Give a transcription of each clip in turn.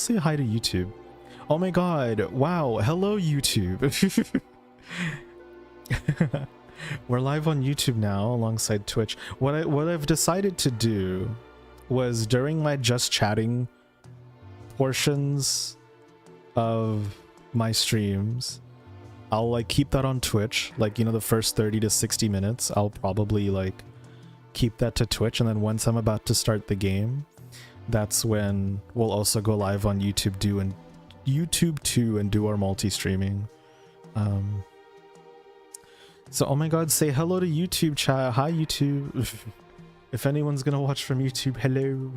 say hi to YouTube. Oh my god, wow, hello YouTube. We're live on YouTube now alongside Twitch. What I've decided to do was during my just chatting portions of my streams, I'll like keep that on Twitch, like, you know, the first 30 to 60 minutes I'll probably like keep that to Twitch, and then once I'm about to start the game, that's when we'll also go live on YouTube too and do our multi-streaming. So oh my god, say hello to YouTube chat. Hi YouTube. If anyone's gonna watch from YouTube, hello.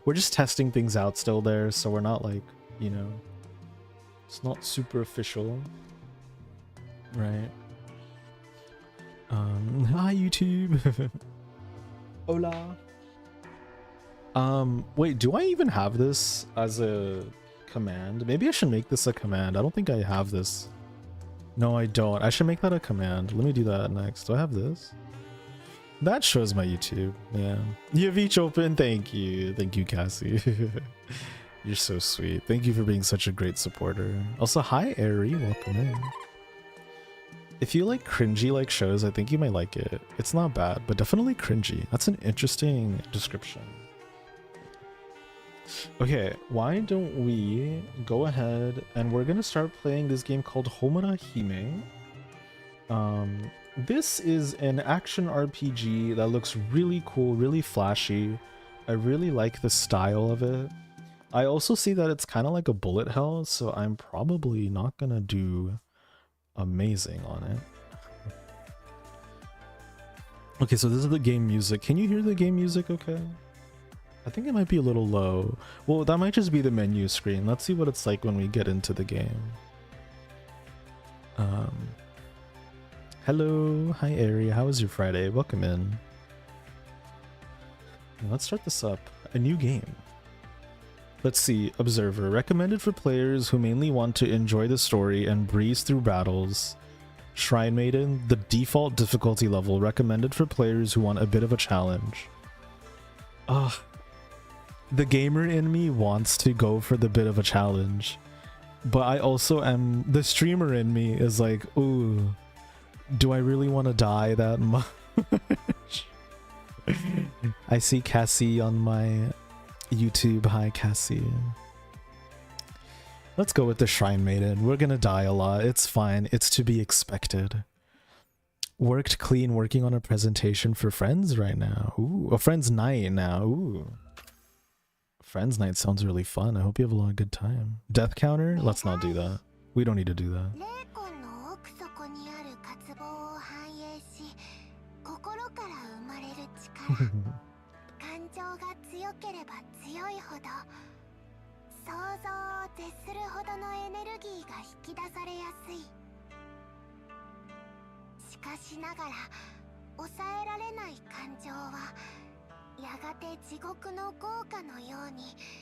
We're just testing things out still there, so we're not like, you know, it's not super official, right? Hi YouTube. Hola. Wait, do I even have this as a command? Maybe I should make this a command. I don't think I have this. No, I don't. I should make that a command. Let me do that next. Do I have this? That shows my YouTube. Yeah. You have each open. Thank you. Thank you, Cassie. You're so sweet. Thank you for being such a great supporter. Also, hi, Ari. Welcome in. If you like cringy like shows, I think you might like it. It's not bad, but definitely cringy. That's an interesting description. Okay, why don't we go ahead and we're gonna start playing this game called Homura Hime. This is an action RPG that looks really cool, really flashy. I really like the style of it. I also see that it's kind of like a bullet hell, so I'm probably not gonna do amazing on it. Okay, so this is the game music. Can you hear the game music okay? I think it might be a little low. Well, that might just be the menu screen. Let's see what it's like when we get into the game. Hello. Hi, Ari. How was your Friday? Welcome in. Let's start this up. A new game. Let's see. Observer. Recommended for players who mainly want to enjoy the story and breeze through battles. Shrine Maiden. The default difficulty level. Recommended for players who want a bit of a challenge. Ugh. The gamer in me wants to go for the bit of a challenge, but I also am, the streamer in me is like, ooh, do I really want to die that much? I see Cassie on my YouTube. Hi, Cassie. Let's go with the Shrine Maiden. We're gonna die a lot. It's fine. It's to be expected. Worked clean, working on a presentation for Friends right now. Ooh, a Friends night now. Ooh. Friends night sounds really fun. I hope you have a lot of good time. Death counter? Let's not do that. We don't need to do that.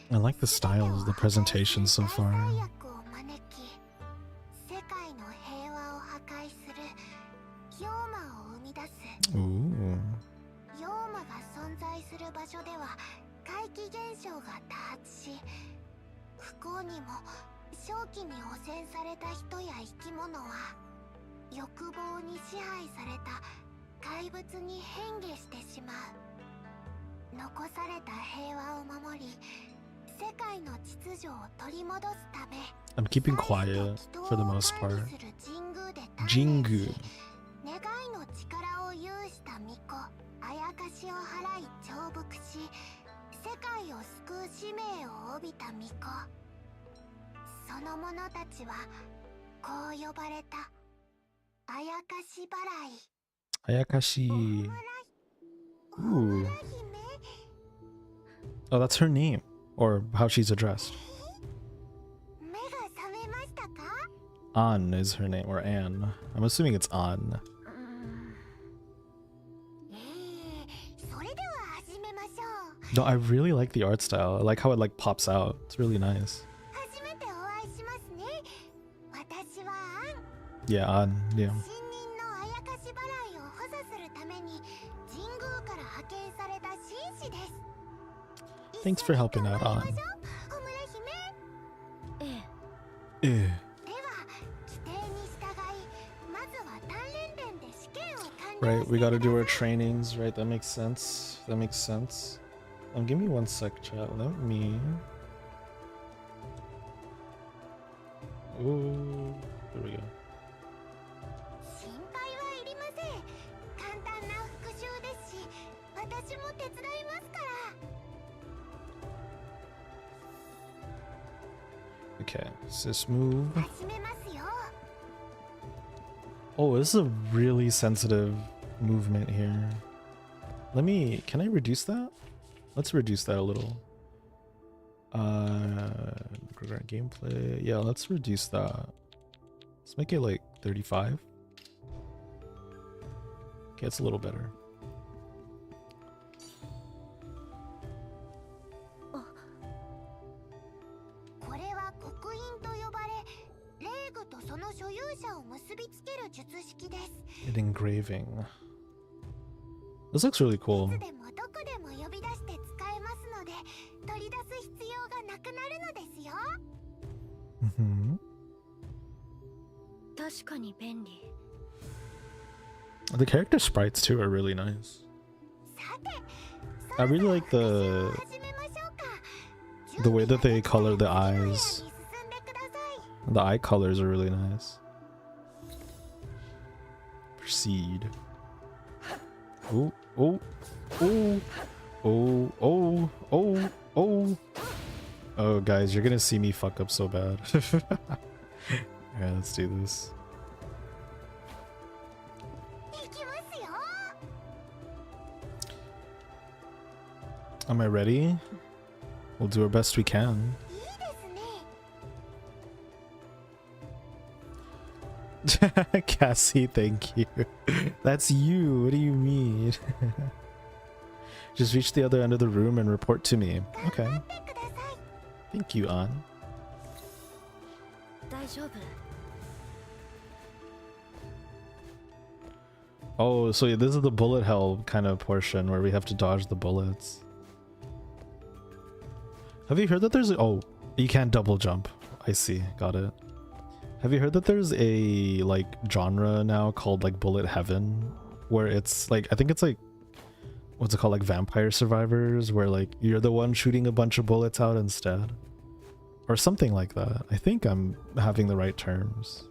I like the style of the presentation so far. Ooh. I'm keeping quiet for the most part. Jingu. Ayakashi. Ooh. Oh, that's her name, or how she's addressed. An is her name, or Anne. I'm assuming it's An. No, I really like the art style. I like how it like pops out. It's really nice. Yeah, An, yeah. Thanks for helping out, An. Eh. Right, we gotta do our trainings, right? That makes sense. That makes sense. Give me one sec, chat. Let me. Ooh, there we go. Okay, sis move. Oh, this is a really sensitive movement here. Can I reduce that? Let's reduce that a little. Gameplay. Yeah, let's reduce that. Let's make it like 35. Okay, it's a little better. An engraving. This looks really cool. Mm-hmm. The character sprites too are really nice. I really like the way that they color the eyes. The eye colors are really nice. Proceed. Oh, oh, oh, oh, oh, oh, oh. Oh, guys, you're gonna see me fuck up so bad. Alright, let's do this. Am I ready? We'll do our best we can. Cassie, thank you. That's you. What do you mean? Just reach the other end of the room and report to me. Okay. Thank you, An. Oh, so this is the bullet hell kind of portion where we have to dodge the bullets. Have you heard that there's oh, you can't double jump. I see. Got it. Have you heard that there's a like genre now called like Bullet Heaven, where it's like, I think it's like, what's it called, like Vampire Survivors, where like you're the one shooting a bunch of bullets out instead, or something like that. I think I'm having the right terms.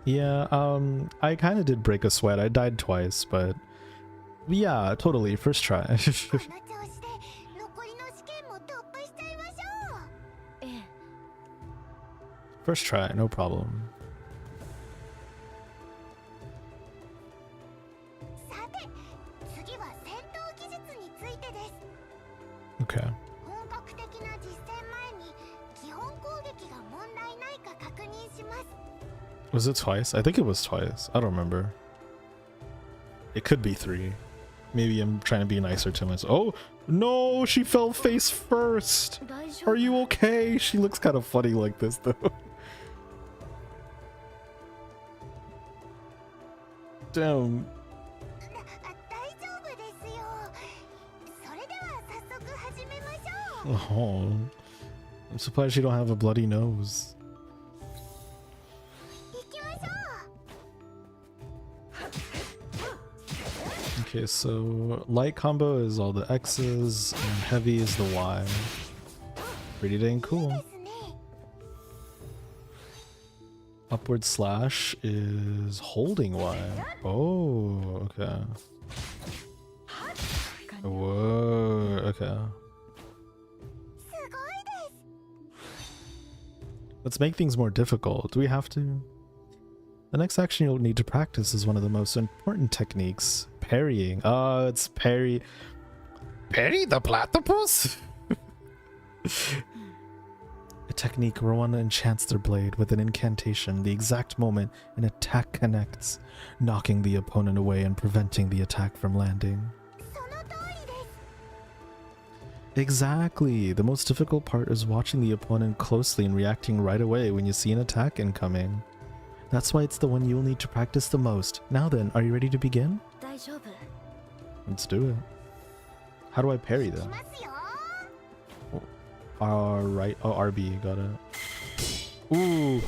Yeah, I kind of did break a sweat. I died twice, but yeah, totally, first try. First try, no problem. Okay. Was it twice? I think it was twice. I don't remember. It could be 3. Maybe I'm trying to be nicer to myself. Oh, no, she fell face first. Are you okay? She looks kind of funny like this, though. Damn. Oh, I'm surprised you don't have a bloody nose. Okay, so light combo is all the X's and heavy is the Y. Pretty dang cool. Upward slash is holding Y. Oh, okay. Whoa, okay. Let's make things more difficult. Do we have to? The next action you'll need to practice is one of the most important techniques. Parrying. Oh, it's parry. Parry the platypus? A technique where one enchants their blade with an incantation the exact moment an attack connects, knocking the opponent away and preventing the attack from landing. Exactly. The most difficult part is watching the opponent closely and reacting right away when you see an attack incoming. That's why it's the one you'll need to practice the most. Now then, are you ready to begin? Let's do it. How do I parry though? Alright. Oh, RB. Got it. Ooh.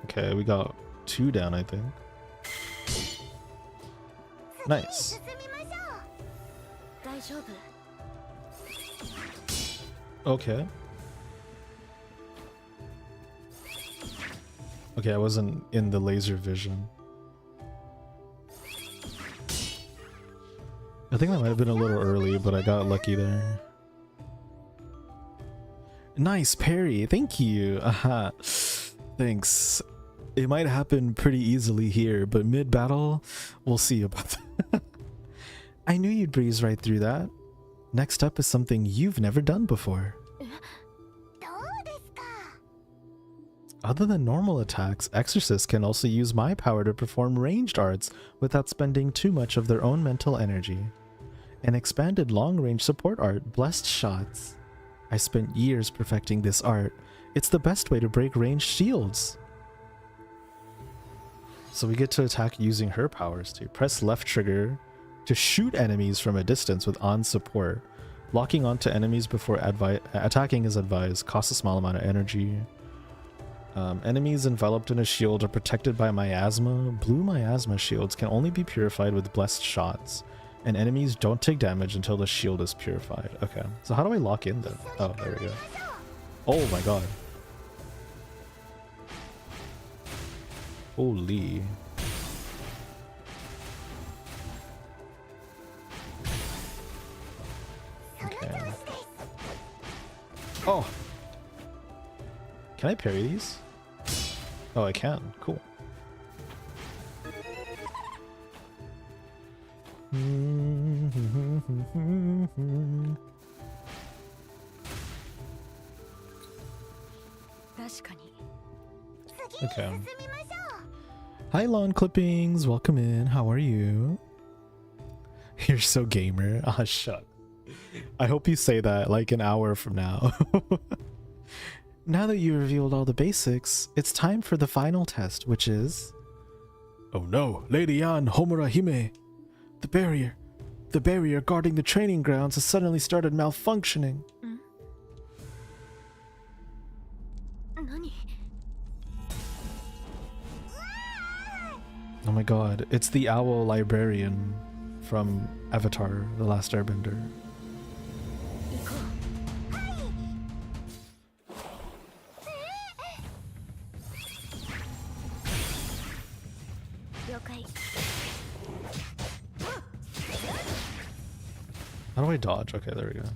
Okay, we got 2 down, I think. Nice. Okay. Okay, I wasn't in the laser vision. I think that might have been a little early, but I got lucky there. Nice parry, thank you. Aha. Thanks. It might happen pretty easily here, but mid-battle, we'll see about that. I knew you'd breeze right through that. Next up is something you've never done before. Other than normal attacks, exorcists can also use my power to perform ranged arts without spending too much of their own mental energy. An expanded long-range support art, Blessed Shots. I spent years perfecting this art. It's the best way to break ranged shields. So we get to attack using her powers too. Press left trigger to shoot enemies from a distance with on support. Locking onto enemies before attacking is advised. Costs a small amount of energy. Enemies enveloped in a shield are protected by miasma. Blue miasma shields can only be purified with blessed shots. And enemies don't take damage until the shield is purified. Okay, so how do I lock in then? Oh, there we go. Oh my god. Holy. Okay. Oh! Can I parry these? Oh, I can. Cool. Okay. Hi, lawn clippings. Welcome in. How are you? You're so gamer. Ah, shut. I hope you say that like an hour from now. Now that you revealed all the basics, it's time for the final test, which is... Oh no, Lady Yan, Homura Hime! The barrier guarding the training grounds has suddenly started malfunctioning. Oh my god, it's the owl librarian from Avatar, The Last Airbender. How do I dodge? Okay, there we go.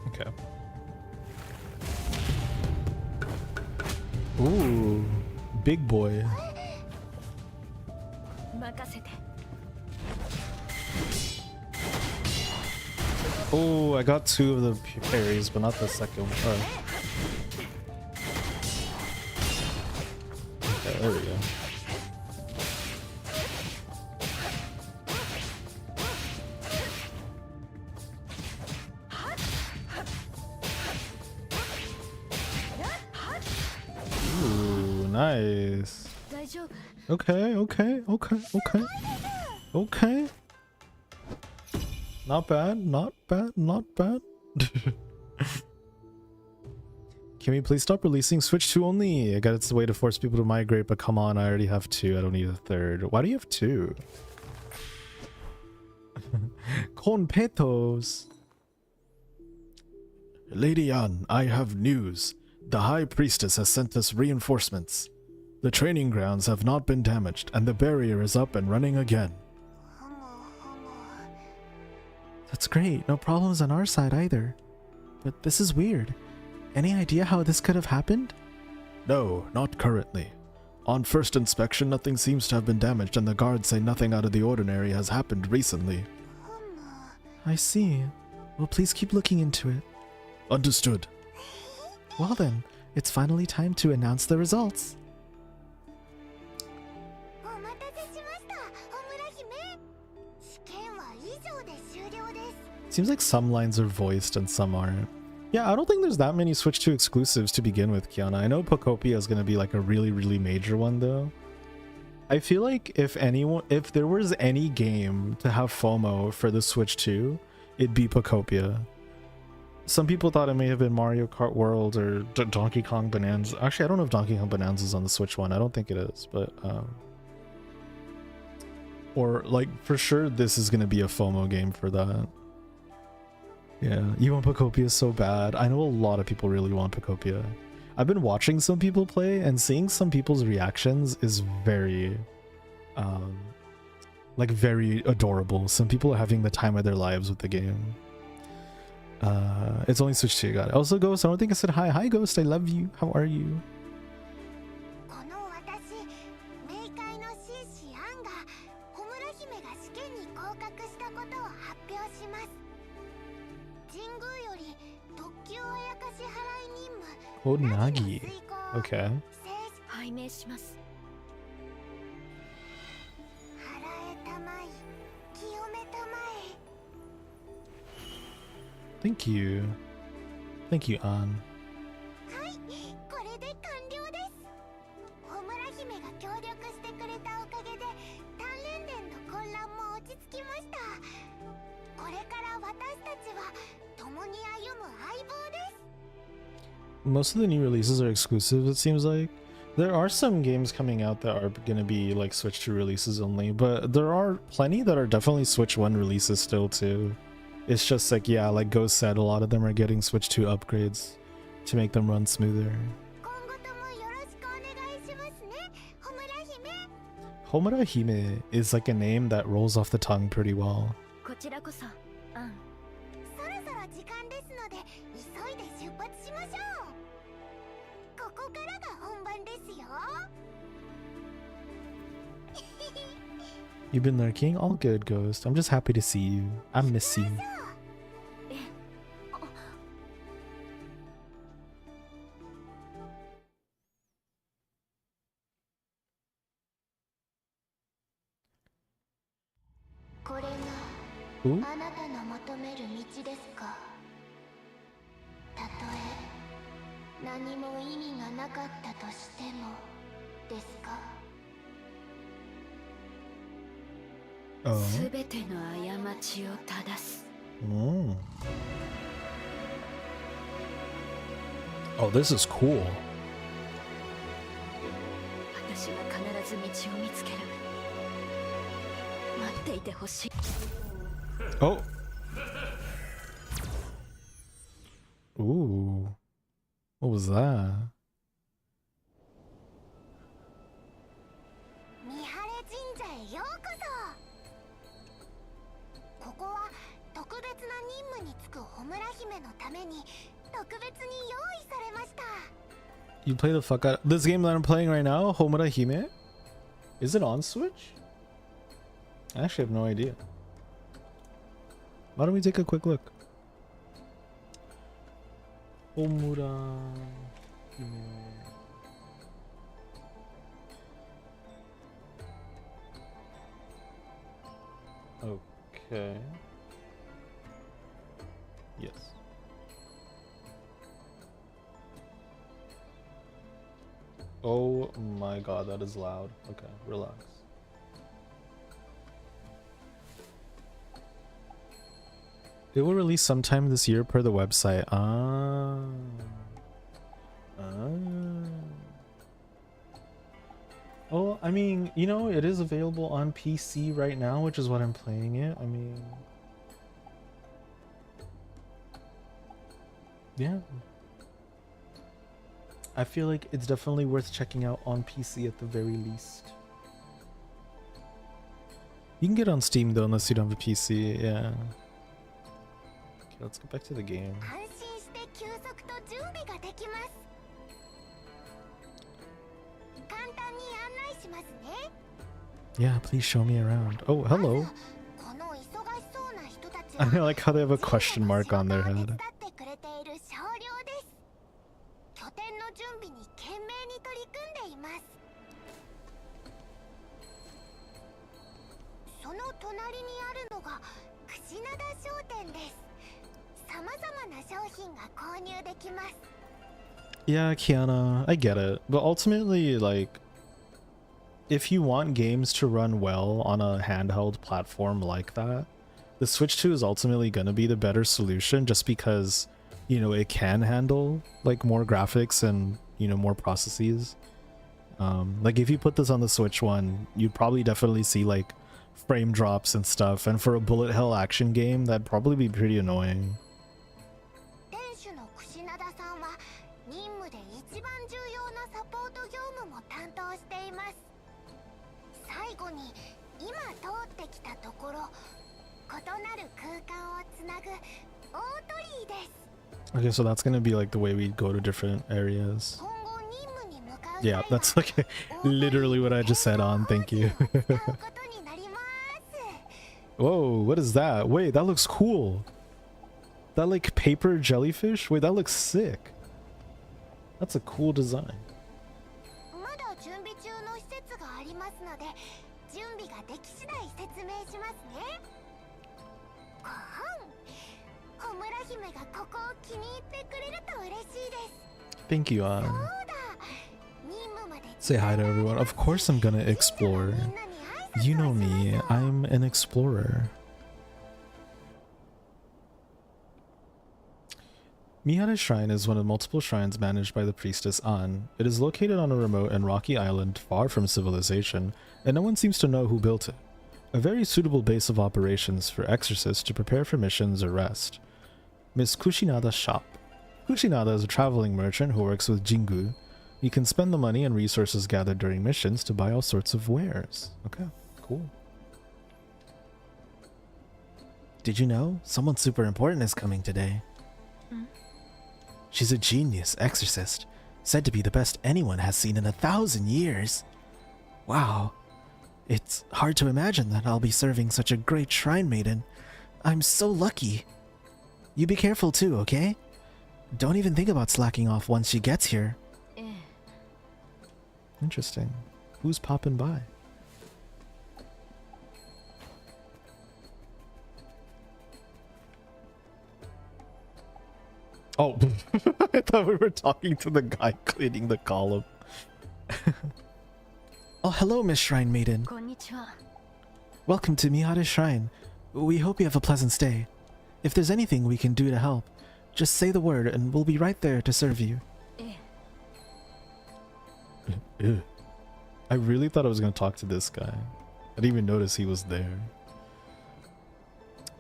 Okay. Ooh, big boy. Oh, I got 2 of the parries, but not the second one. Oh. Okay, there we go. Ooh, nice. Okay. Not bad. Can we please stop releasing Switch 2 only? I got it's a way to force people to migrate, but come on, I already have 2. I don't need a 3rd. Why do you have 2? Conpetos. Lady Yan, I have news. The High Priestess has sent us reinforcements. The training grounds have not been damaged, and the barrier is up and running again. That's great. No problems on our side either. But this is weird. Any idea how this could have happened? No, not currently. On first inspection, nothing seems to have been damaged, and the guards say nothing out of the ordinary has happened recently. I see. Well, please keep looking into it. Understood. Well then, it's finally time to announce the results. Seems like some lines are voiced and some aren't. Yeah, I don't think there's that many Switch 2 exclusives to begin with, Kiana. I know Pokopia is going to be like a really, really major one though. I feel like if there was any game to have FOMO for the Switch 2, it'd be Pokopia. Some people thought it may have been Mario Kart World or Donkey Kong Bonanza. Actually, I don't know if Donkey Kong Bonanza is on the Switch one. I don't think it is, but or like for sure this is going to be a FOMO game for that. Yeah, you want Pokopia so bad. I know a lot of people really want Pokopia. I've been watching some people play and seeing some people's reactions is very like very adorable. Some people are having the time of their lives with the game. It's only Switch 2, got it. Also, Ghost, I don't think I said hi. Hi, Ghost, I love you. How are you? Oh, Nagi. Okay. Thank you. Thank you, An. Most of the new releases are exclusive, it seems like. There are some games coming out that are going to be like Switch 2 releases only, but there are plenty that are definitely Switch 1 releases still too. It's just like, yeah, like Ghost said, a lot of them are getting Switch 2 upgrades to make them run smoother. Homura Hime is like a name that rolls off the tongue pretty well. You've been lurking? All good, Ghost. I'm just happy to see you. I miss you. Ooh. Oh. Mm. Oh, this is cool. Oh. Ooh. What was that? You play the fuck out this game that I'm playing right now, Homura Hime? Is it on Switch? I actually have no idea. Why don't we take a quick look? Homura Hime. Okay. Yes. Oh my god, that is loud. Okay, relax. It will release sometime this year per the website. Oh, I mean, you know, it is available on PC right now, which is what I'm playing it. I mean, yeah. I feel like it's definitely worth checking out on PC at the very least. You can get it on Steam though, unless you don't have a PC, yeah. Okay, let's go back to the game. Yeah, please show me around. Oh, hello. I like how they have a question mark on their head. Yeah, Kiana, I get it. But ultimately, like, if you want games to run well on a handheld platform like that, the Switch 2 is ultimately going to be the better solution just because, you know, it can handle, like, more graphics and, you know, more processes. Like, if you put this on the Switch 1, you'd probably definitely see, like, frame drops and stuff. And for a bullet hell action game, that'd probably be pretty annoying. Okay, so that's gonna be like the way we go to different areas. Yeah, that's like literally what I just said on. Thank you. Whoa, what is that? Wait, that looks cool. That like paper jellyfish? Wait, that looks sick. That's a cool design. Thank you, say hi to everyone. Of course I'm gonna explore. You know me, I'm an explorer. Mihara Shrine is one of multiple shrines managed by the priestess An. It is located on a remote and rocky island far from civilization, and no one seems to know who built it. A very suitable base of operations for exorcists to prepare for missions or rest. Miss Kushinada's shop. Kushinada is a traveling merchant who works with Jingu. You can spend the money and resources gathered during missions to buy all sorts of wares. Okay, cool. Did you know? Someone super important is coming today. She's a genius exorcist, said to be the best anyone has seen in 1,000 years. Wow. It's hard to imagine that I'll be serving such a great shrine maiden. I'm so lucky. You be careful too, okay? Don't even think about slacking off once she gets here. Interesting. Who's popping by? Oh, I thought we were talking to the guy cleaning the column. Oh, hello, Miss Shrine Maiden. Konnichiwa. Welcome to Mihara Shrine. We hope you have a pleasant stay. If there's anything we can do to help, just say the word and we'll be right there to serve you. Ew. I really thought I was going to talk to this guy. I didn't even notice he was there.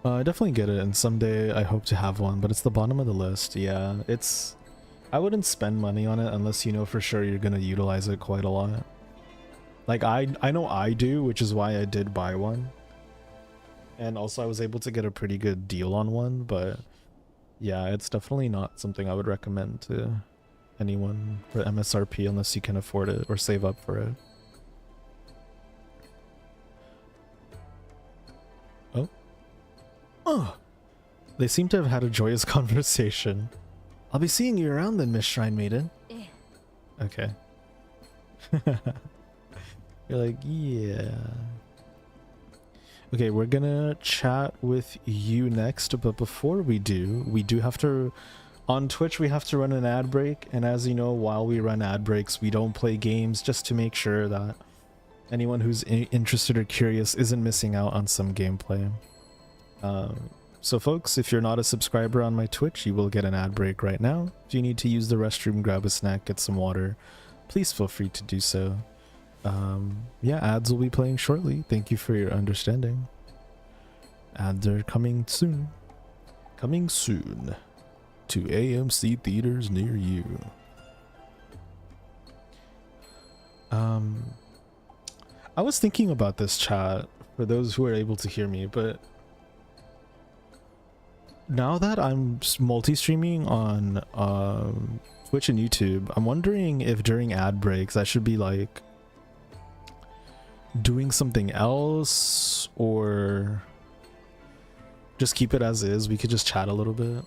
I definitely get it, and someday I hope to have one, but it's the bottom of the list. Yeah, it's... I wouldn't spend money on it unless you know for sure you're going to utilize it quite a lot. Like, I know I do, which is why I did buy one. And also I was able to get a pretty good deal on one, but yeah, it's definitely not something I would recommend to anyone for MSRP unless you can afford it or save up for it. Oh. Oh. They seem to have had a joyous conversation. I'll be seeing you around then, Miss Shrine Maiden. Okay. You're like, yeah. Okay, we're gonna chat with you next, but before we do have to... On Twitch, we have to run an ad break, and as you know, while we run ad breaks, we don't play games just to make sure that anyone who's interested or curious isn't missing out on some gameplay. So folks, if you're not a subscriber on my Twitch, you will get an ad break right now. If you need to use the restroom, grab a snack, get some water, please feel free to do so. Yeah, ads will be playing shortly. Thank you for your understanding. Ads are coming soon. Coming soon to AMC theaters near you. I was thinking about this, chat, for those who are able to hear me, but now that I'm multi-streaming on Twitch and YouTube, I'm wondering if during ad breaks I should be like doing something else, or just keep it as is. We could just chat a little bit.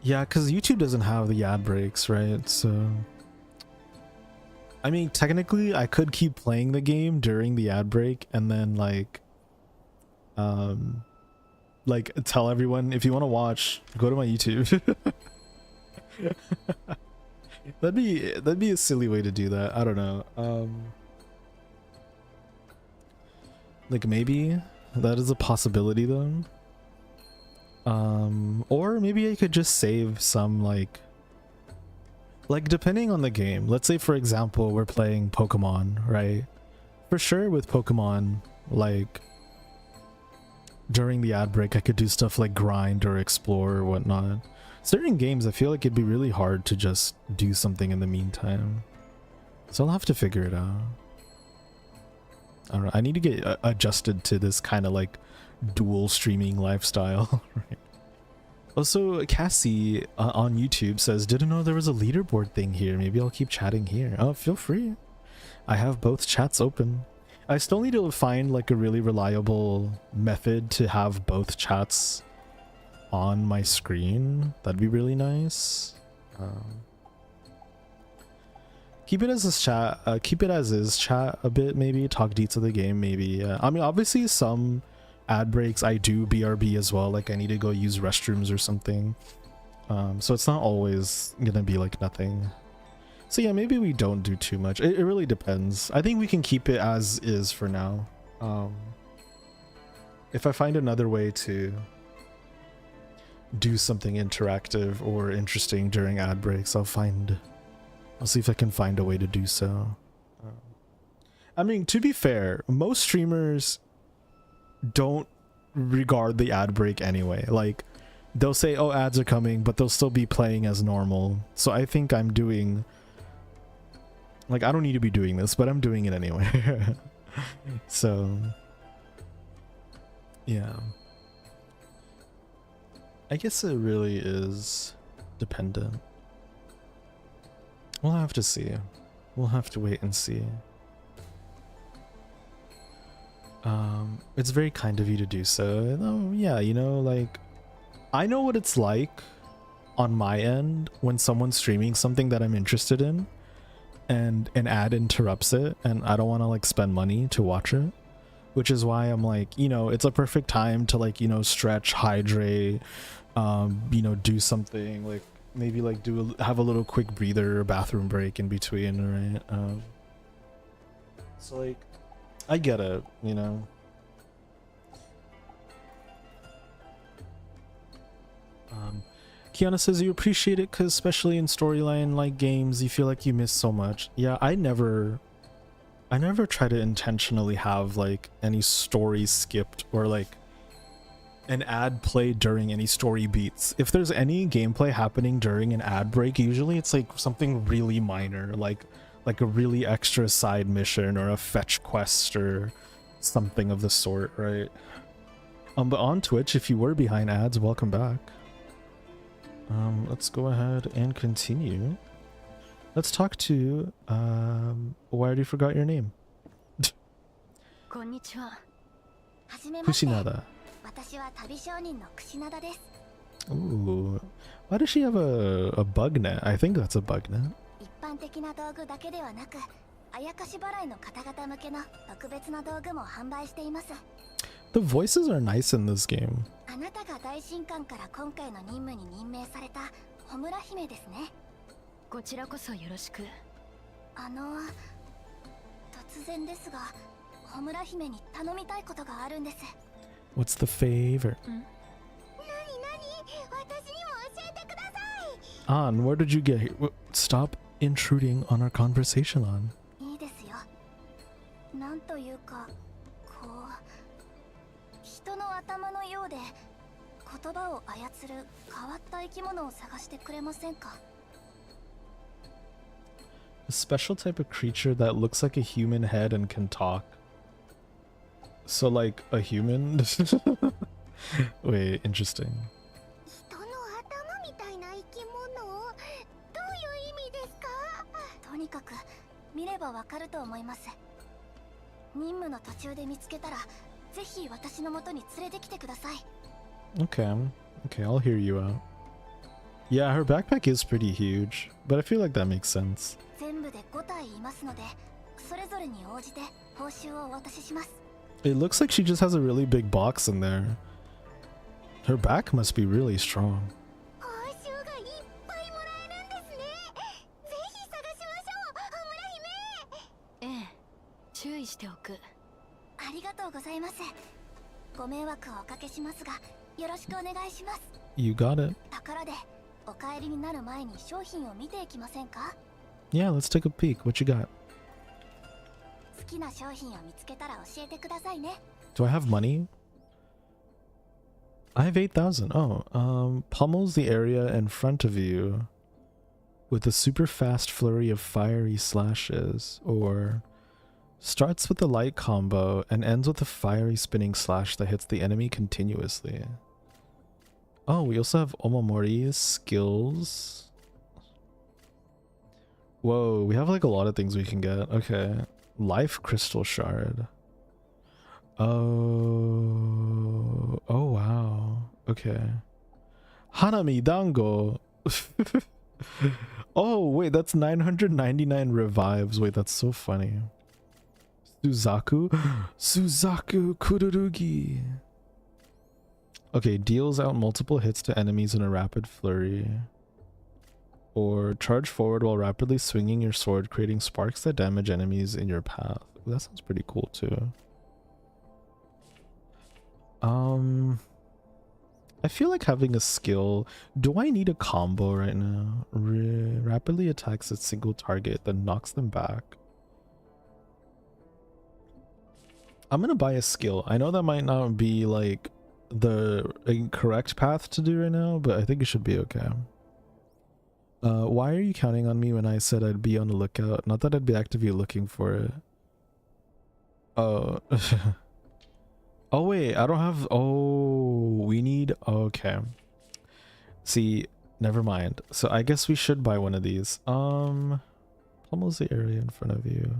Yeah, because YouTube doesn't have the ad breaks, right? So I mean, technically I could keep playing the game during the ad break and then like tell everyone, if you want to watch, go to my YouTube. that'd be a silly way to do that. I don't know. Like maybe that is a possibility though. Or maybe I could just save some like depending on the game. Let's say for example we're playing Pokemon, right? For sure with Pokemon, like during the ad break I could do stuff like grind or explore or whatnot. Certain games I feel like it'd be really hard to just do something in the meantime, so I'll have to figure it out. I don't know, I need to get adjusted to this kind of like dual streaming lifestyle. Right? Also, Cassie on YouTube says, didn't know there was a leaderboard thing here. Maybe I'll keep chatting here. Oh, feel free. I have both chats open. I still need to find like a really reliable method to have both chats on my screen. That'd be really nice. Keep it as this chat. Keep it as is chat a bit. Maybe talk deets of the game. Maybe. I mean, obviously some ad breaks I do BRB as well. Like I need to go use restrooms or something. So it's not always gonna be like nothing. So yeah, maybe we don't do too much. It really depends. I think we can keep it as is for now. If I find another way to do something interactive or interesting during ad breaks, I'll see if I can find a way to do so. I mean, to be fair, most streamers don't regard the ad break anyway. Like they'll say, oh, ads are coming, but they'll still be playing as normal. So I think I'm doing, like, I don't need to be doing this, but I'm doing it anyway. So yeah, I guess it really is dependent. We'll have to see. We'll have to wait and see. It's very kind of you to do so. Oh, yeah, you know, like, I know what it's like on my end when someone's streaming something that I'm interested in and an ad interrupts it and I don't want to like spend money to watch it, which is why I'm like, you know, it's a perfect time to like, you know, stretch, hydrate, you know, do something like maybe like have a little quick breather or bathroom break in between, right? So like I get it, you know. Kiana says you appreciate it because especially in storyline like games you feel like you miss so much. Yeah, I never try to intentionally have like any story skipped or like an ad play during any story beats. If there's any gameplay happening during an ad break, usually it's like something really minor, like a really extra side mission or a fetch quest or something of the sort, right? But on Twitch, if you were behind ads, welcome back. Let's go ahead and continue. Let's talk to oh, I already forgot your name. Kushinada. Ooh, why does she have a bug net? I think that's a bug net. The voices are nice in this game. What's the favor? An, where did you get here? Stop intruding on our conversation, An. A special type of creature that looks like a human head and can talk. So like a human? Wait, interesting. ればわかると思います。任務の途中で見つけたら、ぜひ私の元に連れてきてください。Okay, okay, I'll hear you out. Yeah, her backpack is pretty huge, but I feel like that makes sense. 全部で5体いますので、それぞれに応じて報酬をお渡しします。It looks like she just has a really big box in there. Her back must be really strong. 報酬がいっぱいもらえるんですね。ぜひ探しましょう、ホムラ姫。ええ、注意しておく。ありがとうございます。ご迷惑をおかけしますが、よろしくお願いします。You got it. ところで、お帰りになる前に商品を見ていきませんか？ Yeah, let's take a peek. What you got? 好きな商品を見つけたら教えてくださいね。Do I have money? I have 8,000. Oh, pummels the area in front of you with a super fast flurry of fiery slashes, or starts with a light combo and ends with a fiery spinning slash that hits the enemy continuously. Oh, we also have Omamori's skills. Whoa, we have like a lot of things we can get. Okay. Life Crystal Shard. Oh wow. Okay. Hanami Dango. Oh wait, that's 999 revives. Wait, that's so funny. Suzaku? Suzaku Kururugi. Okay, deals out multiple hits to enemies in a rapid flurry. Or charge forward while rapidly swinging your sword, creating sparks that damage enemies in your path. Ooh, that sounds pretty cool too. I feel like having a skill. Do I need a combo right now? Rapidly attacks a single target, then knocks them back. I'm gonna buy a skill. I know that might not be like the correct path to do right now, but I think it should be okay. Why are you counting on me when I said I'd be on the lookout? Not that I'd be actively looking for it. Oh. Oh wait, I don't have... Oh, we need... Okay. See, never mind. So I guess we should buy one of these. Pummels the area in front of you.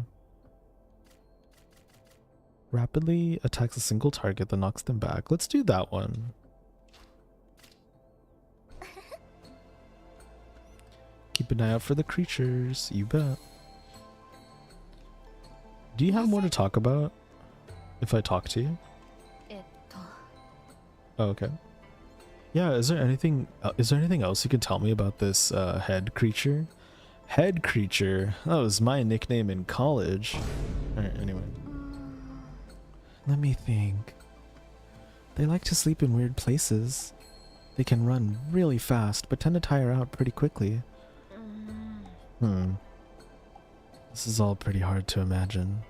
Rapidly attacks a single target that knocks them back. Let's do that one. Keep an eye out for the creatures. You bet. Do you have more to talk about? If I talk to you? Oh, okay. Yeah, is there anything else you can tell me about this head creature? Head creature? That was my nickname in college. Alright, anyway. Let me think. They like to sleep in weird places. They can run really fast, but tend to tire out pretty quickly. This is all pretty hard to imagine.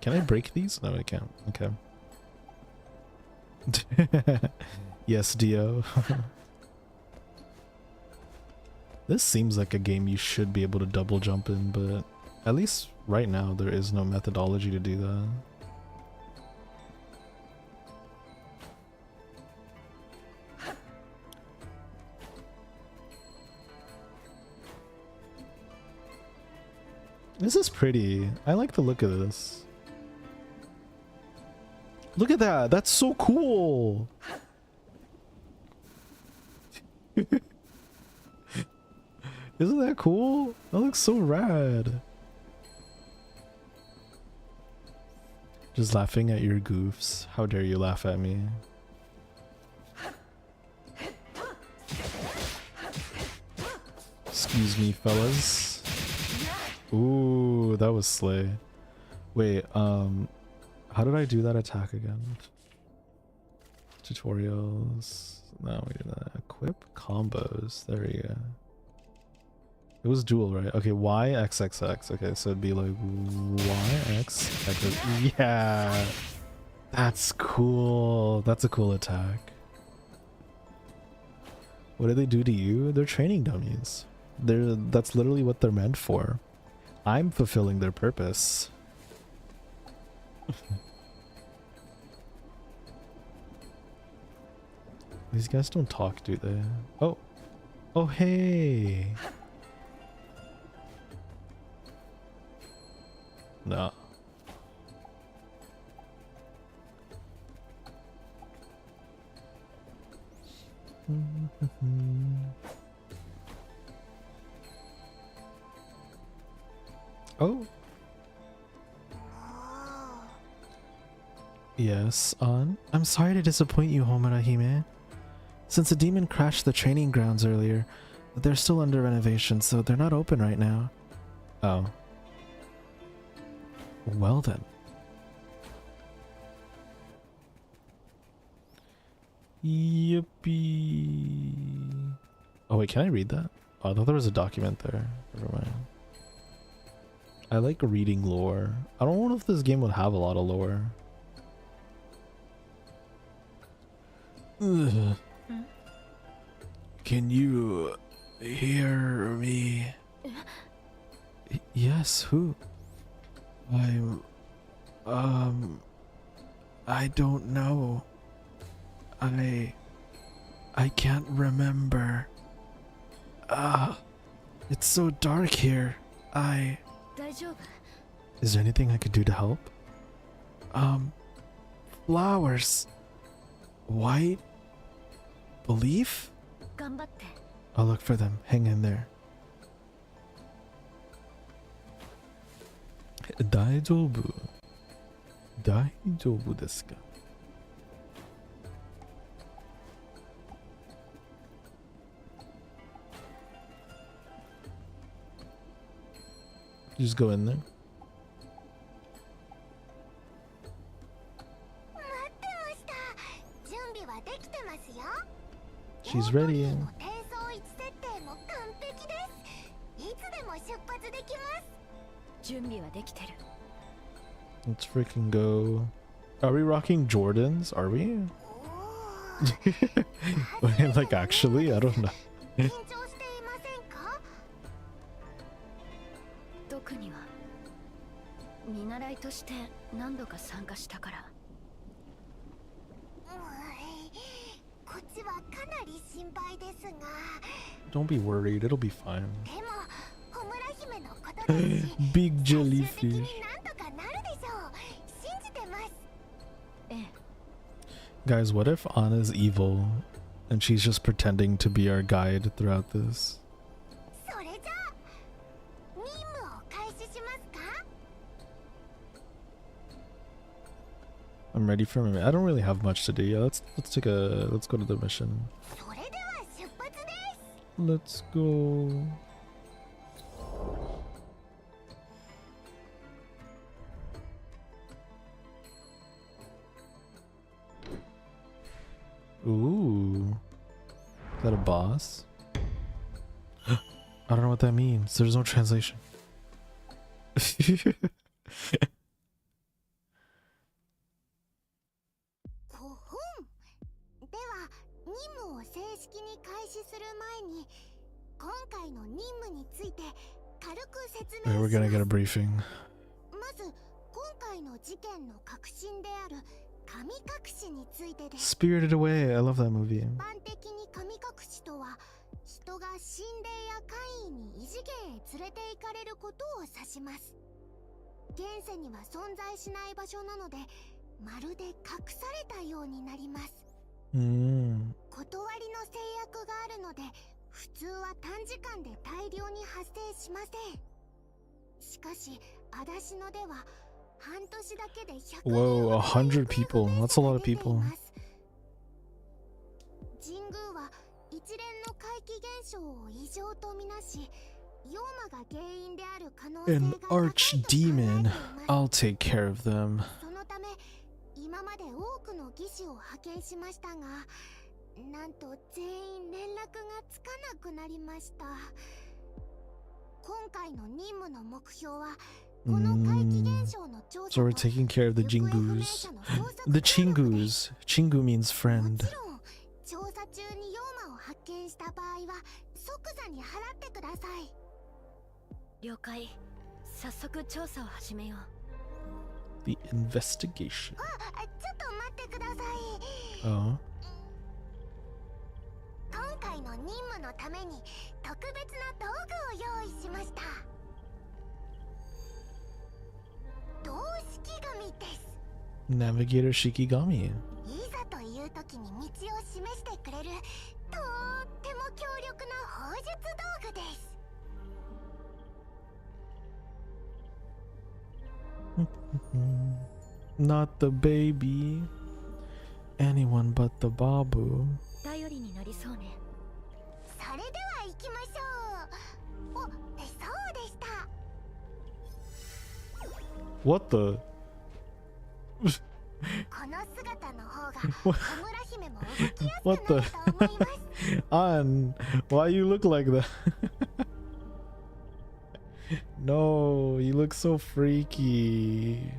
Can I break these? No, I can't. Okay. Yes, Dio. This seems like a game you should be able to double jump in, but at least right now there is no methodology to do that. This is pretty. I like the look of this. Look at that. That's so cool. Isn't that cool? That looks so rad. Just laughing at your goofs. How dare you laugh at me? Excuse me, fellas. Ooh, that was slay. Wait, how did I do that attack again? Tutorials. No, we did that. Equip combos. There we go. It was dual, right? Okay, YXXX. Okay, so it'd be like YXXX. Yeah! That's cool. That's a cool attack. What do they do to you? They're training dummies. That's literally what they're meant for. I'm fulfilling their purpose. These guys don't talk, do they? Oh. Oh, hey. No. Oh. Yes, An? I'm sorry to disappoint you, Homura Hime. Since a demon crashed the training grounds earlier, they're still under renovation, so they're not open right now. Oh. Well then. Yippee. Oh wait, can I read that? Oh, I thought there was a document there. Never mind. I like reading lore. I don't know if this game would have a lot of lore. Ugh. Can you hear me? Yes, who? I don't know. I can't remember. It's so dark here. Is there anything I could do to help? Flowers. White belief? I'll look for them. Hang in there. 大丈夫ですか? Just go in there. She's ready. Let's freaking go. Are we rocking Jordans? Are we? Like actually? I don't know. Don't be worried, it'll be fine. Big jellyfish. Guys, what if Anna's evil and she's just pretending to be our guide throughout this? I'm ready for me. I don't really have much to do. Yeah, let's go to the mission. Let's go. Ooh. Is that a boss? I don't know what that means. There's no translation. Wait, we're gonna get a briefing. Spirited Away, I love that movie. Whoa, 100 people. That's a lot of people. An archdemon. I'll take care of them. So we're taking care of the Jingus. The Chingus. Chingu means friend. The investigation. Oh. Navigator Shikigami. いざという時に道を示してくれるとっても強力な砲術道具です。 Not the baby. Anyone but the babu. 頼りになりそうね。それでは行きましょう。お、そうでした。 What the? この姿の方が羽村姫も動きやすく What な the? ると思います。 An, why you look like that? No, you look so freaky.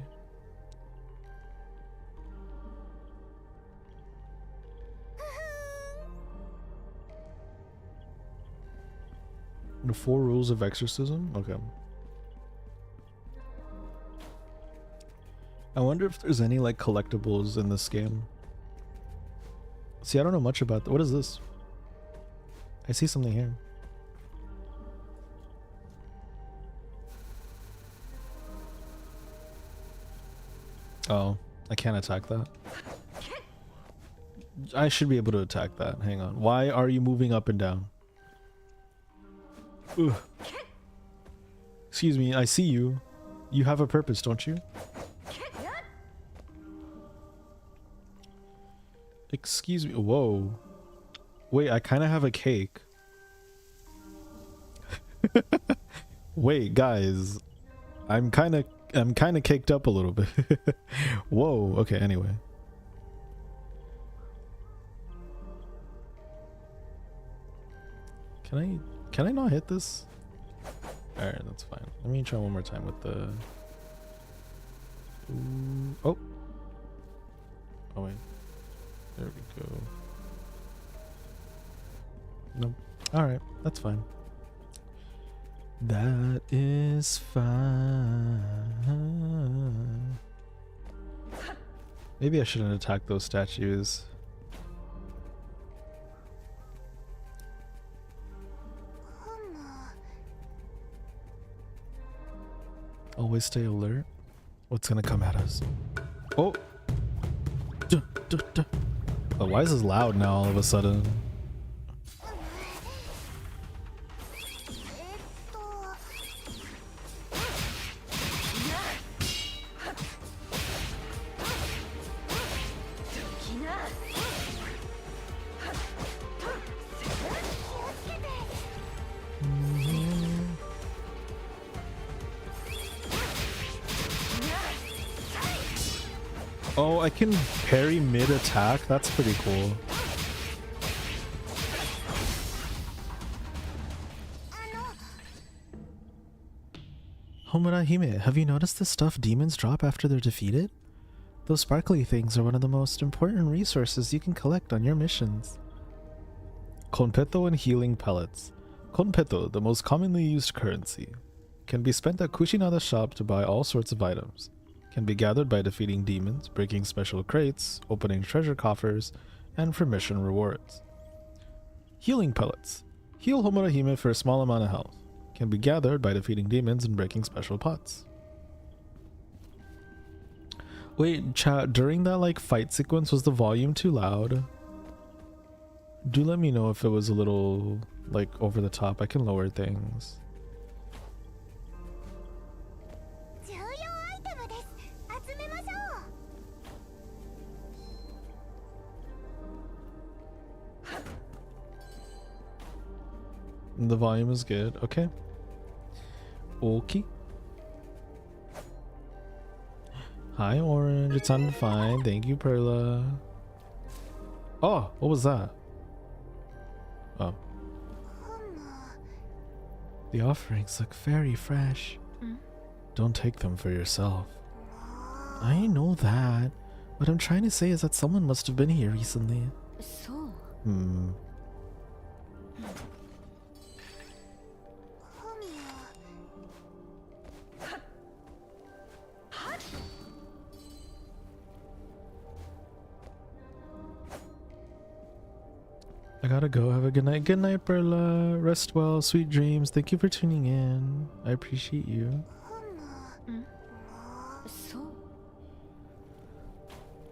The 4 rules of exorcism? Okay. I wonder if there's any like collectibles in this game. See, I don't know much about what is this? I see something here. Oh, I can't attack that. I should be able to attack that. Hang on. Why are you moving up and down? Ugh. Excuse me, I see you. You have a purpose, don't you? Excuse me. Whoa. Wait, I kind of have a cake. Wait, guys. I'm kind of caked up a little bit. Whoa. Okay, anyway. Can I not hit this? All right, that's fine. Let me try one more time with the Ooh. Oh. Oh wait. There we go. Nope. All right, that's fine. That is fine. Maybe I shouldn't attack those statues. Always stay alert. What's gonna come at us? Oh! Duh, duh, duh. Oh, why is this loud now all of a sudden? Oh, I can parry mid-attack? That's pretty cool. Homura Hime, have you noticed the stuff demons drop after they're defeated? Those sparkly things are one of the most important resources you can collect on your missions. Konpeto and healing pellets. Konpeto, the most commonly used currency, can be spent at Kushinada's shop to buy all sorts of items. Can be gathered by defeating demons, breaking special crates, opening treasure coffers, and for mission rewards. Healing pellets. Heal Homura Hime for a small amount of health. Can be gathered by defeating demons and breaking special pots. Wait, chat, during that like fight sequence, was the volume too loud? Do let me know if it was a little like over the top. I can lower things. The volume is good. Okay. Okay. Hi, Orange. It sounded fine. Thank you, Perla. Oh, what was that? Oh. The offerings look very fresh. Don't take them for yourself. I know that. What I'm trying to say is that someone must have been here recently. So. I gotta go. Have a good night. Good night, Perla. Rest well. Sweet dreams. Thank you for tuning in. I appreciate you.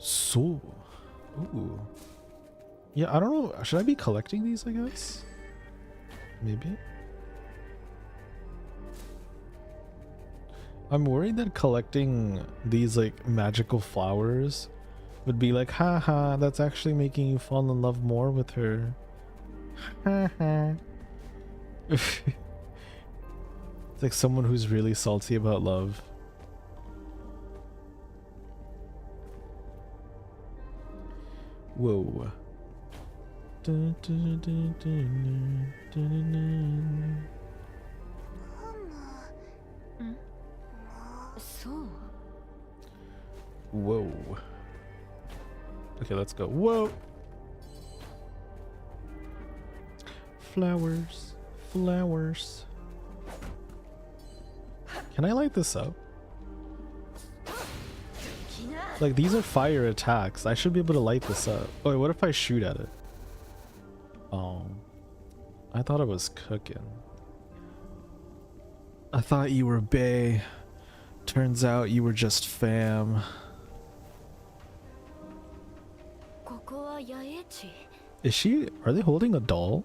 So, ooh. Yeah, I don't know. Should I be collecting these, I guess? Maybe. I'm worried that collecting these like magical flowers would be like, haha, that's actually making you fall in love more with her. Haha. It's like someone who's really salty about love. Whoa. Dun, dun, dun, dun, dun, dun. Whoa. Okay, let's go. Whoa. Flowers. Flowers. Can I light this up? Like, these are fire attacks. I should be able to light this up. Oh, wait, what if I shoot at it? Oh. I thought it was cooking. I thought you were bae. Turns out you were just fam. Is she... Are they holding a doll?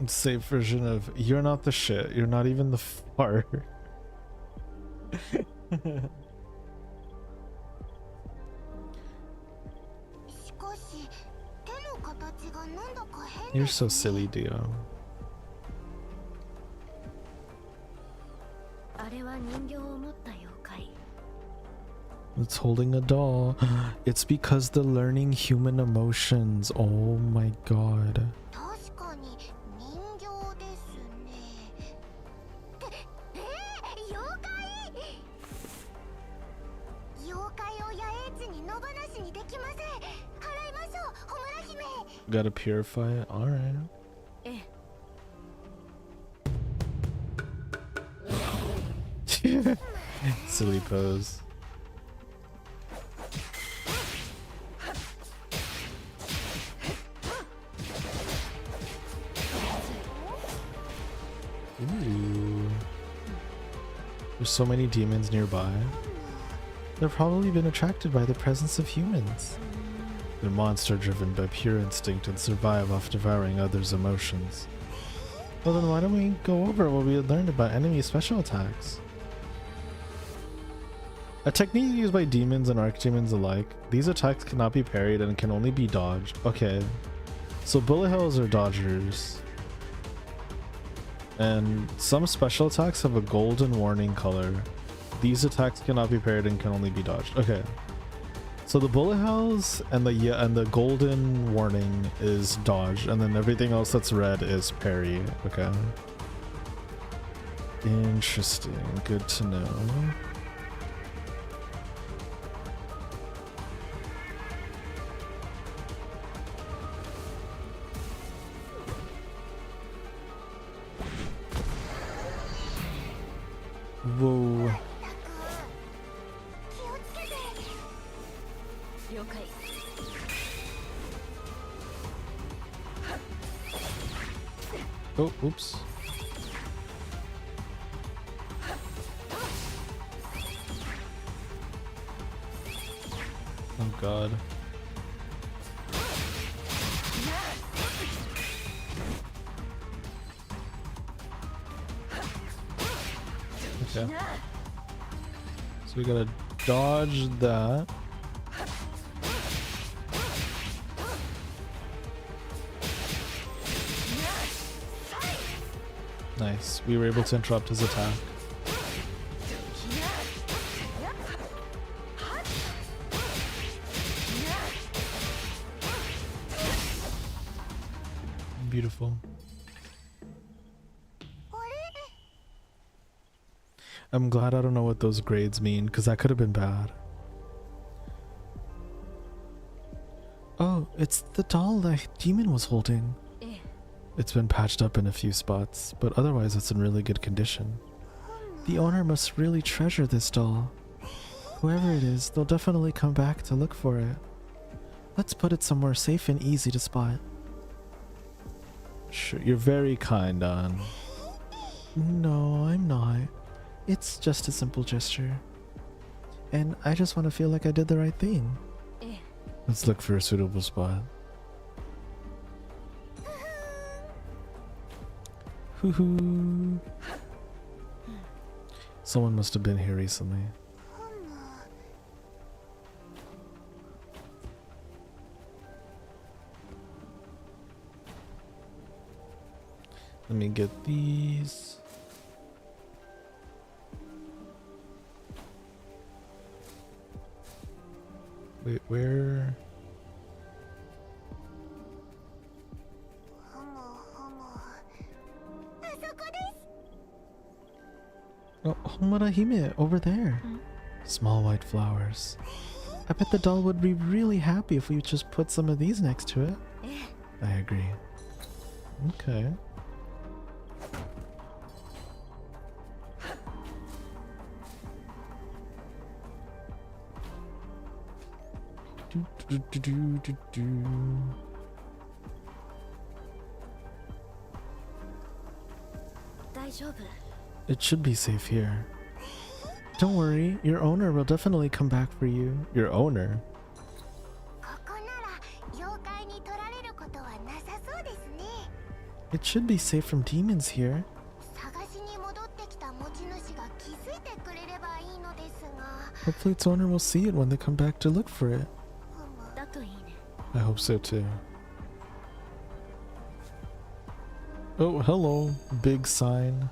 Safe version of you're not the shit, you're not even the fart. You're so silly, Dio. It's holding a doll. It's because they're learning human emotions. Oh my god. Gotta purify it. Alright. Silly pose. Ooh. There's so many demons nearby. They've probably been attracted by the presence of humans. They're monster-driven by pure instinct and survive off devouring others' emotions. Well then why don't we go over what we had learned about enemy special attacks? A technique used by demons and archdemons alike. These attacks cannot be parried and can only be dodged. Okay. So bullet hells are dodgers. And some special attacks have a golden warning color. These attacks cannot be parried and can only be dodged. Okay. So the bullet hells and the golden warning is dodge, and then everything else that's red is parry. Okay. Interesting. Good to know. Whoa. Oh, oops. Oh god. Okay. So we gotta dodge that. Nice. We were able to interrupt his attack. Beautiful. I'm glad I don't know what those grades mean, because that could have been bad. Oh, it's the doll the demon was holding. It's been patched up in a few spots, but otherwise it's in really good condition. The owner must really treasure this doll. Whoever it is, they'll definitely come back to look for it. Let's put it somewhere safe and easy to spot. Sure, you're very kind, Anne. No, I'm not. It's just a simple gesture. And I just want to feel like I did the right thing. Let's look for a suitable spot. Hoo-hoo. Someone must have been here recently. Let me get these. Wait, where? Oh, Homura Hime, over there. Small white flowers. I bet the doll would be really happy if we just put some of these next to it. I agree. Okay. It should be safe here. Don't worry, your owner will definitely come back for you. Your owner? It should be safe from demons here. Hopefully its owner will see it when they come back to look for it. I hope so too. Oh, hello, big sign.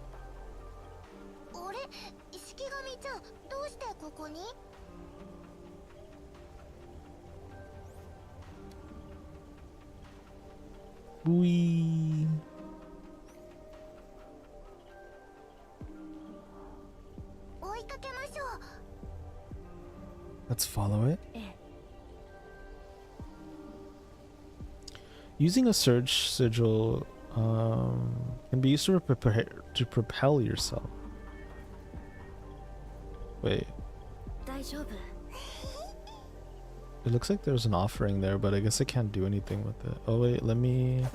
Wee. Let's follow it. Using a surge sigil can be used to propel yourself. Wait. It looks like there's an offering there, but I guess I can't do anything with it. Oh wait, let me...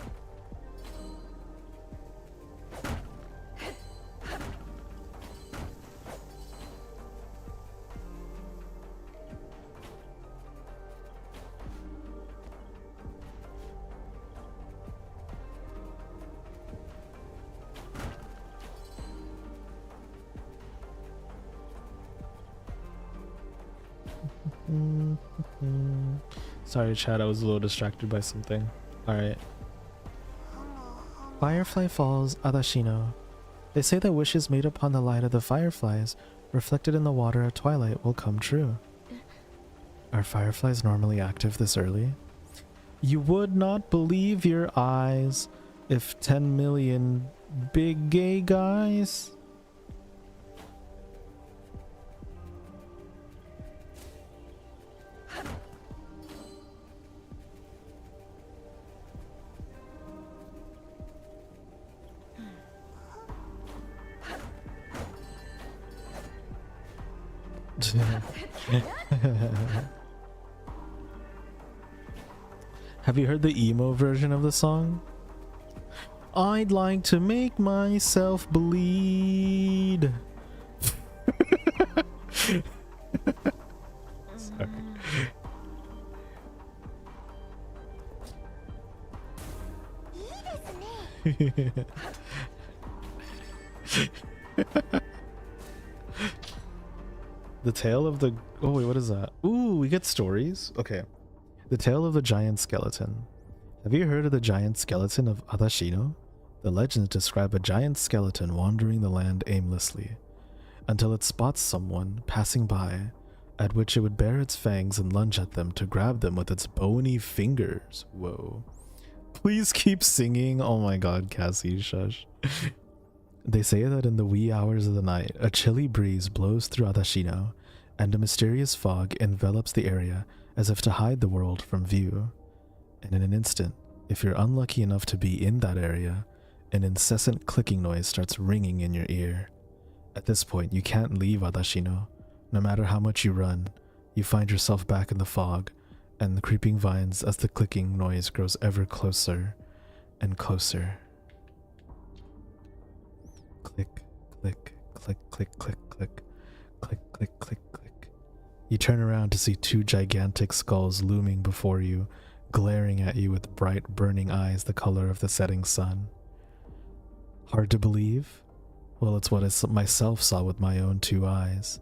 Sorry chat, I was a little distracted by something. Alright. Firefly Falls, Adashino. They say that wishes made upon the light of the fireflies, reflected in the water at twilight, will come true. Are fireflies normally active this early? You would not believe your eyes if 10 million big gay guys... Have you heard the emo version of the song? I'd like to make myself bleed. Sorry. The Tale of the... Oh wait, what is that? Ooh, we get stories? Okay. The Tale of the Giant Skeleton. Have you heard of the giant skeleton of Adashino? The legends describe a giant skeleton wandering the land aimlessly, until it spots someone passing by, at which it would bare its fangs and lunge at them to grab them with its bony fingers. Whoa. Please keep singing. Oh my god, Cassie, shush. They say that in the wee hours of the night, a chilly breeze blows through Adashino, and a mysterious fog envelops the area as if to hide the world from view. And in an instant, if you're unlucky enough to be in that area, an incessant clicking noise starts ringing in your ear. At this point, you can't leave Adashino, No matter how much you run, you find yourself back in the fog and the creeping vines as the clicking noise grows ever closer and closer. Click, click, click, click, click, click, click, click, click, click. You turn around to see two gigantic skulls looming before you, glaring at you with bright, burning eyes the color of the setting sun. Hard to believe? Well, it's what I myself saw with my own two eyes.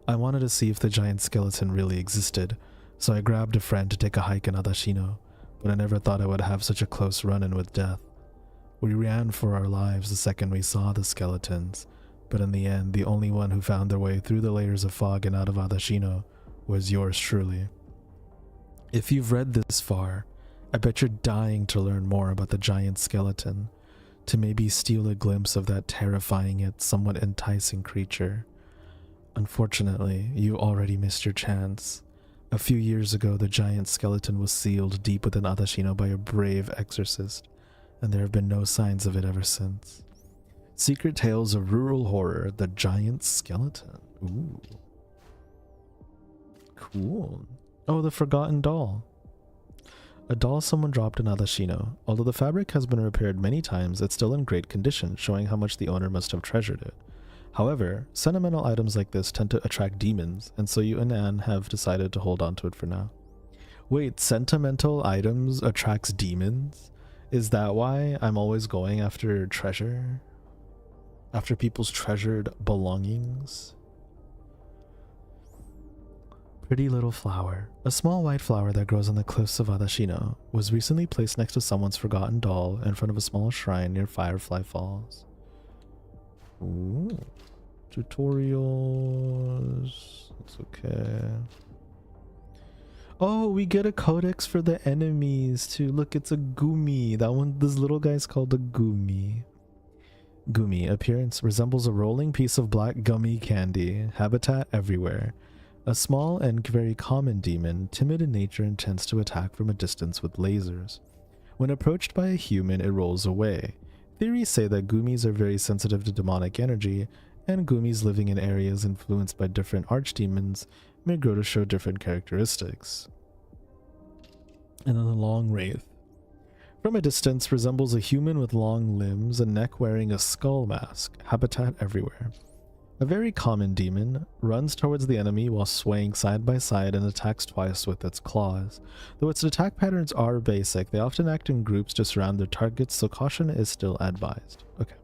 I wanted to see if the giant skeleton really existed, so I grabbed a friend to take a hike in Adashino, but I never thought I would have such a close run-in with death. We ran for our lives the second we saw the skeletons, but in the end, the only one who found their way through the layers of fog and out of Adashino was yours truly. If you've read this far, I bet you're dying to learn more about the giant skeleton, to maybe steal a glimpse of that terrifying yet somewhat enticing creature. Unfortunately, you already missed your chance. A few years ago, the giant skeleton was sealed deep within Adashino by a brave exorcist, and there have been no signs of it ever since. Secret Tales of Rural Horror, The Giant Skeleton. Ooh. Cool. Oh, the Forgotten Doll. A doll someone dropped in Adashino. Although the fabric has been repaired many times, it's still in great condition, showing how much the owner must have treasured it. However, sentimental items like this tend to attract demons, and so you and Anne have decided to hold on to it for now. Wait, sentimental items attracts demons? Is that why I'm always going after treasure? After people's treasured belongings? Pretty little flower. A small white flower that grows on the cliffs of Adashino was recently placed next to someone's forgotten doll in front of a small shrine near Firefly Falls. Ooh. Tutorials. It's okay. Oh, we get a codex for the enemies too. Look, it's a Gumi. That one, this little guy's called a Gumi. Gumi. Appearance resembles a rolling piece of black gummy candy. Habitat everywhere. A small and very common demon, timid in nature and tends to attack from a distance with lasers. When approached by a human, it rolls away. Theories say that Gumis are very sensitive to demonic energy, and Gumis living in areas influenced by different archdemons may grow to show different characteristics. And then the Long Wraith. From a distance, resembles a human with long limbs and neck wearing a skull mask. Habitat everywhere. A very common demon, runs towards the enemy while swaying side by side and attacks twice with its claws. Though its attack patterns are basic, they often act in groups to surround their targets, so caution is still advised. Okay.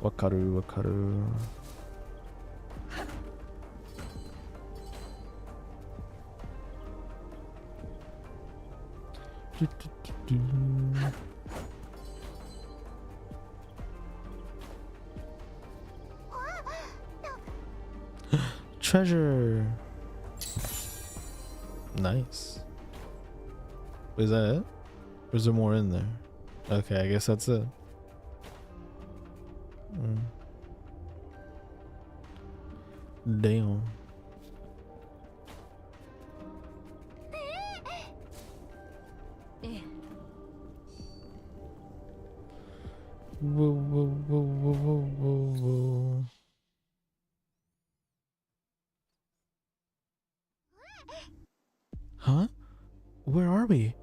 Wakaru, wakaru. Treasure. Nice. Is that it? Or is there more in there? Okay, I guess that's it. Damn. Whoa, whoa, whoa, whoa, whoa, whoa, whoa. Huh? Where are we?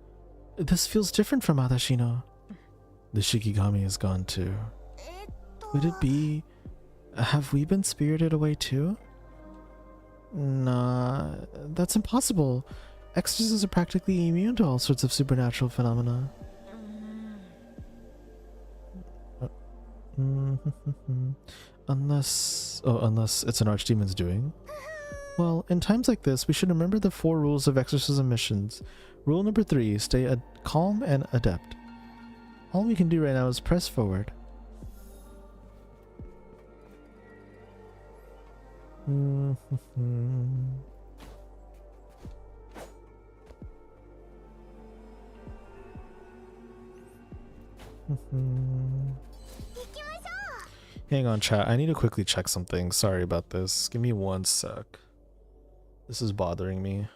This feels different from Adashino. The Shikigami is gone too. Would it be... Have we been spirited away too? Nah, that's impossible. Exorcists are practically immune to all sorts of supernatural phenomena. Unless it's an archdemon's doing. Well, in times like this, we should remember the 4 rules of exorcism missions. Rule number 3, stay calm and adept. All we can do right now is press forward. Hang on, chat. I need to quickly check something. Sorry about this. Give me 1 sec. This is bothering me.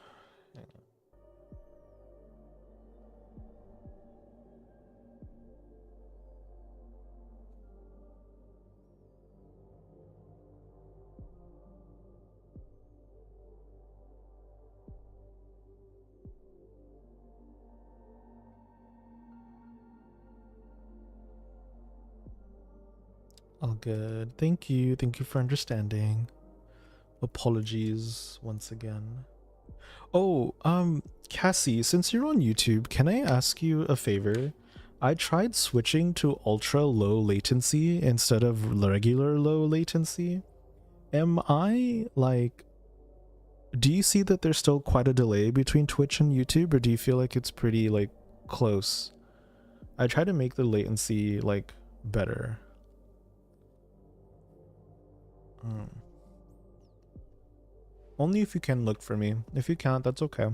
All good. Thank you. Thank you for understanding. Apologies once again. Oh, Cassie, since you're on YouTube, can I ask you a favor? I tried switching to ultra low latency instead of regular low latency. Am I like, do you see that there's still quite a delay between Twitch and YouTube, or do you feel like it's pretty like close? I try to make the latency like better. Only if you can look for me. If you can't, that's okay.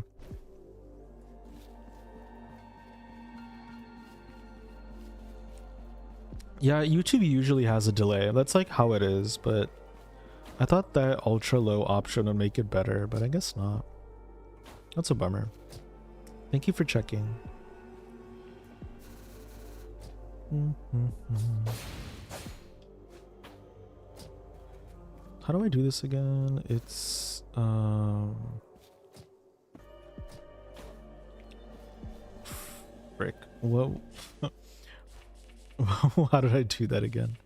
Yeah, YouTube usually has a delay. That's like how it is, but I thought that ultra low option would make it better, but I guess not. That's a bummer. Thank you for checking. How do I do this again? It's frick. Whoa. How did I do that again?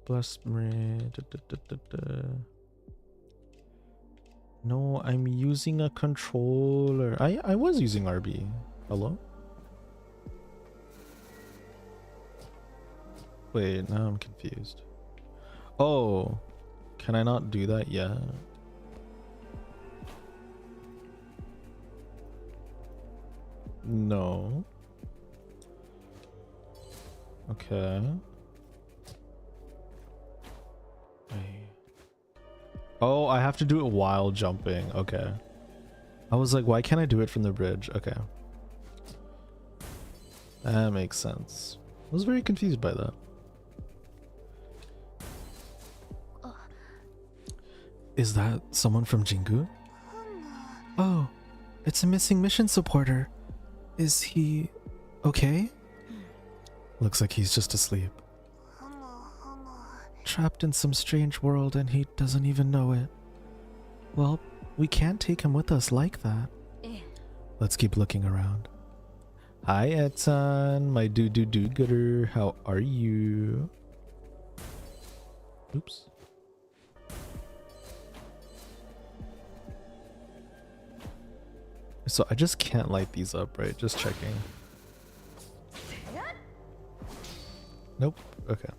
Bless me. No, I'm using a controller. I was using RB. Hello? Wait, now I'm confused. Oh, can I not do that yet? No. Okay. Wait. Oh, I have to do it while jumping. Okay. I was like, why can't I do it from the bridge? Okay. That makes sense. I was very confused by that. Is that someone from Jingu? Oh, it's a missing mission supporter. Is he okay? Looks like he's just asleep. Trapped in some strange world and he doesn't even know it. Well, we can't take him with us like that. Let's keep looking around. Hi Etan, my do-gooder. How are you? Oops. So I just can't light these up, right? Just checking. Nope. Okay.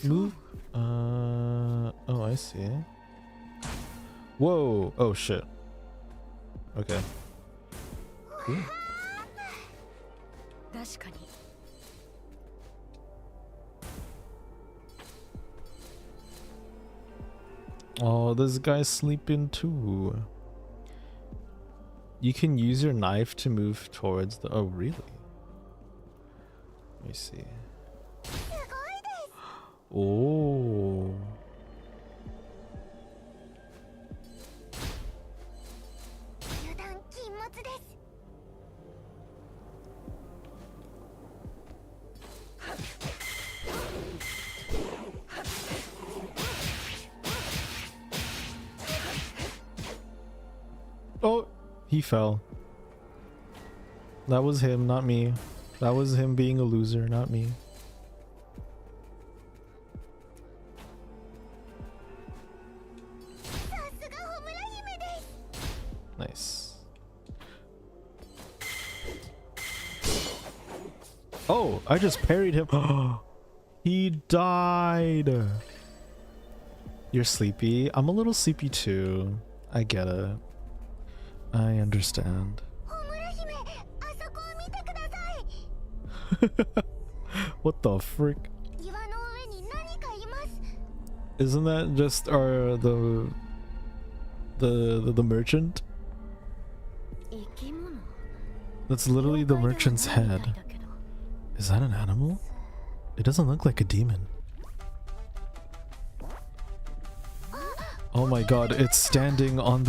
Move. Oh, I see. Whoa. Oh shit. Okay. Cool. Oh, this guy's sleeping too. You can use your knife to move towards the... Oh, really? Let me see. Oh. Oh, he fell. That was him, not me. That was him being a loser, not me. Nice. Oh, I just parried him. He died. You're sleepy? I'm a little sleepy too. I get it. I understand. What the frick? Isn't that just our the merchant? That's literally the merchant's head. Is that an animal? It doesn't look like a demon. Oh my god, it's standing on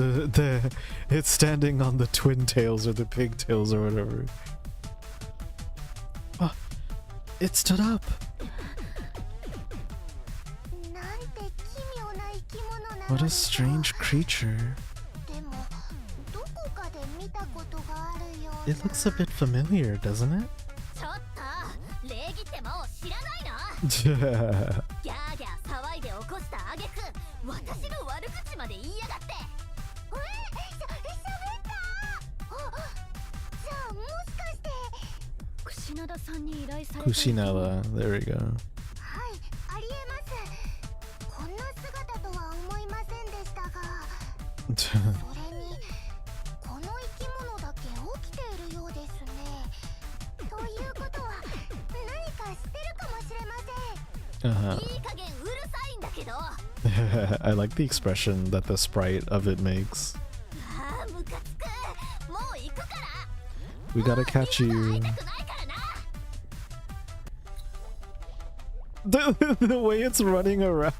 it's standing on the twin tails or the pigtails or whatever. Oh, it stood up. What a strange creature. It looks a bit familiar, doesn't it? ちょっと礼儀ってもう知らないの？ Yeah. ギャーギャー騒いで起こした挙句私の悪口まで言いやがって。喋ったじゃあもしかして串灘さんに依頼された Kushinada. There we go. はい、ありえます。こんな姿とは思いませんでしたがそれにこの生き物だけ起きているようですね。ということは何かしてるかもしれません。 Uh-huh. いい加減うるさいんだけど。 I like the expression that the sprite of it makes. ああムカつく。もう行くから。 We gotta catch 会い you. たくないからな。 The way it's running around.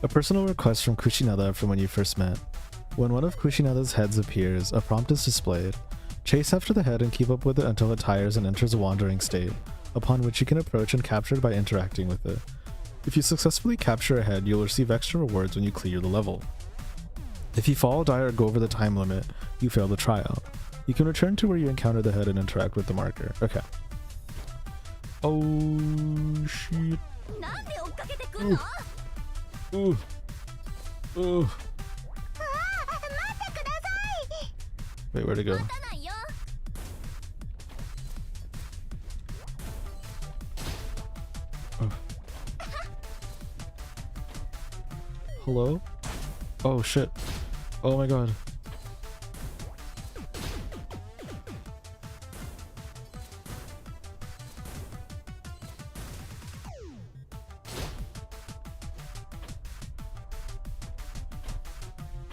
A personal request from Kushinada from when you first met. When one of Kushinada's heads appears, a prompt is displayed. Chase after the head and keep up with it until it tires and enters a wandering state, upon which you can approach and capture it by interacting with it. If you successfully capture a head, you'll receive extra rewards when you clear the level. If you fall, die, or go over the time limit, you fail the trial. You can return to where you encounter the head and interact with the marker. Okay. Oh, shit. なんで追っかけてくんの？ Ooh. Ooh. 待ってください。 Wait, where'd it go? 待たないよ。 Hello? Oh, shit. Oh my god.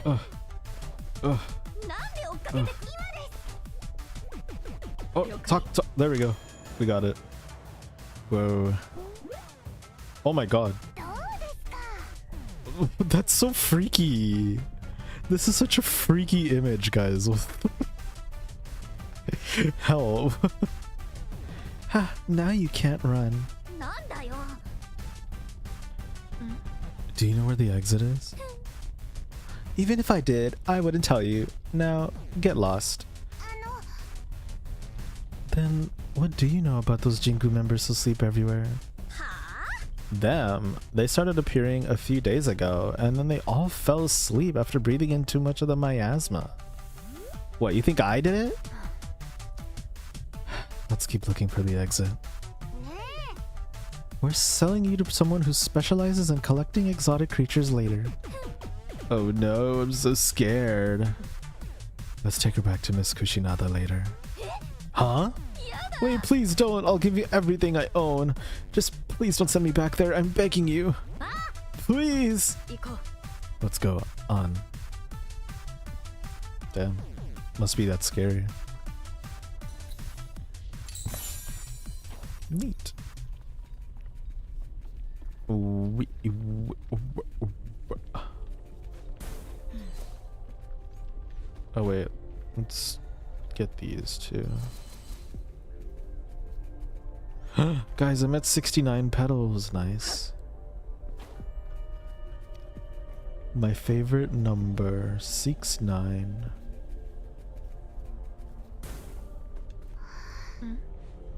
Ugh. Ugh. なんで追っかけて今です。 Oh, talk. There we go. We got it. Whoa. Oh my god. どうですか？ That's so freaky. This is such a freaky image, guys. Help. Ha, now you can't run. なんだよ。 Do you know where the exit is? Even if I did, I wouldn't tell you. Now, get lost. あの Then, what do you know about those Jinku members who sleep everywhere? はあ？ Them. They started appearing a few days ago, and then they all fell asleep after breathing in too much of the miasma. What, you think I did it? Let's keep looking for the exit. ね We're selling you to someone who specializes in collecting exotic creatures later. Oh no, I'm so scared. Let's take her back to Miss Kushinada later. Huh? え。やだ。 Wait, please don't. I'll give you everything I own. Just please don't send me back there. I'm begging you. あ、 Please. 行こう。 Let's go on. Damn. Must be that scary. Neat. Oh wait, let's get these too. Guys, I'm at 69 petals. Nice. My favorite number, 69.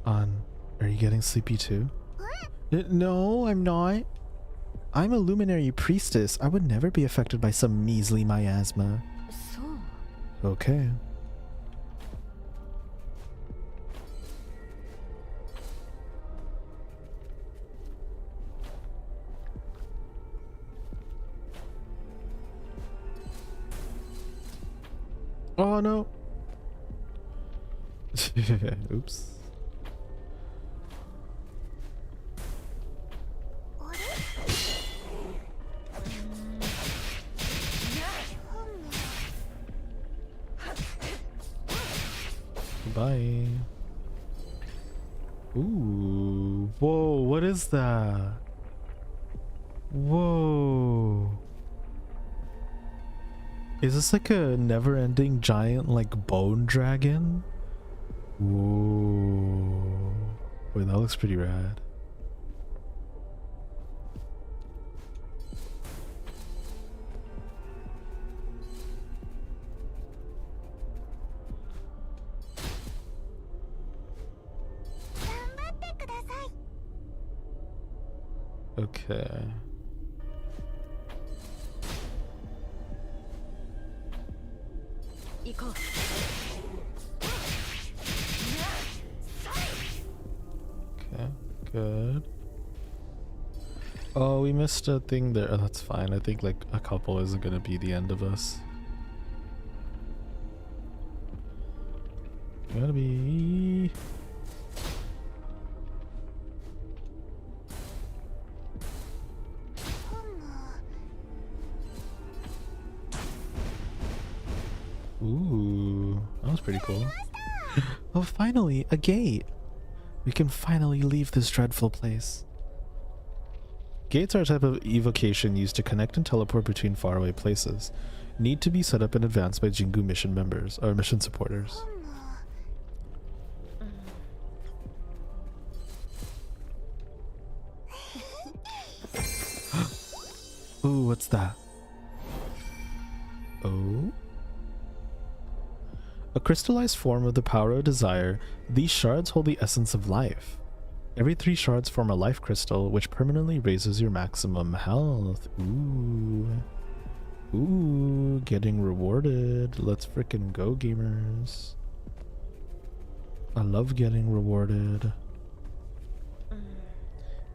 Are you getting sleepy too? No, I'm not. I'm a luminary priestess. I would never be affected by some measly miasma. そう。 Okay. Oh no. Oops. あれ？ Bye. Ooh. Whoa, what is that? Whoa. Is this like a never-ending giant like bone dragon? Whoa. Wait, that looks pretty rad. Okay. Okay, good. Oh, we missed a thing there. Oh, that's fine. I think like a couple isn't gonna be the end of us. Gotta be. Ooh, that was pretty cool. Oh, finally, a gate! We can finally leave this dreadful place. Gates are a type of evocation used to connect and teleport between faraway places. Need to be set up in advance by Jingu mission members, or mission supporters. Ooh, what's that? Oh? A crystallized form of the power of desire, these shards hold the essence of life. Every 3 shards form a life crystal, which permanently raises your maximum health. Ooh. Ooh, getting rewarded. Let's frickin' go, gamers. I love getting rewarded.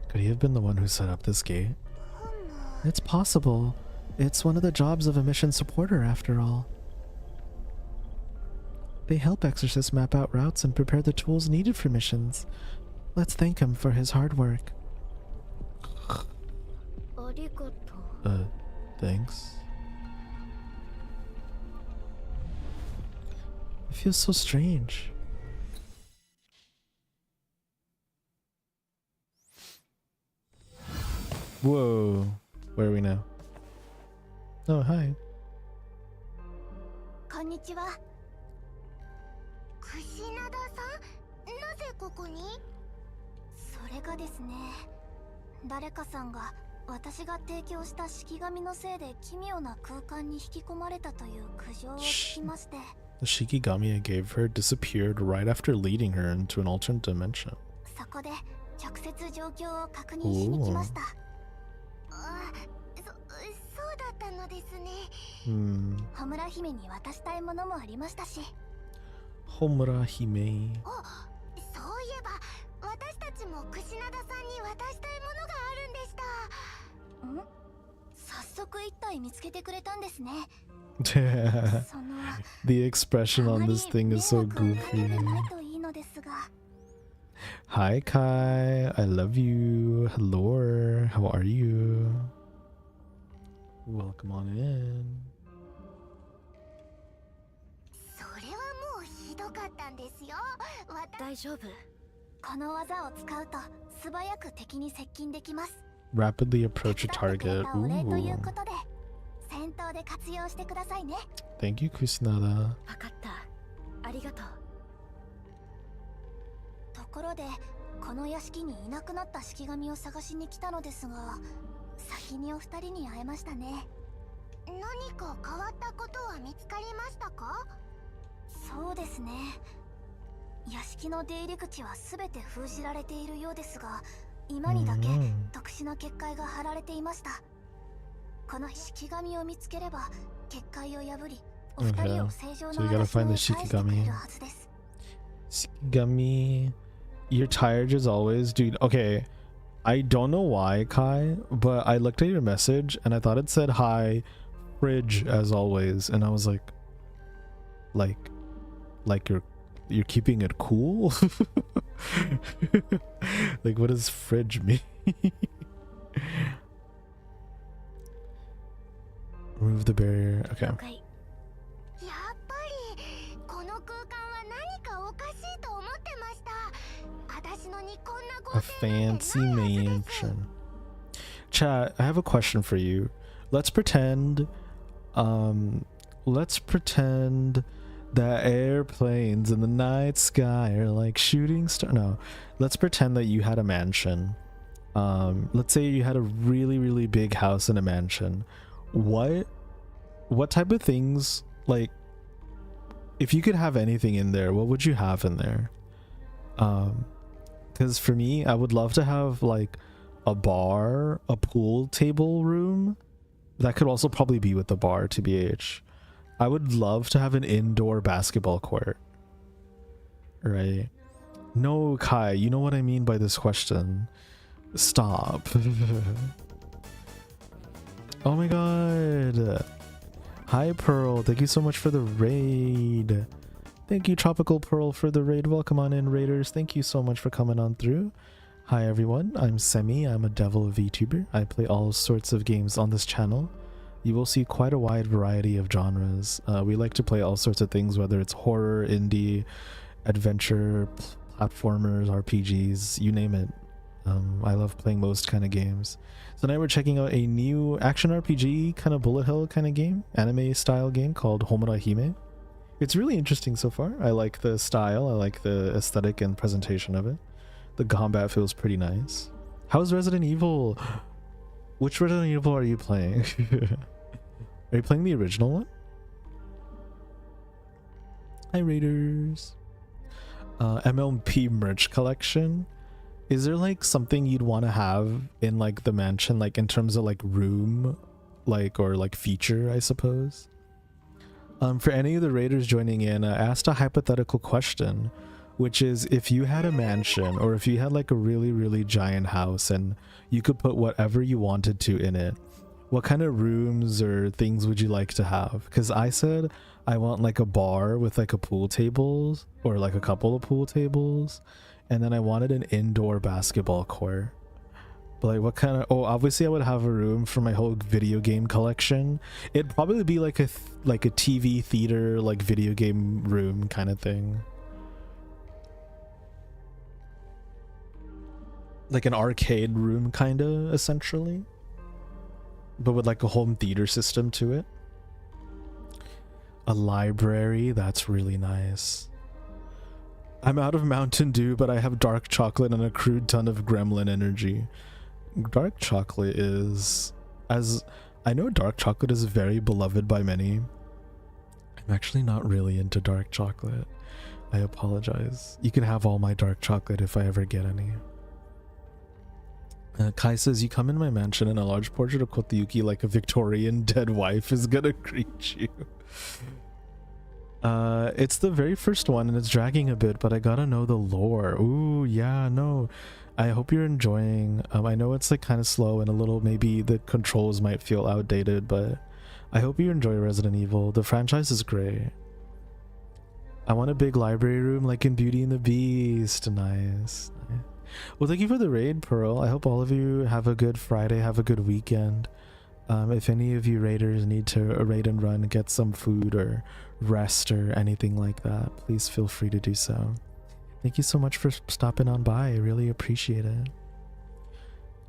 Could he have been the one who set up this gate? It's possible. It's one of the jobs of a mission supporter, after all. They help Exorcists map out routes and prepare the tools needed for missions. Let's thank him for his hard work. Thanks. It feels so strange. Whoa. Where are we now? Oh, hi. Konnichiwa. Kushinada-san? なぜここに? それがですね、誰かさんが私が提供した式紙のせいで奇妙な空間に引き込まれたという苦情を聞きまして。The shikigami I gave her disappeared right after leading her into an alternate dimension. そこで直接状況を確認しに来ました。そうだったのですね。ホムラ姫に渡したいものもありましたし。Homura Hime. そういえば私たちもクシナダさんに渡したいものがあるんでした。早速1体見つけてくれたんですね。The expression on this thing is so goofy. Hi Kai, I love you. Hello, how are you? Welcome on in. それはもうひどかったんですよ。大丈夫。この技を使うと素早く敵に接近できます。Rapidly approach a target. Ooh. Thank you, Kusinada. わかった。ありがとう。ところで、この屋敷にいなくなった式紙を探しに来たのですが、先にお二人に会えましたね。何か変わったことは見つかりましたか？そうですね。屋敷の出入り口はすべて封じられているようですが、今にだけ特殊な結界が張られていました。この式紙を見つければ結界を破り、お二人を正常な嵐に返してくれるはずです。Shikigami, you're tired as always, dude. Okay, I don't know why, Kai, but I looked at your message and I thought it said hi, fridge as always, and I was like you're keeping it cool. Like, what does fridge mean? Remove the barrier. Okay. A fancy mansion. Chat, I have a question for you. Let's pretend that airplanes in the night sky are like shooting stars. No, let's pretend that you had a mansion. Let's say you had a really big house in a mansion. What type of things, like, if you could have anything in there, what would you have in there? Because for me, I would love to have like a bar, a pool table room. That could also probably be with the bar, TBH. I would love to have an indoor basketball court. Right? No, Kai, you know what I mean by this question. Stop. Oh my god. Hi, Pearl. Thank you so much for the raid. Thank you, Tropical Pearl, for the raid. Welcome on in, raiders. Thank you so much for coming on through. Hi, everyone. I'm Semi. I'm a devil VTuber. I play all sorts of games on this channel. You will see quite a wide variety of genres. We like to play all sorts of things, whether it's horror, indie, adventure, platformers, RPGs, you name it. I love playing most kind of games. So now we're checking out a new action RPG kind of bullet hell kind of game, anime style game called Homura Hime. It's really interesting so far. I like the style, I like the aesthetic and presentation of it. The combat feels pretty nice. How's Resident Evil? Which Resident Evil are you playing? Are you playing the original one? Hi, raiders. MLP merch collection. Is there like something you'd want to have in like the mansion, like in terms of like room, like, or like feature, I suppose? For any of the raiders joining in, I asked a hypothetical question, which is if you had a mansion or if you had like a really, really giant house and you could put whatever you wanted to in it, what kind of rooms or things would you like to have? Because I said I want like a bar with like a pool table or like a couple of pool tables. And then I wanted an indoor basketball court. But like what kind of... Oh, obviously I would have a room for my whole video game collection. It'd probably be like a TV theater, like video game room kind of thing. Like an arcade room kind of, essentially. But with like a home theater system to it. A library, that's really nice. I'm out of Mountain Dew, but I have dark chocolate and a crude ton of gremlin energy. Dark chocolate is... as I know, dark chocolate is very beloved by many. I'm actually not really into dark chocolate. I apologize. You can have all my dark chocolate if I ever get any. Kai says, you come in my mansion and a large portrait of Kotayuki like a Victorian dead wife is gonna greet you. It's the very first one and it's dragging a bit, but I gotta know the lore. Ooh, yeah, no. I hope you're enjoying. I know it's like kind of slow and a little, maybe the controls might feel outdated, but I hope you enjoy Resident Evil. The franchise is great. I want a big library room like in Beauty and the Beast. Nice. Well, thank you for the raid, Pearl. I hope all of you have a good Friday, have a good weekend. If any of you raiders need to raid and run, get some food or rest or anything like that, please feel free to do so. Thank you so much for stopping on by. I really appreciate it.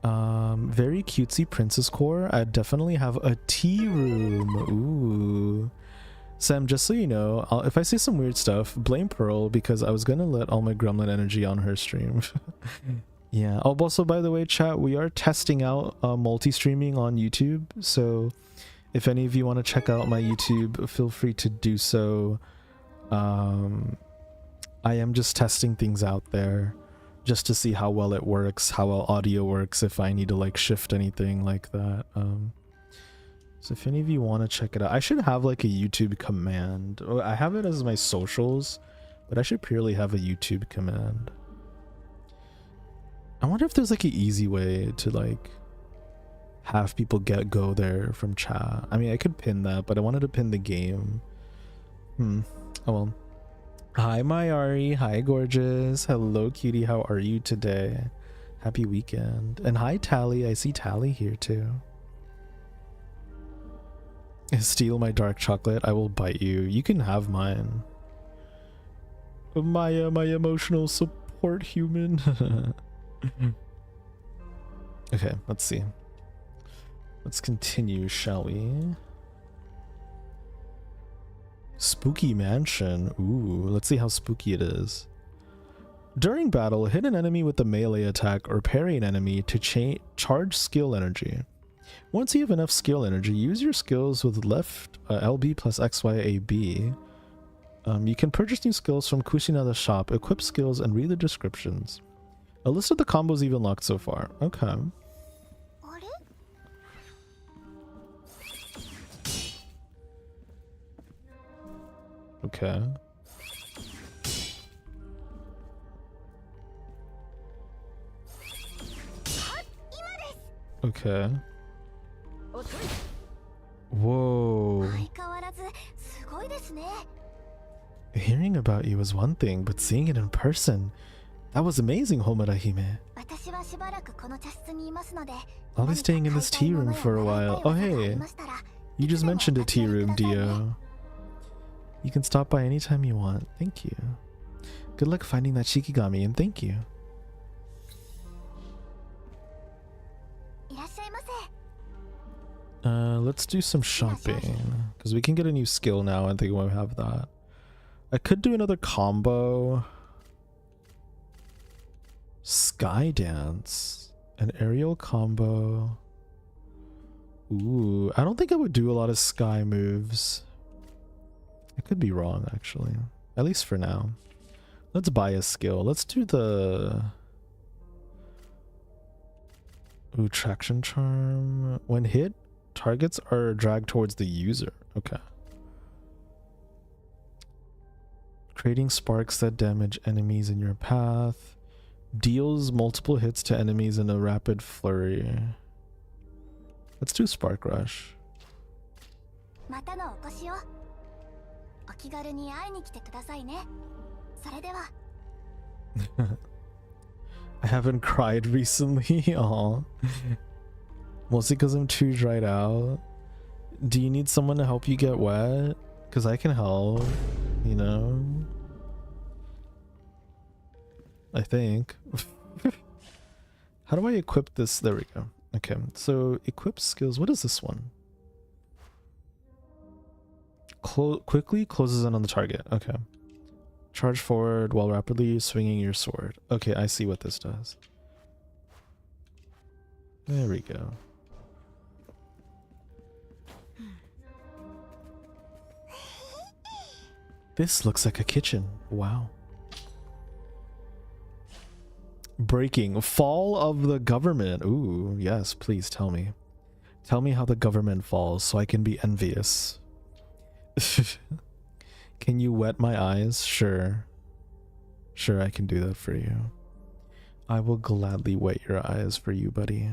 Very cutesy princess core. I definitely have a tea room. Ooh. Sam, just so you know, if I say some weird stuff, blame Pearl because I was gonna let all my gremlin energy on her stream. Yeah. Oh, also, by the way, chat, we are testing out multi-streaming on YouTube. So if any of you want to check out my YouTube, feel free to do so. I am just testing things out there just to see how well it works, how well audio works, if I need to like shift anything like that. So if any of you want to check it out, I should have like a YouTube command. I have it as my socials, but I should purely have a YouTube command. I wonder if there's like an easy way to like have people go there from chat. I mean, I could pin that, but I wanted to pin the game. Oh well. Hi Mayari, hi gorgeous, hello cutie, how are you today? Happy weekend. And hi Tally, I see Tally here too. Steal my dark chocolate, I will bite you. You can have mine. Maya, my emotional support human. Okay, let's see. Let's continue, shall we? Spooky mansion. Ooh, let's see how spooky it is. During battle, hit an enemy with a melee attack or parry an enemy to charge skill energy. Once you have enough skill energy, use your skills with left LB plus XYAB. You can purchase new skills from Kushinada's shop, equip skills, and read the descriptions. A list of the combos you've unlocked so far. Okay. Okay. Okay. Whoa. Hearing about you is one thing, but seeing it in person, that was amazing, Homura Hime. I'll be staying in this tea room for a while. Oh hey, you just mentioned a tea room, Dio. You can stop by anytime you want. Thank you. Good luck finding that Shikigami, and thank you. Let's do some shopping, because we can get a new skill now. I think we have that. I could do another combo. Sky Dance. An aerial combo. Ooh, I don't think I would do a lot of sky moves. I could be wrong, actually. At least for now. Let's buy a skill. Let's do the... Ooh, Traction Charm. When hit, targets are dragged towards the user. Okay. Creating sparks that damage enemies in your path. Deals multiple hits to enemies in a rapid flurry. Let's do Spark Rush. I haven't cried recently. Aw. Mostly because I'm too dried out. Do you need someone to help you get wet? Because I can help, you know? I think. How do I equip this? There we go. Okay, so equip skills. What is this one? Quickly closes in on the target. Okay. Charge forward while rapidly swinging your sword. Okay, I see what this does. There we go. This looks like a kitchen. Wow. Breaking. Fall of the government. Ooh, yes, please tell me. Tell me how the government falls so I can be envious. Can you wet my eyes? Sure. Sure, I can do that for you. I will gladly wet your eyes for you, buddy.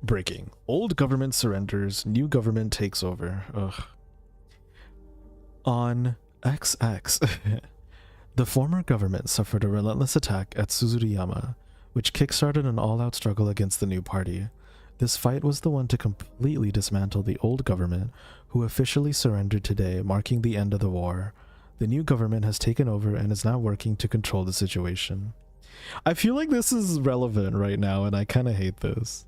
Breaking. Old government surrenders. New government takes over. Ugh. On XX. The former government suffered a relentless attack at Suzuriyama, which kickstarted an all-out struggle against the new party. This fight was the one to completely dismantle the old government, who officially surrendered today, marking the end of the war. The new government has taken over and is now working to control the situation. I feel like this is relevant right now, and I kind of hate this.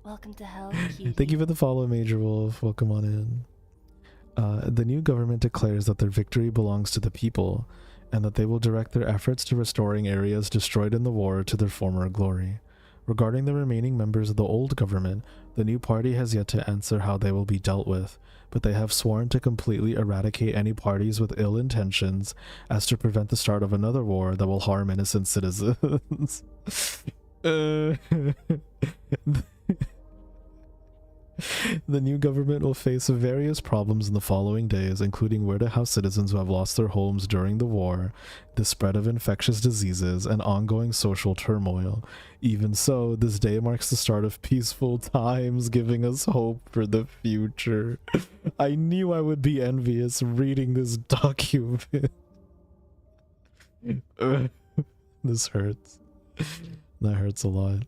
Welcome to hell. Thank you for the follow, Major Wolf. Welcome on in. The new government declares that their victory belongs to the people, and that they will direct their efforts to restoring areas destroyed in the war to their former glory. Regarding the remaining members of the old government, the new party has yet to answer how they will be dealt with, but they have sworn to completely eradicate any parties with ill intentions as to prevent the start of another war that will harm innocent citizens. The new government will face various problems in the following days, including where to house citizens who have lost their homes during the war, the spread of infectious diseases, and ongoing social turmoil. Even so, this day marks the start of peaceful times, giving us hope for the future. I knew I would be envious reading this document. This hurts. That hurts a lot.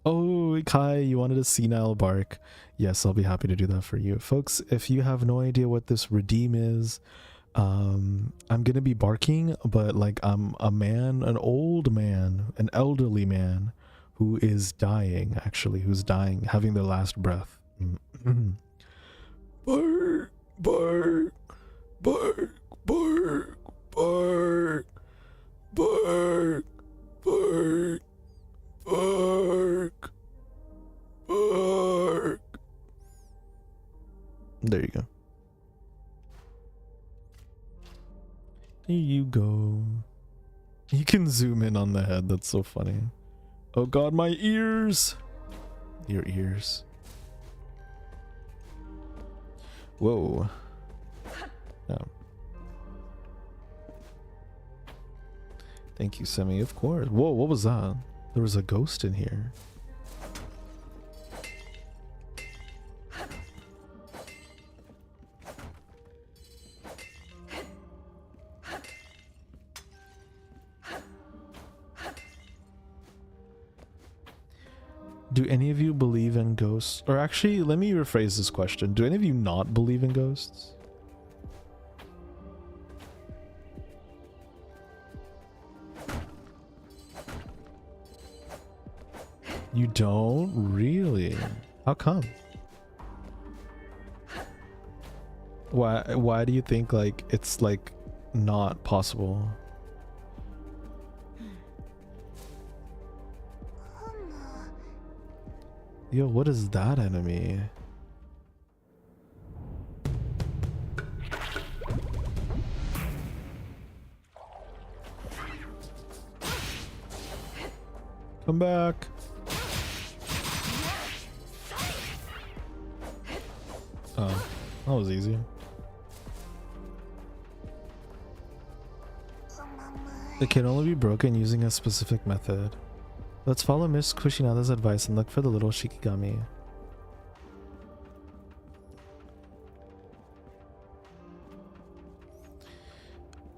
Oh, Kai, you wanted a senile bark. Yes, I'll be happy to do that for you. Folks, if you have no idea what this redeem is, I'm gonna be barking, but like I'm a man, an old man, an elderly man who is dying, actually, who's dying, having their last breath. Bark, bark, bark, bark, bark, bark, bark. Bark. Bark. There you go. There you go. You can zoom in on the head. That's so funny. Oh god, my ears. Your ears. Whoa. Thank you, Semi. Of course. Whoa, what was that? There was a ghost in here. Do any of you believe in ghosts? Or actually, let me rephrase this question. Do any of you not believe in ghosts? You don't? Really? How come? Why do you think like it's like not possible? Yo, what is that enemy? Come back. Oh, that was easy. It can only be broken using a specific method. Let's follow Miss Kushinada's advice and look for the little Shikigami.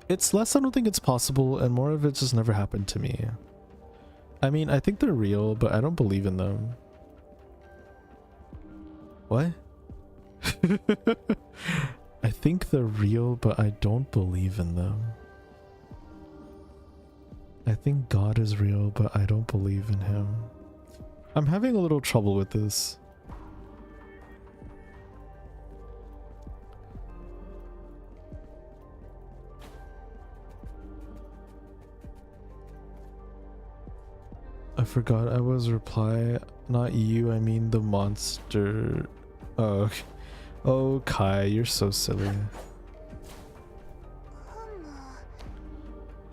It's less I don't think it's possible and more of it just never happened to me. I mean, I think they're real, but I don't believe in them. What? I think they're real, but I don't believe in them. I think God is real, but I don't believe in him. I'm having a little trouble with this. I forgot I was reply, not you, I mean the monster. Oh, oh Kai, you're so silly.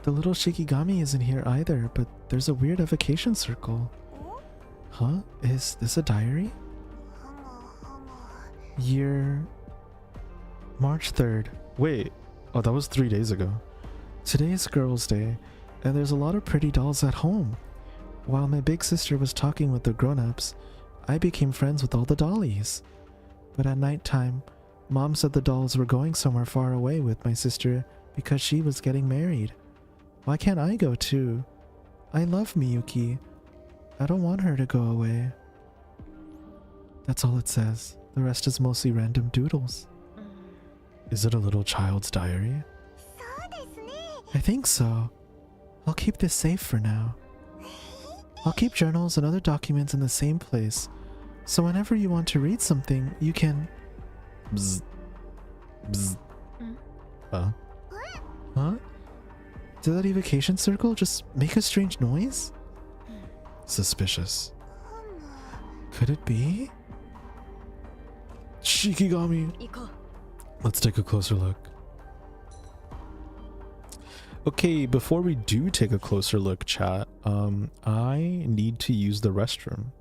The little Shikigami isn't here either, but there's a weird evocation circle. Huh? Is this a diary? Year... March 3rd. Wait. Oh, that was 3 days ago. Today is Girls' Day, and there's a lot of pretty dolls at home. While my big sister was talking with the grown-ups, I became friends with all the dollies. But at nighttime, Mom said the dolls were going somewhere far away with my sister because she was getting married. Why can't I go too? I love Miyuki. I don't want her to go away. That's all it says. The rest is mostly random doodles. Is it a little child's diary? I think so. I'll keep this safe for now. I'll keep journals and other documents in the same place, so whenever you want to read something, you can... Bzz. Bzz. Huh? Did that evocation circle just make a strange noise? Suspicious. Could it be? Shikigami! Let's take a closer look. Okay, before we do take a closer look, chat, I need to use the restroom.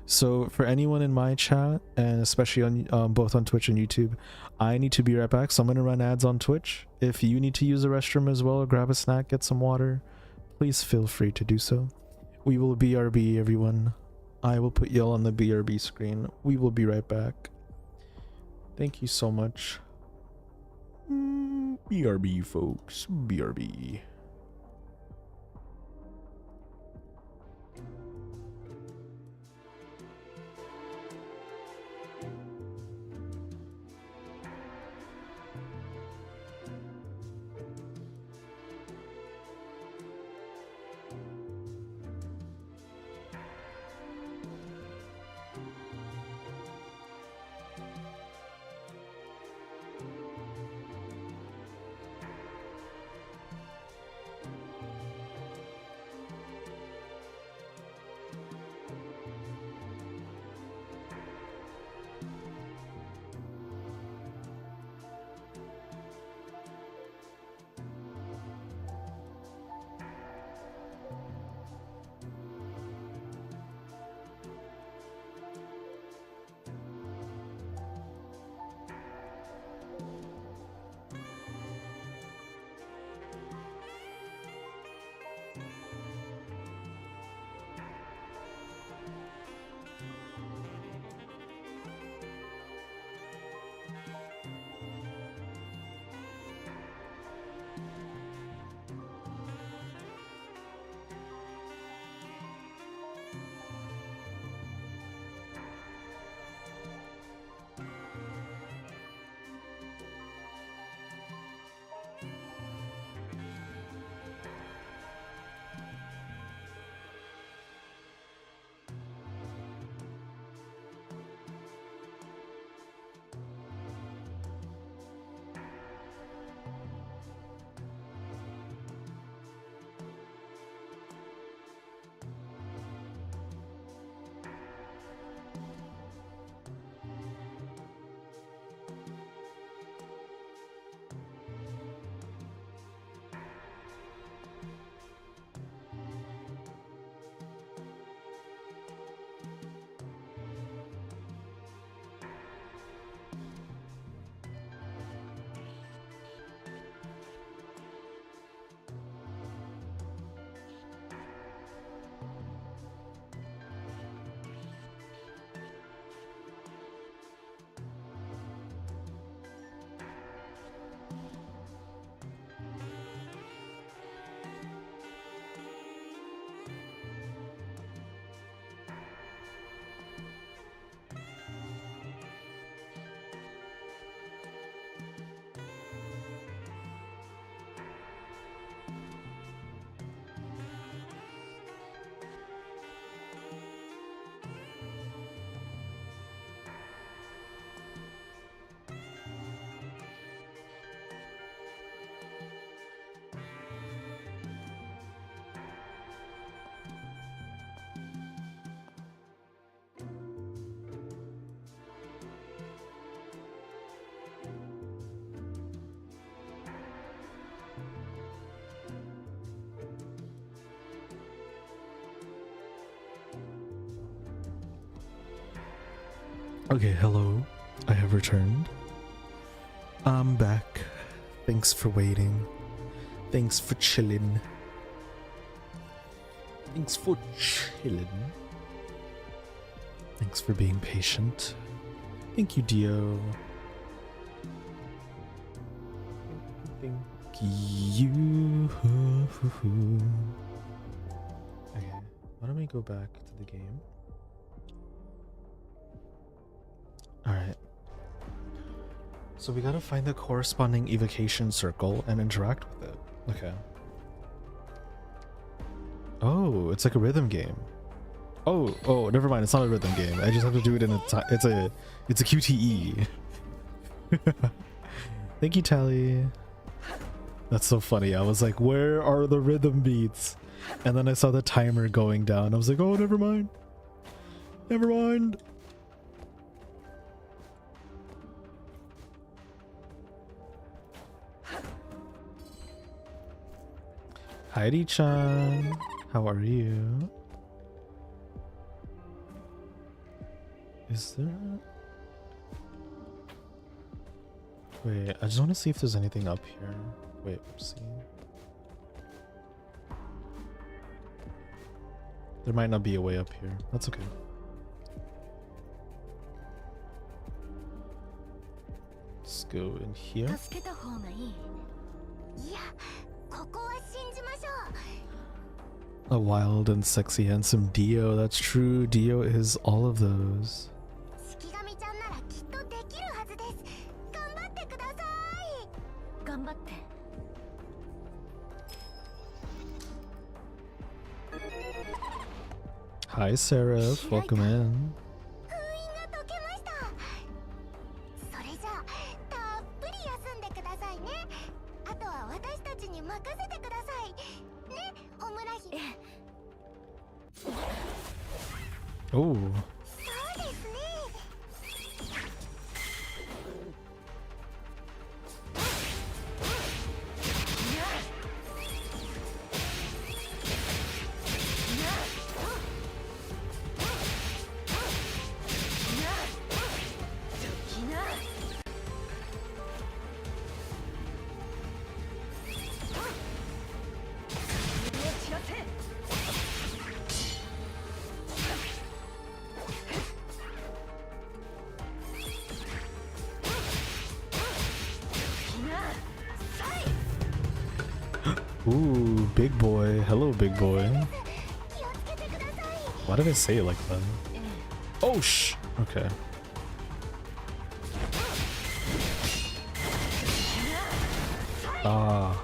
So for anyone in my chat, and especially on both on Twitch and YouTube, I need to be right back. So I'm going to run ads on Twitch. If you need to use the restroom as well or grab a snack, get some water, please feel free to do so. We will BRB, everyone. I will put y'all on the BRB screen. We will be right back. Thank you so much. BRB, folks. BRB. Okay, hello. I have returned. I'm back. Thanks for waiting. Thanks for chilling. Thanks for chilling. Thanks for being patient. Thank you, Dio. Thank you. Okay, why don't we go back to the game? Alright. So we gotta find the corresponding evocation circle and interact with it. Okay. Oh, it's like a rhythm game. Oh, never mind. It's not a rhythm game. I just have to do it in a it's a QTE. Thank you, Tally. That's so funny. I was like, where are the rhythm beats? And then I saw the timer going down. I was like, oh, never mind. Never mind. Heidi-chan, how are you? Is there... Wait, I just want to see if there's anything up here. Wait, see. There might not be a way up here. That's okay. Let's go in here. A wild and sexy handsome Dio. That's true. Dio is all of those. Hi, Seraph. Welcome in. Oh. Ooh, big boy. Hello, big boy. Why did I say it like that? Oh, shh. Okay. Ah.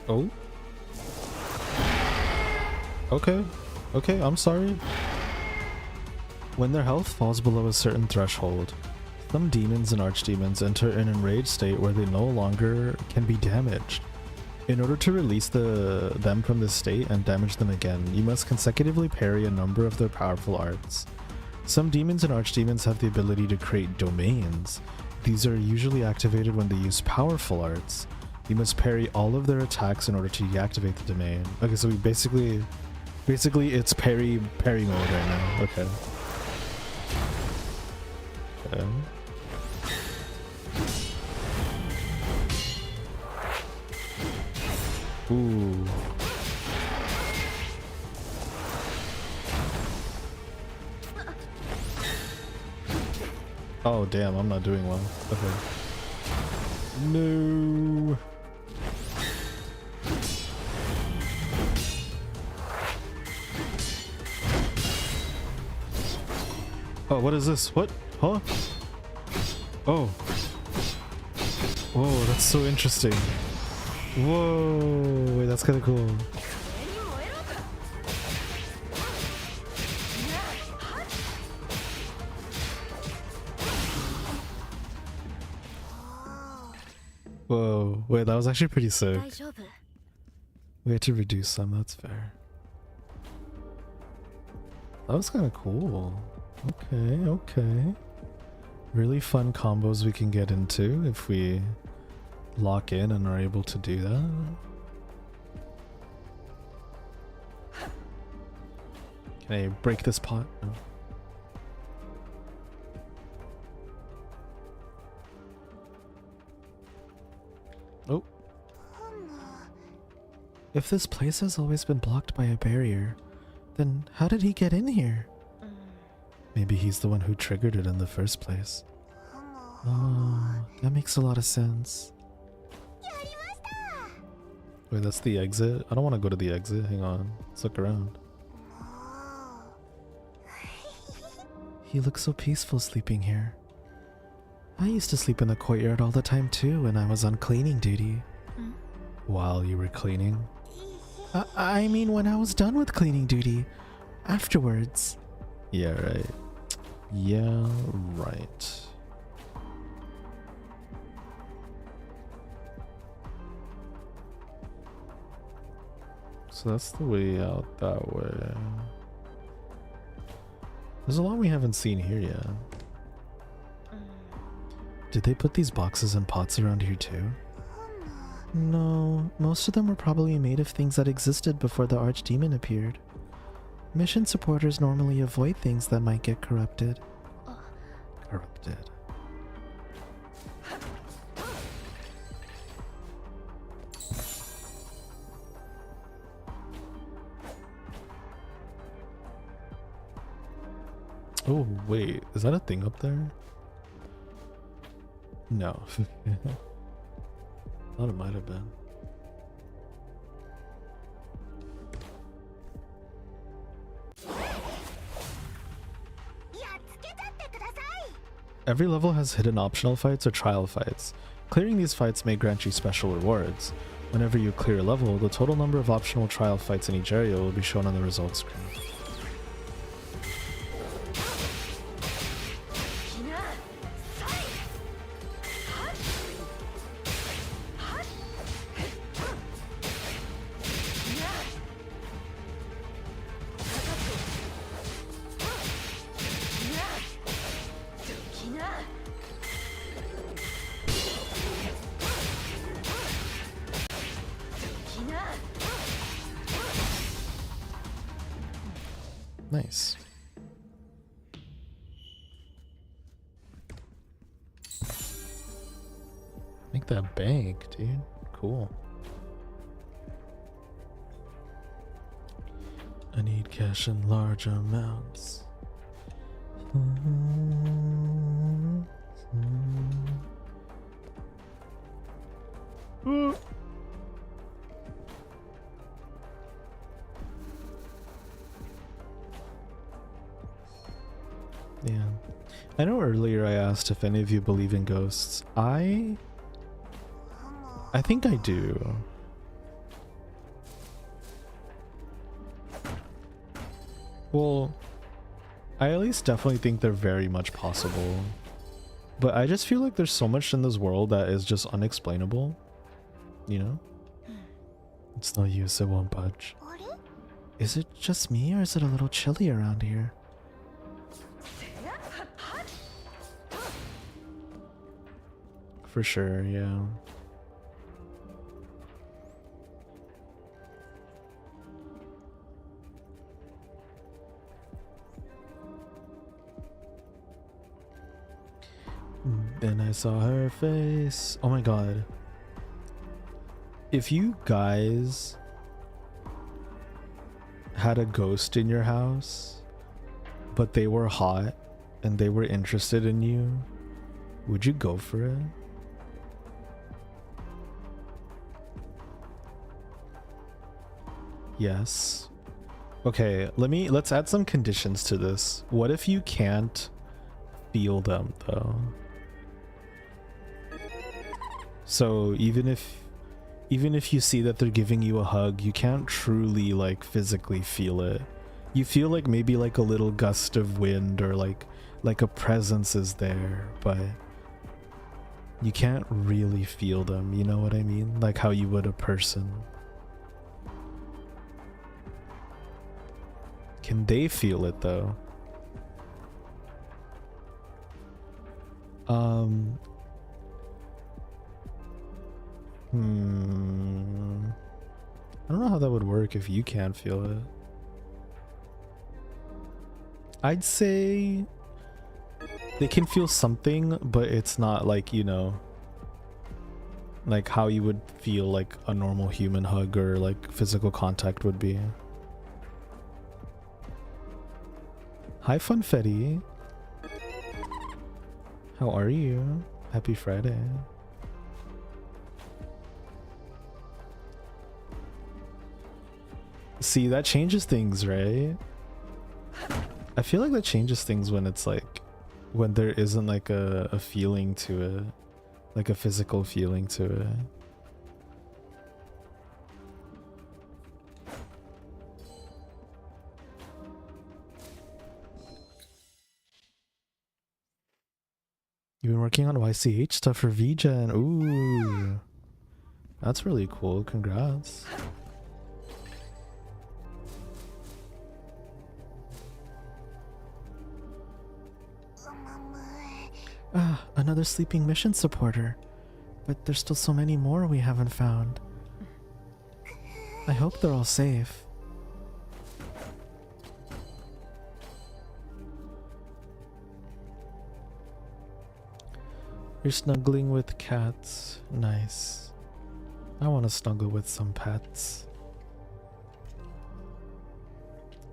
Oh. Okay, I'm sorry. When their health falls below a certain threshold, some demons and archdemons enter an enraged state where they no longer can be damaged. In order to release them from this state and damage them again, you must consecutively parry a number of their powerful arts. Some demons and archdemons have the ability to create domains. These are usually activated when they use powerful arts. You must parry all of their attacks in order to deactivate the domain. Okay, so we basically it's parry mode right now. Okay. Okay. Ooh. Oh damn, I'm not doing well. Okay. No. Oh, what is this? What? Huh? Oh. Whoa, that's so interesting. Whoa, wait, that's kind of cool. Whoa, wait, that was actually pretty sick. We had to reduce some, that's fair. That was kind of cool. Okay, okay. Really fun combos we can get into if we lock in and are able to do that. Can I break this pot? No. Oh. If this place has always been blocked by a barrier, then how did he get in here? Maybe he's the one who triggered it in the first place. Oh, that makes a lot of sense. Wait, that's the exit? I don't want to go to the exit. Hang on. Let's look around. He looks so peaceful sleeping here. I used to sleep in the courtyard all the time too when I was on cleaning duty. While you were cleaning? I mean when I was done with cleaning duty. Afterwards. Yeah, right. Yeah, right. So that's the way out that way. There's a lot we haven't seen here yet. Did they put these boxes and pots around here too? No, most of them were probably made of things that existed before the Archdemon appeared. Mission supporters normally avoid things that might get corrupted. Corrupted. Oh, wait, is that a thing up there? No. Thought it might have been. Every level has hidden optional fights or trial fights. Clearing these fights may grant you special rewards. Whenever you clear a level, the total number of optional trial fights in each area will be shown on the results screen. Nice. Make that bank, dude. Cool. I need cash in large amounts. Yeah. I know earlier I asked if any of you believe in ghosts. I think I do. Well, I at least definitely think they're very much possible. But I just feel like there's so much in this world that is just unexplainable. You know? It's no use, it won't budge. Is it just me or is it a little chilly around here? For sure, yeah. Then I saw her face. Oh my god. If you guys had a ghost in your house, but they were hot and they were interested in you, would you go for it? Yes. Okay, let's add some conditions to this. What if you can't feel them though? So even if you see that they're giving you a hug, you can't truly like physically feel it. You feel like maybe like a little gust of wind or like a presence is there, but you can't really feel them, you know what I mean? Like how you would a person. Can they feel it though? I don't know how that would work if you can't feel it. I'd say they can feel something, but it's not like, you know, like how you would feel like a normal human hug or like physical contact would be. Hi Funfetti. How are you? Happy Friday. See, that changes things, right? I feel like that changes things when it's like, when there isn't like a feeling to it, like a physical feeling to it. You've been working on YCH stuff for VGen. Ooh, that's really cool. Congrats. Ah, another sleeping mission supporter. But there's still so many more we haven't found. I hope they're all safe. You're snuggling with cats. Nice. I want to snuggle with some pets.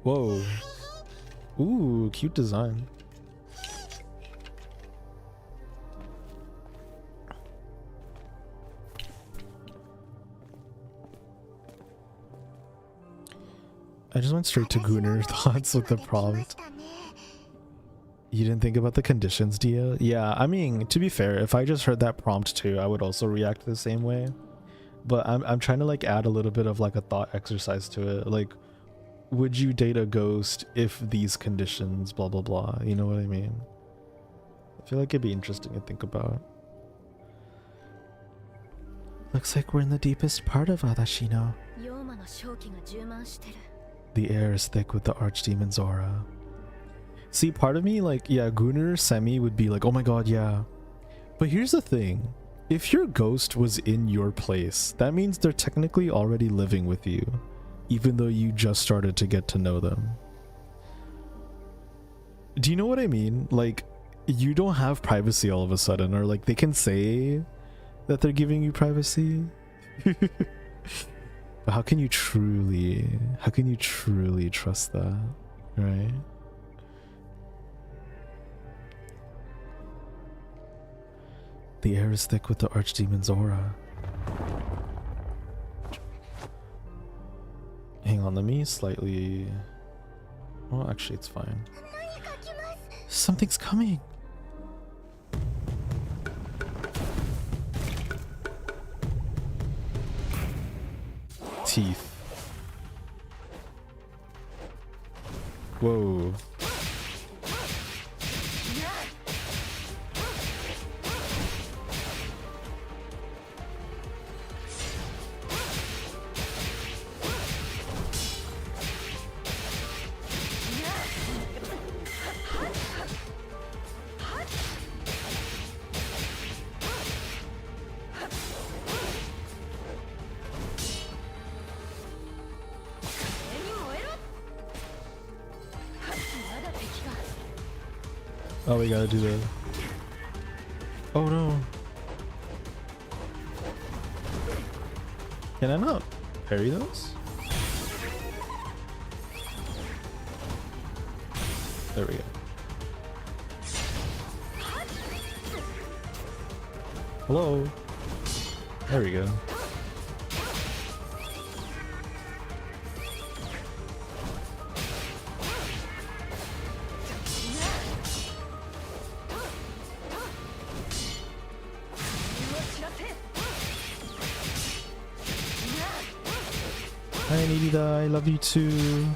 Whoa. Ooh, cute design. I just went straight to Gunner thoughts with the prompt. You didn't think about the conditions, Dia? Yeah, I mean, to be fair, if I just heard that prompt too, I would also react the same way. But I'm trying to like add a little bit of like a thought exercise to it. Like, would you date a ghost if these conditions, blah, blah, blah. You know what I mean? I feel like it'd be interesting to think about. Looks like we're in the deepest part of Adashino. The air is thick with the Archdemons' aura. See, part of me, like, yeah, Gunnar Semi would be like, oh my god, yeah. But here's the thing. If your ghost was in your place, that means they're technically already living with you, even though you just started to get to know them. Do you know what I mean? Like, you don't have privacy all of a sudden, or like, they can say that they're giving you privacy. But how can you truly trust that, right? The air is thick with the Archdemon's aura. Hang on, let me slightly... Well, actually, it's fine. Something's coming! Teeth. Whoa. Oh, we gotta do the... Oh no. Can I not parry those? There we go. Hello. There we go. Hi Nidida, I love you too.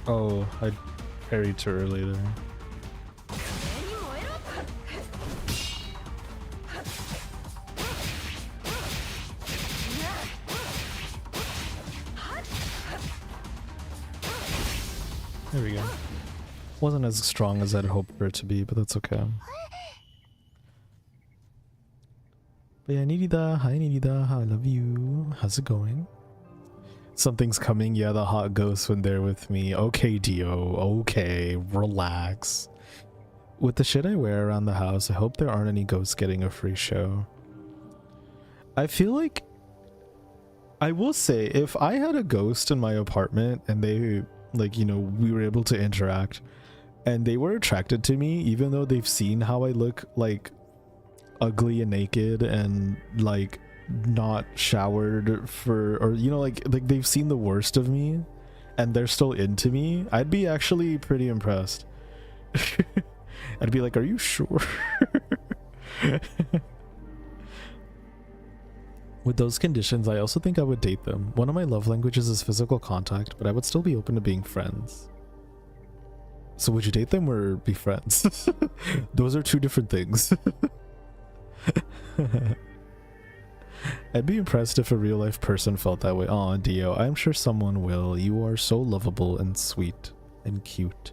Oh, I parried too early there. There we go. Wasn't as strong as I'd hoped for it to be, but that's okay. But yeah, Nidida, hi Nidida, I love you. How's it going? Something's coming, yeah, the hot ghosts when they're with me. Okay, Dio, okay, relax. With the shit I wear around the house, I hope there aren't any ghosts getting a free show. I feel like, I will say, if I had a ghost in my apartment and they, like, you know, we were able to interact and they were attracted to me, even though they've seen how I look, like, ugly and naked and, like, not showered for, or, you know, like they've seen the worst of me and they're still into me, I'd be actually pretty impressed. I'd be like, are you sure? With those conditions, I also think I would date them. One of my love languages is physical contact, but I would still be open to being friends. So would you date them or be friends? Those are two different things. I'd be impressed if a real life person felt that way. Aw, Dio, I'm sure someone will. You are so lovable and sweet and cute.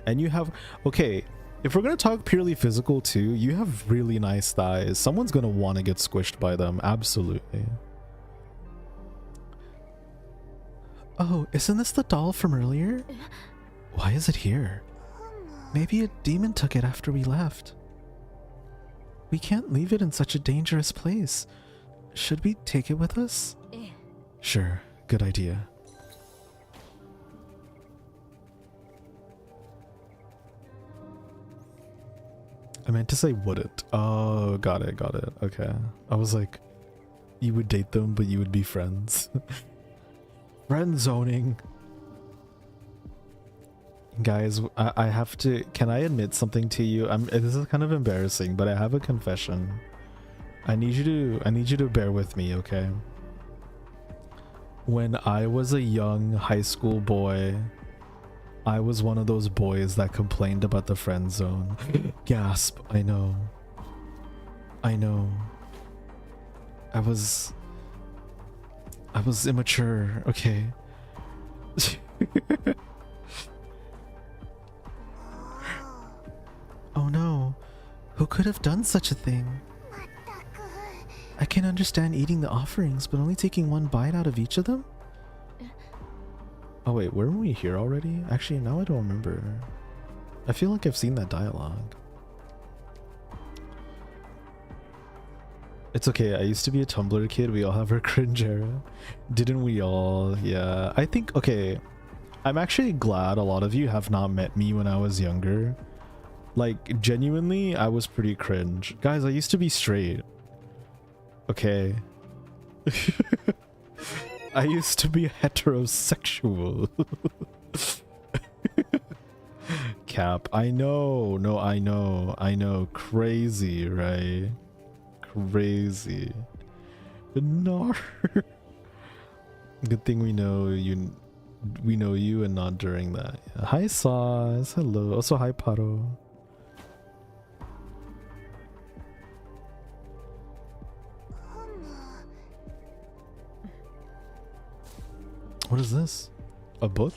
And you have... Okay, if we're gonna talk purely physical too, you have really nice thighs. Someone's gonna want to get squished by them. Absolutely. Oh, isn't this the doll from earlier? Why is it here? Maybe a demon took it after we left. We can't leave it in such a dangerous place. Should we take it with us? Sure, good idea. I meant to say wouldn't. Oh, got it, got it. Okay. I was like, you would date them, but you would be friends. Friend zoning. Guys, I have to... Can I admit something to you? This is kind of embarrassing, but I have a confession. I need you to bear with me, okay? When I was a young high school boy, I was one of those boys that complained about the friend zone. Gasp, I know. I know. I was immature, okay? Oh no, who could have done such a thing? I can understand eating the offerings, but only taking one bite out of each of them? Oh wait, weren't we here already? Actually, now I don't remember. I feel like I've seen that dialogue. It's okay, I used to be a Tumblr kid. We all have our cringe era. Didn't we all? Yeah, I think, okay, I'm actually glad a lot of you have not met me when I was younger. Like, genuinely, I was pretty cringe. Guys, I used to be straight. Okay. I used to be heterosexual. Cap. I know. No, I know. I know. Crazy, right? Crazy. No. Good thing we know you. We know you and not during that. Yeah. Hi, Sauce. Hello. Also, hi, Paro. What is this? A book?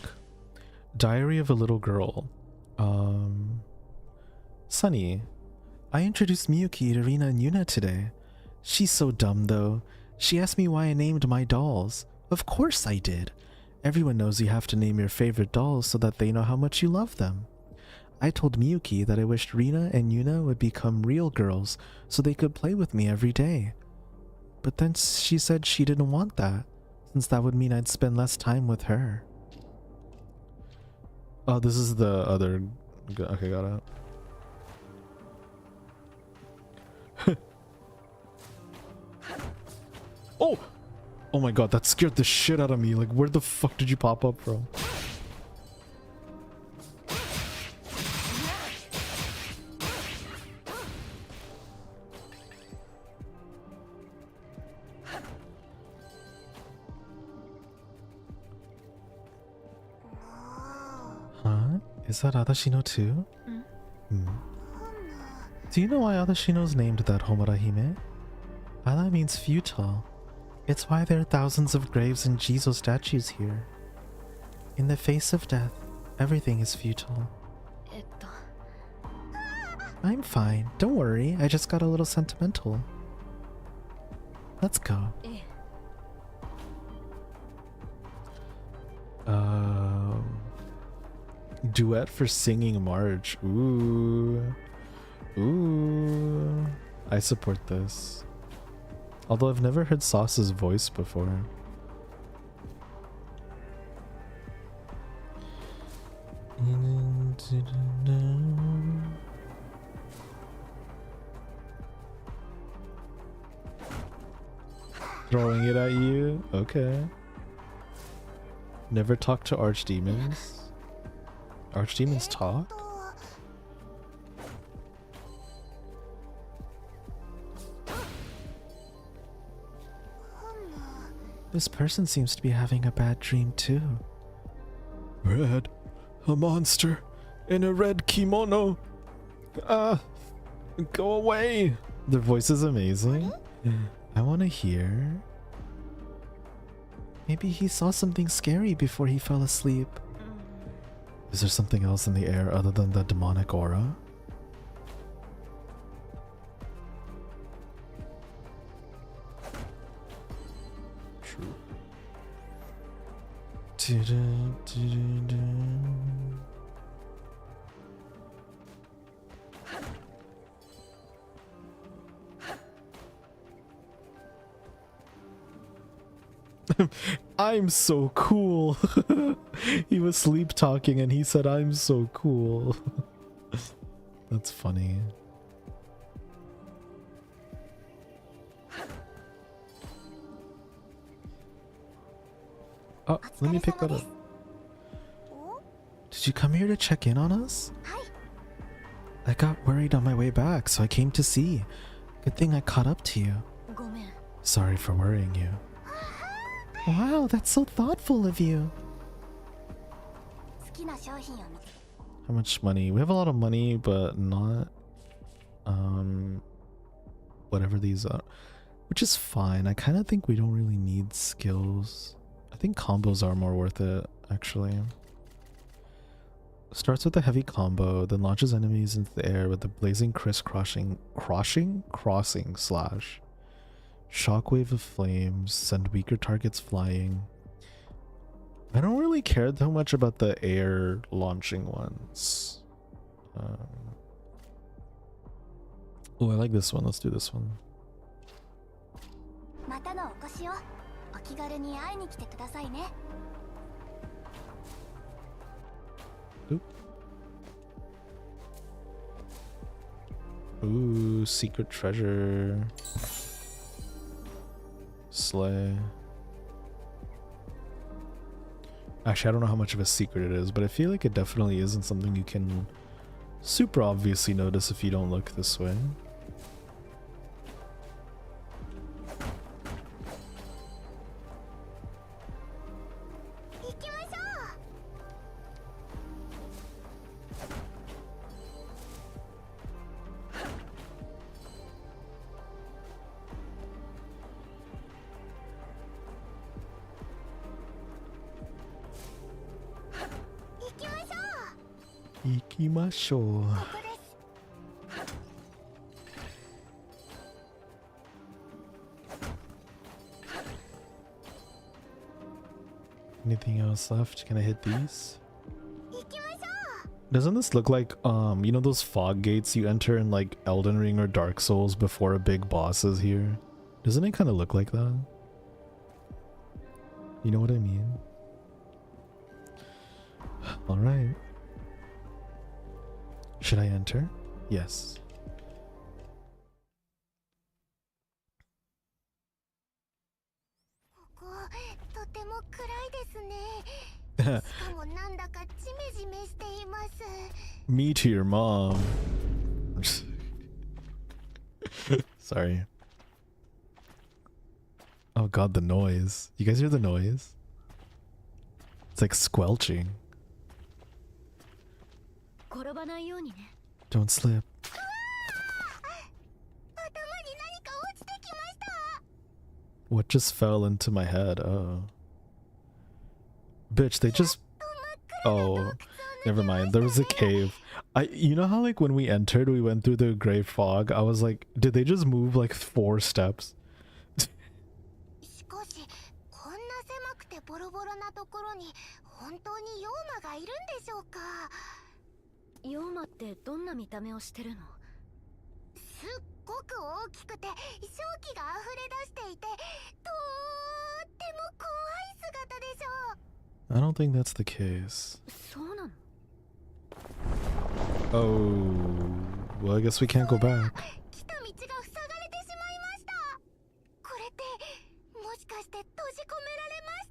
Diary of a Little Girl. Sunny. I introduced Miyuki to Rina and Yuna today. She's so dumb though. She asked me why I named my dolls. Of course I did. Everyone knows you have to name your favorite dolls so that they know how much you love them. I told Miyuki that I wished Rina and Yuna would become real girls so they could play with me every day. But then she said she didn't want that, since that would mean I'd spend less time with her. Oh, this is the other... Okay, got it. Oh! Oh my god, that scared the shit out of me. Like, where the fuck did you pop up from? Is that Adashino too? Hmm. Do you know why Adashino's named that Homura Hime? Ada means futile. It's why there are thousands of graves and Jizo statues here. In the face of death, everything is futile. I'm fine. Don't worry. I just got a little sentimental. Let's go. Duet for singing March. Ooh. Ooh. I support this. Although I've never heard Sauce's voice before. Throwing it at you? Okay. Never talk to Archdemons? Archdemons talk? This person seems to be having a bad dream too. Red, a monster in a red kimono. Go away. Their voice is amazing. I want to hear. Maybe he saw something scary before he fell asleep. Is there something else in the air other than the demonic aura? True. I'm so cool. He was sleep talking and he said I'm so cool. That's funny. Oh, let me pick that up. Did you come here to check in on us? I got worried on my way back, so I came to see. Good thing I caught up to you. Sorry for worrying you. Wow, that's so thoughtful of you. How much money? We have a lot of money, but not whatever these are, which is fine. I kind of think we don't really need skills. I think combos are more worth it, actually. Starts with a heavy combo, then launches enemies into the air with a blazing crossing slash. Shockwave of flames, send weaker targets flying. I don't really care that much about the air launching ones. Oh, I like this one. Let's do this one. Oop. Ooh, secret treasure. Slay. Actually, I don't know how much of a secret it is, but I feel like it definitely isn't something you can super obviously notice if you don't look this way. Ikimashou. Anything else left? Can I hit these? Doesn't this look like you know those fog gates you enter in like Elden Ring or Dark Souls before a big boss is here? Doesn't it kind of look like that? You know what I mean? All right. Should I enter? Yes. Me to your mom. Sorry. Oh god, the noise. You guys hear the noise? It's like squelching. 転ばないようにね。 Don't slip. 頭に何か落ちてきました。 What just fell into my head? Oh. Bitch, they just... Oh, never mind. There was a cave. You know how like when we entered, we went through the gray fog? I was like, did they just move like 4 steps? しかし、こんな狭くてボロボロなところに本当に妖魔がいるんでしょうか。妖魔ってどんな見た目をしてるの？すっごく大きくて正気が溢れ出していて、とっても怖い姿でしょう。 I don't think that's the case. そうなの？ Oh, well, I guess we can't go back. 来た道が塞がれてしまいました。これってもしかして閉じ込められまし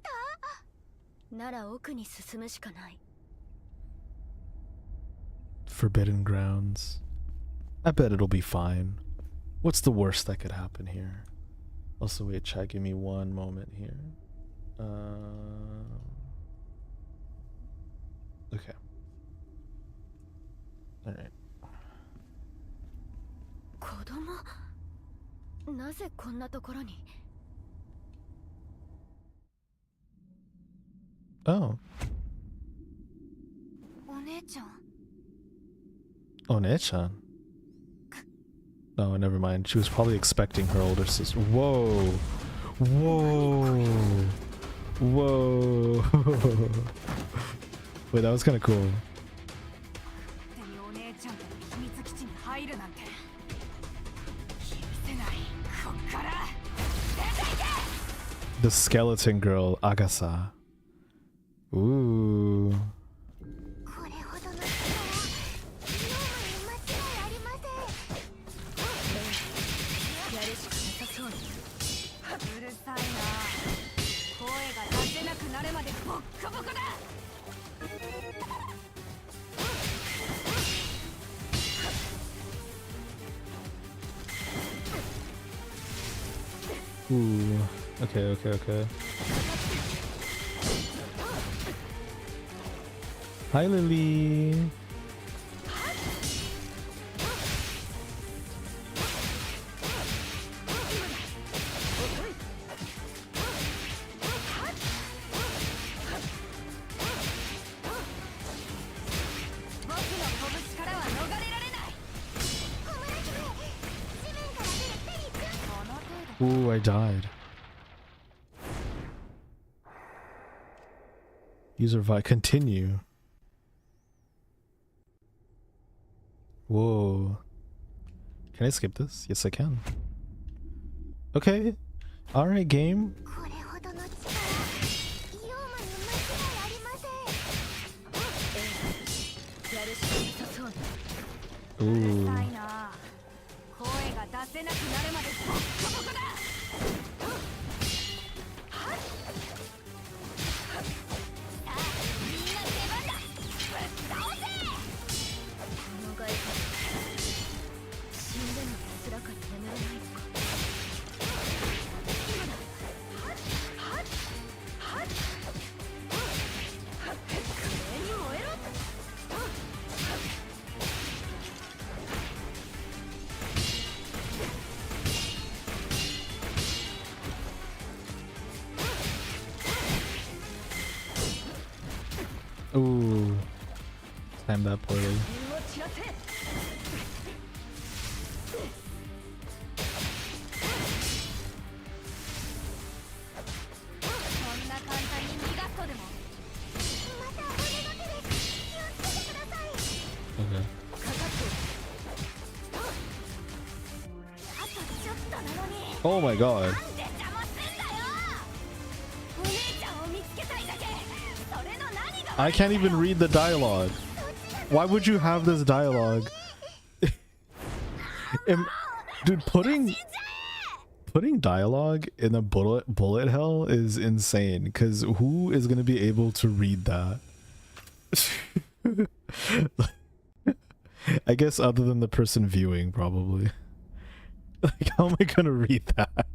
た？なら奥に進むしかない。 Forbidden grounds. I bet it'll be fine. What's the worst that could happen here? Also, wait, chat, give me one moment here. Okay. Alright. 子供？なぜこんなところに？ Oh. お姉ちゃん。 One-chan. Oh, never mind. She was probably expecting her older sister. Whoa. Whoa. Whoa. Wait, that was kind of cool. The skeleton girl, Agasa. Ooh. これほどの力は妖魔に間違いありません。やるしかなさそうに。うるさいな。声が出せなくなるまでボッコボコだ。 Ooh. Okay, okay, okay. Hi, Lily. Ooh, I died. User vi continue. Whoa. Can I skip this? Yes, I can. Okay. Alright, game. Ooh. Ooh. Time that poorly. Okay. Oh my god. I can't even read the dialogue. Why would you have this dialogue? Dude, putting dialogue in a bullet hell is insane, because who is gonna be able to read that? I guess other than the person viewing, probably. Like, how am I gonna read that?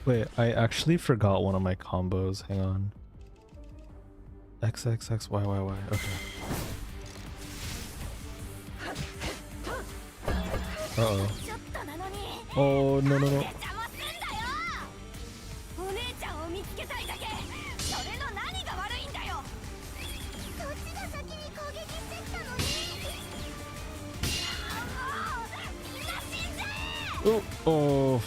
Wait, I actually forgot one of my combos. Hang on. X, X, X, Y, Y, Y. Okay. Uh-oh. Oh, no, no, no. Oh, oh.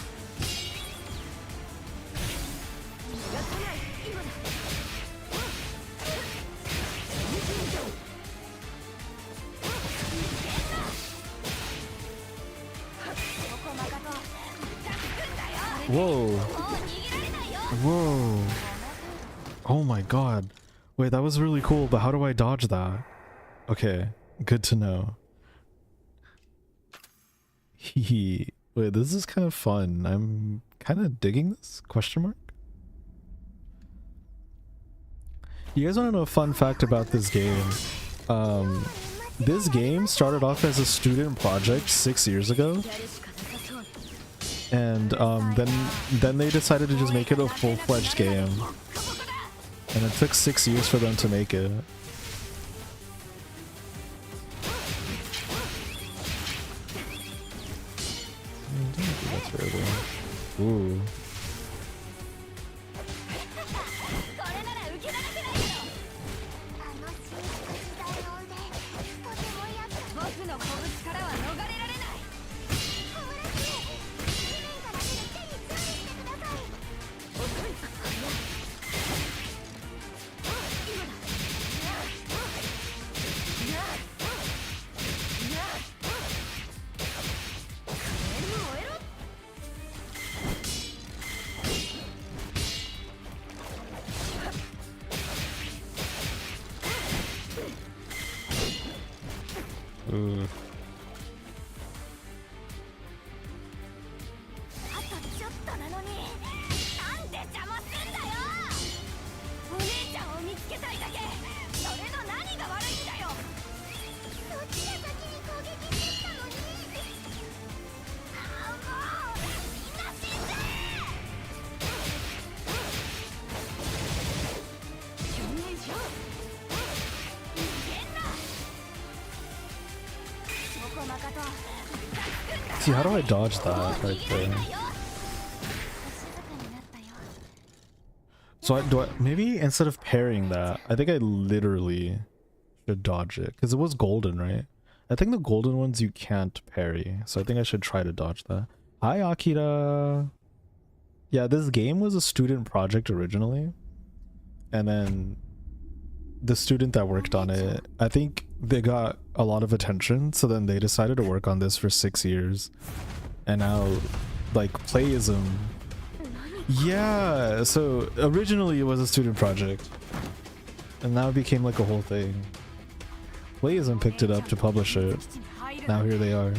Whoa. Whoa. Oh my god. Wait, that was really cool, but how do I dodge that? Okay, good to know. Hehe. Wait, this is kind of fun. I'm kind of digging this? Question mark? You guys want to know a fun fact about this game? This game started off as a student project 6 years ago. And then they decided to just make it a full-fledged game. And it took 6 years for them to make it. That's really... Ooh. Ooh. See, how do I dodge that right there? So maybe instead of parrying that, I think I literally should dodge it because it was golden, right? I think the golden ones you can't parry, so I think I should try to dodge that. Hi, Akira. Yeah, this game was a student project originally, and then the student that worked on it, I think they got a lot of attention, so then they decided to work on this for 6 years, and now like playism. Yeah, so originally it was a student project and now it became like a whole thing. Playism picked it up to publish it. Now here they are.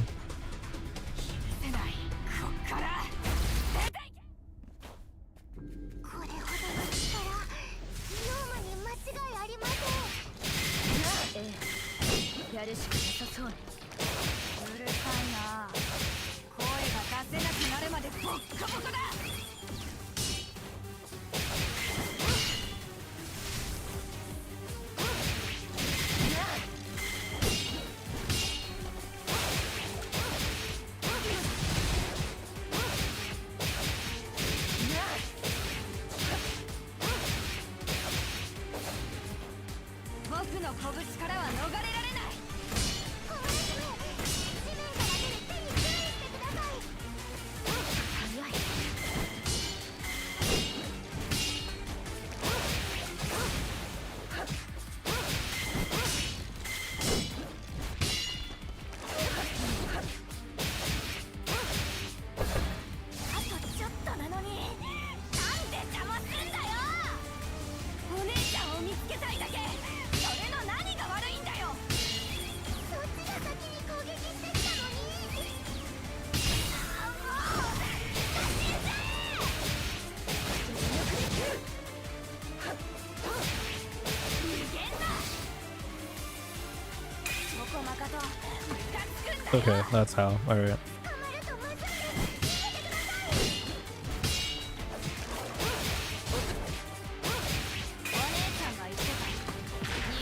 Okay, that's how. Alright.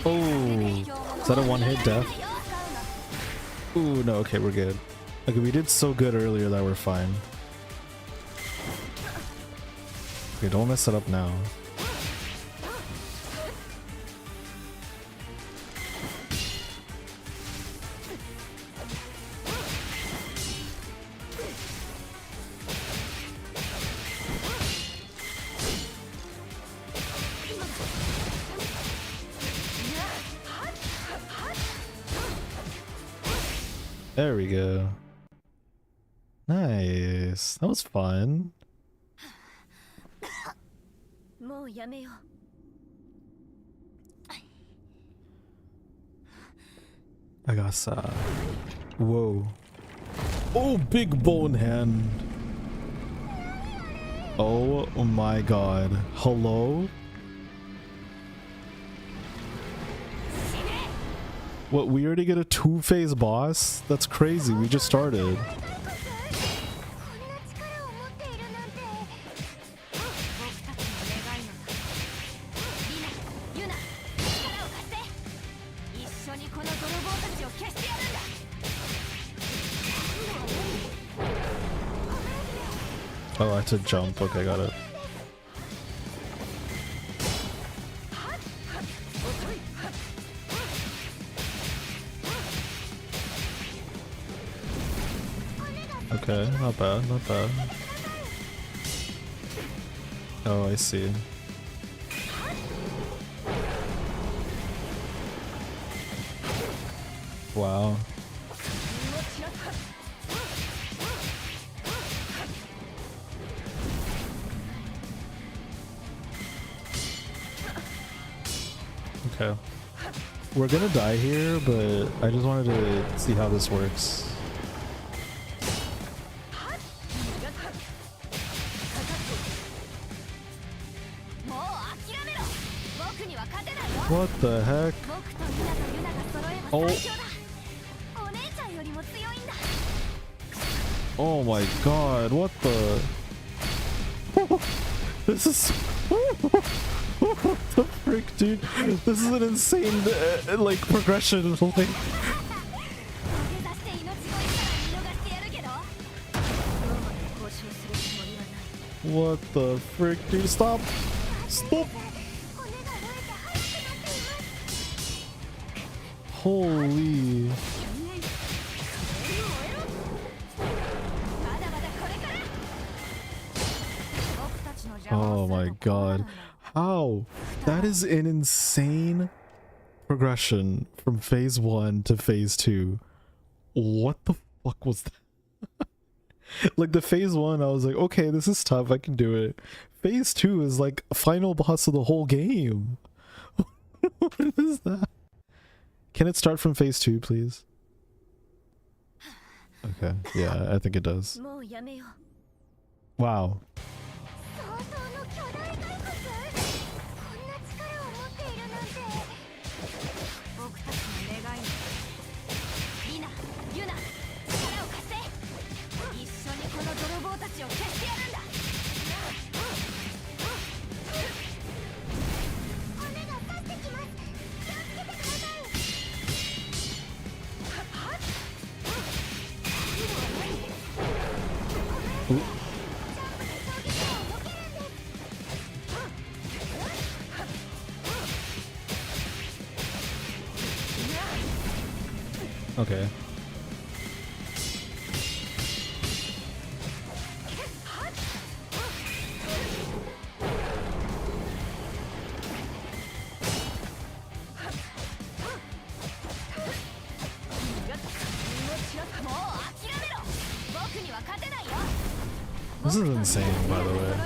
Oh, is that a one-hit death? Ooh, no, okay, we're good. Okay, we did so good earlier that we're fine. Okay, don't mess it up now. There we go. Nice. That was fun. I got whoa. Oh, big bone hand. Oh my god. Hello? What, we already get a two-phase boss? That's crazy, we just started. Oh, I had to jump. Okay, got it. Okay, not bad, not bad. Oh, I see. Wow. Okay. We're gonna die here, but I just wanted to see how this works. What the heck? Oh. Oh my god, what the? This is... What the frick, dude? This is an insane, like, progression. Like... What the frick, dude? Stop! Stop! Holy... Oh my god. How? That is an insane progression from phase 1 to phase 2. What the fuck was that? Like the phase 1, I was like, okay, this is tough, I can do it. Phase 2 is like a final boss of the whole game. What is that? Can it start from phase 2, please? Okay, yeah, I think it does. Wow. Ooh. Okay. This is insane, by the way.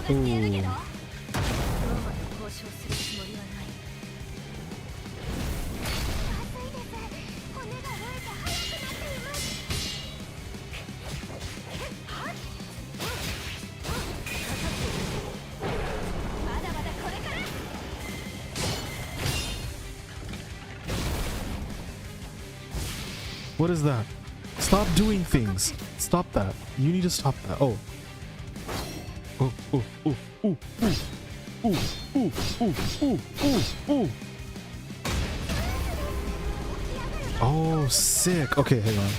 ってやるけど。 Ooh. ローマと交渉するつもりはない。まずいです。骨が折れて速くなっています。まだまだこれから。 What is that? Stop doing things. Stop that. You need to stop that. Oh. Oh, oh, oh, oh, oh, oh, oh, oh, oh, oh, oh. Oh, sick. Okay, hang on.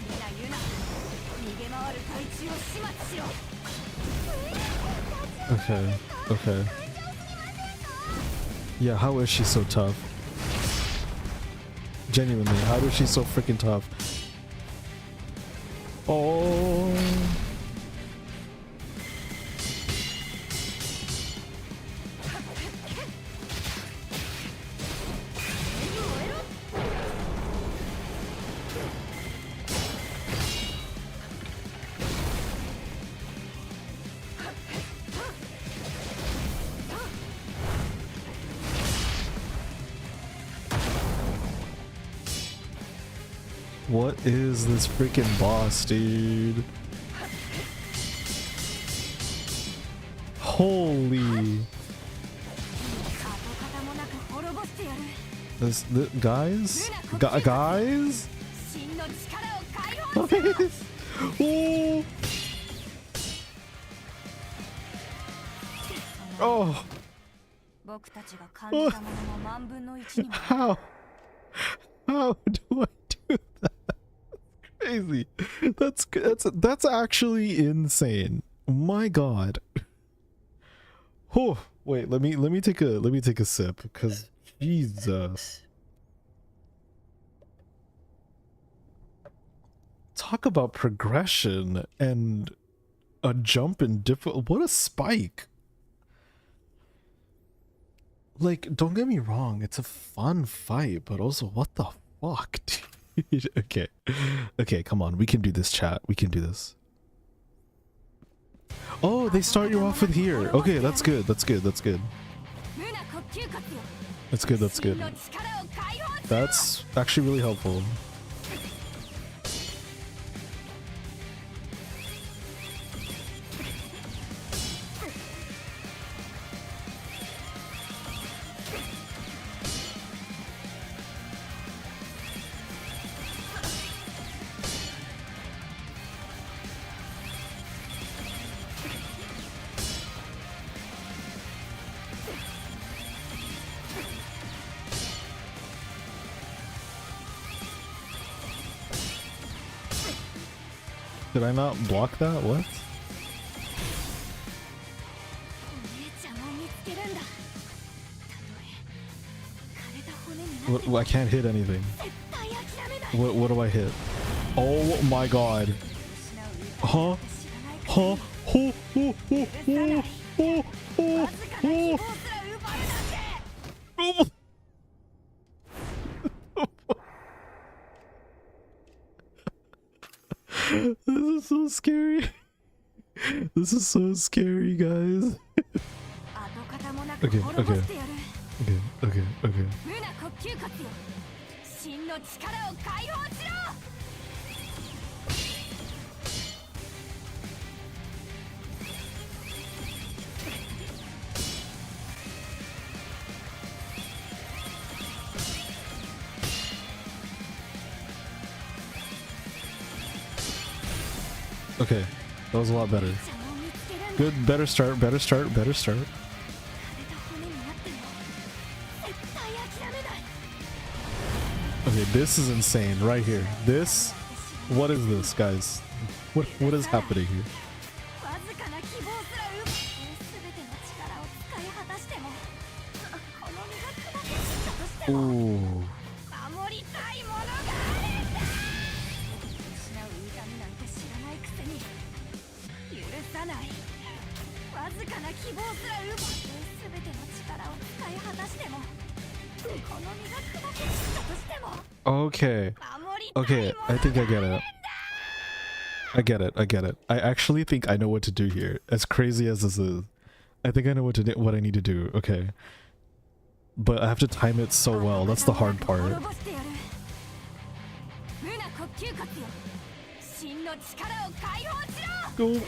みんな言うな。逃げ回る海中を始末しろ。 Okay, okay. Yeah, how is she so tough? Genuinely, how is she so freaking tough? Oh. What is this freaking boss, dude? Holy. This guys? Guys? Guys? Oh. Oh. How? How do I do that? Crazy. That's actually insane. My God. Oh, wait, let me take a sip, because Jesus. Talk about progression and a jump in difficult. What a spike. Like, don't get me wrong, it's a fun fight, but also what the fuck, dude? Okay. Okay, come on, we can do this, chat. We can do this. Oh, they start you off with here. Okay, that's good. That's good. That's good. That's good. That's good. That's actually really helpful. Did I not block that? What? What? I can't hit anything. What do I hit? Oh my God. Huh? Huh? Oh, oh, oh, oh, oh, oh, oh. Oh. This is so scary. This is so scary, guys. Okay, okay. Okay, okay, okay. Okay, that was a lot better. Good, better start, better start, better start. Okay, this is insane right here. This, what is this, guys? What is happening here? Ooh. Okay. Okay, I think I get it. I get it. I get it. I actually think I know what to do here. As crazy as this is, I think I know what I need to do. Okay. But I have to time it so well. That's the hard part. Go.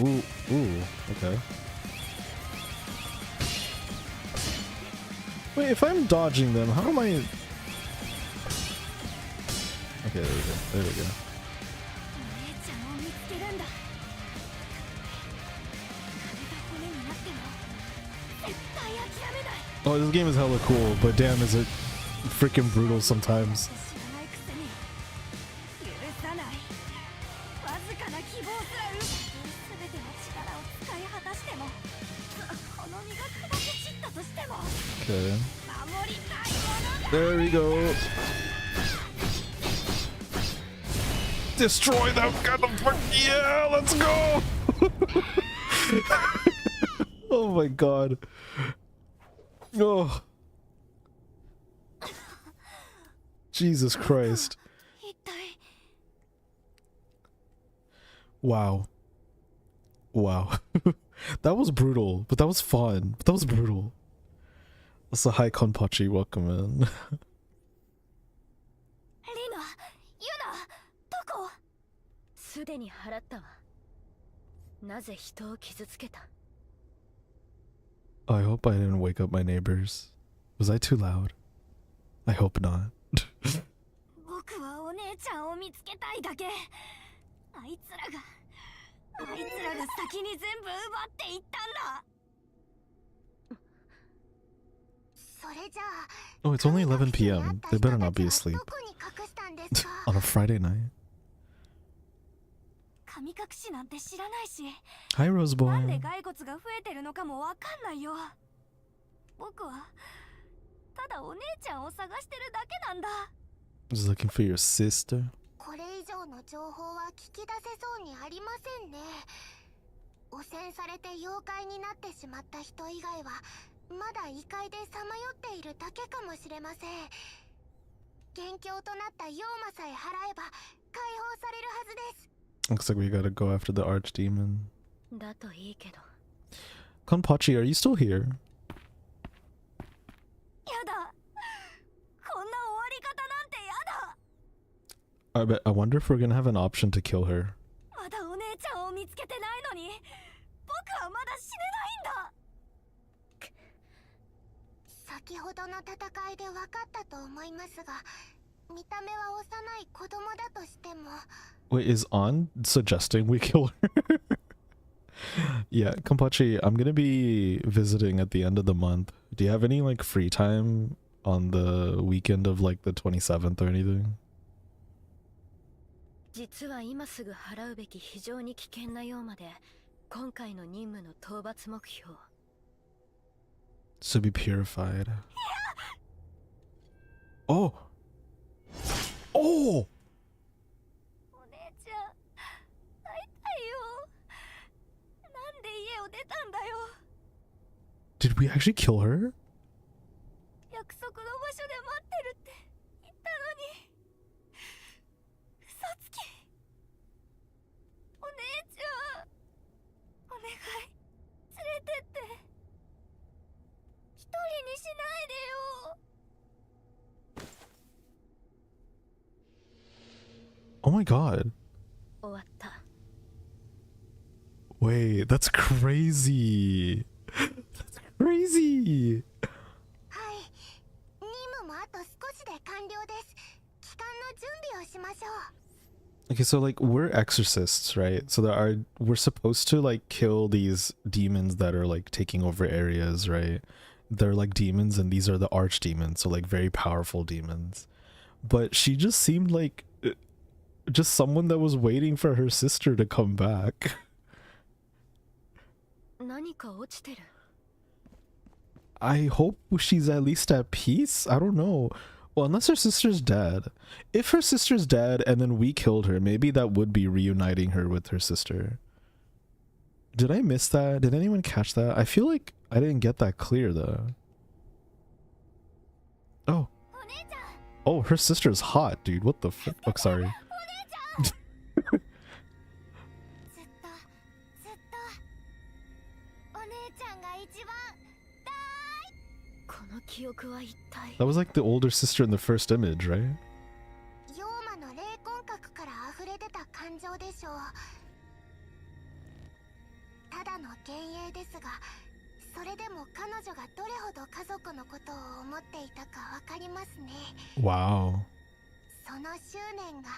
Ooh, okay. Wait, if I'm dodging them, how am I... Okay, there we go. There we go. Oh, this game is hella cool, but damn, is it freaking brutal sometimes. Okay. There we go. Destroy them, kind of fuck. Yeah, let's go. Oh my god. Oh. Jesus Christ. Wow. Wow. That was brutal, but that was fun. But that was brutal. That's a high Konpachi, welcome in. I hope I didn't wake up my neighbors. Was I too loud? I hope not. Oh, it's only 11 p.m. They better not be asleep. On a Friday night. Hi, Roseboy. Just looking for your sister. Looks like we gotta go after the Archdemon. Konpachi, are you still here? I wonder if we're gonna have an option to kill her. Wait, is On suggesting we kill her? Yeah, Konpachi, I'm gonna be visiting at the end of the month. Do you have any like free time on the weekend of like the 27th or anything? To be purified. Oh! Oh! Did we actually kill her? Oh my god. Wait, that's crazy. That's crazy. Okay, so like we're exorcists, right? So we're supposed to like kill these demons that are like taking over areas, right? They're like demons and these are the archdemons, so like very powerful demons. But she just seemed like just someone that was waiting for her sister to come back. I hope she's at least at peace. I don't know. Well, unless her sister's dead. If her sister's dead and then we killed her, maybe that would be reuniting her with her sister. Did I miss that? Did anyone catch that? I feel like I didn't get that clear though. Oh. Oh, her sister's hot, dude. What the fuck? Oh, sorry. この記憶は一体 That was like the older sister in the first image, right? 妖魔の霊魂核から溢れ出た感情でしょう。ただの幻影ですが、それでも彼女がどれほど家族のことを思っていたかわかりますね。 Wow. その執念が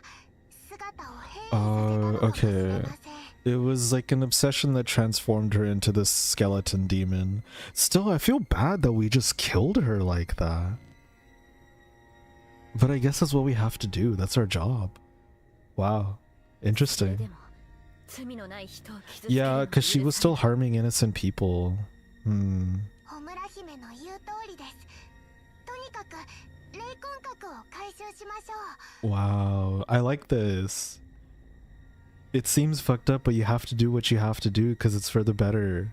姿を変異させたのかもしれ Okay. ません。 It was like an obsession that transformed her into this skeleton demon. Still, I feel bad that we just killed her like that. But I guess that's what we have to do. That's our job. Wow. Interesting. Yeah, because she was still harming innocent people. Hmm. ホムラ姫の言う通りです。とにかく霊魂核を回収しましょう。 Wow. I like this. It seems fucked up, but you have to do what you have to do because it's for the better.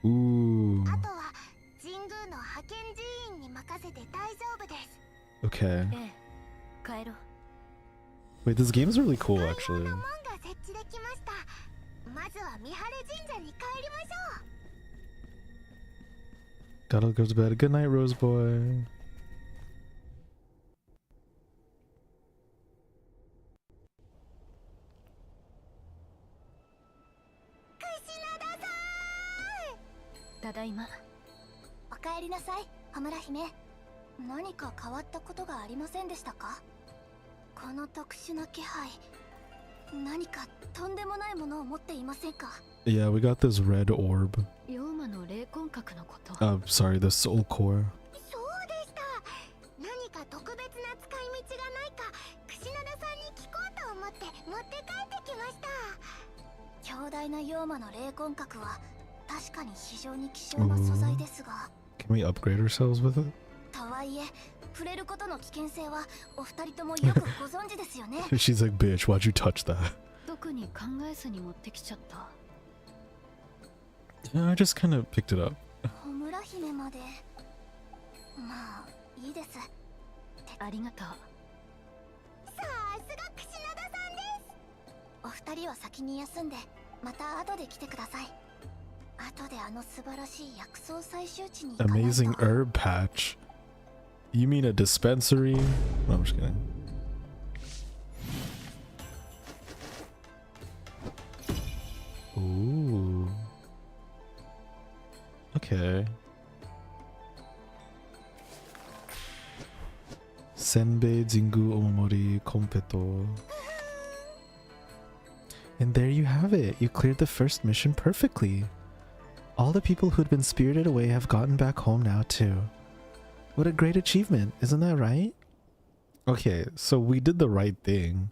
Ooh. あとは神宮の派遣人員に任せて大丈夫です。 Okay. 帰ろう。 Wait, this game's really cool, actually. 門が設置できました。まずは見晴神社に帰りましょう。 Gotta go to bed. Good night, Rose Boy. Tadaima. お帰りなさい、羽村姫。何か変わったことがありませんでしたか？この特殊な気配、何かとんでもないものを持っていませんか？ Yeah, we got this red orb. 妖魔の霊魂核のこと。 Sorry, the soul core. そうでした。何か特別な使い道がないか、櫛灘さんに聞こうと思って持って帰ってきました。強大な妖魔の霊魂核は確かに非常に希少な素材ですが。 Can we upgrade ourselves with it? とはいえ、触れることの危険性はお二人ともよくご存知ですよね。 She's like, bitch, why'd you touch that? 特に考えずに持ってきちゃった。 Yeah, I just kind of picked it up. ホムラ姫まで。まあいいです。ありがとう。さすが櫛灘さんです。お二人は先に休んで、また後で来てください。後であの素晴らしい薬草採集地に行かないと。 Amazing herb patch. You mean a dispensary? No, I'm just kidding. Ooh. Okay. Senbei Jingu Omomori Kompeto. And there you have it. You cleared the first mission perfectly. All the people who'd been spirited away have gotten back home now too. What a great achievement, isn't that right? Okay, so we did the right thing.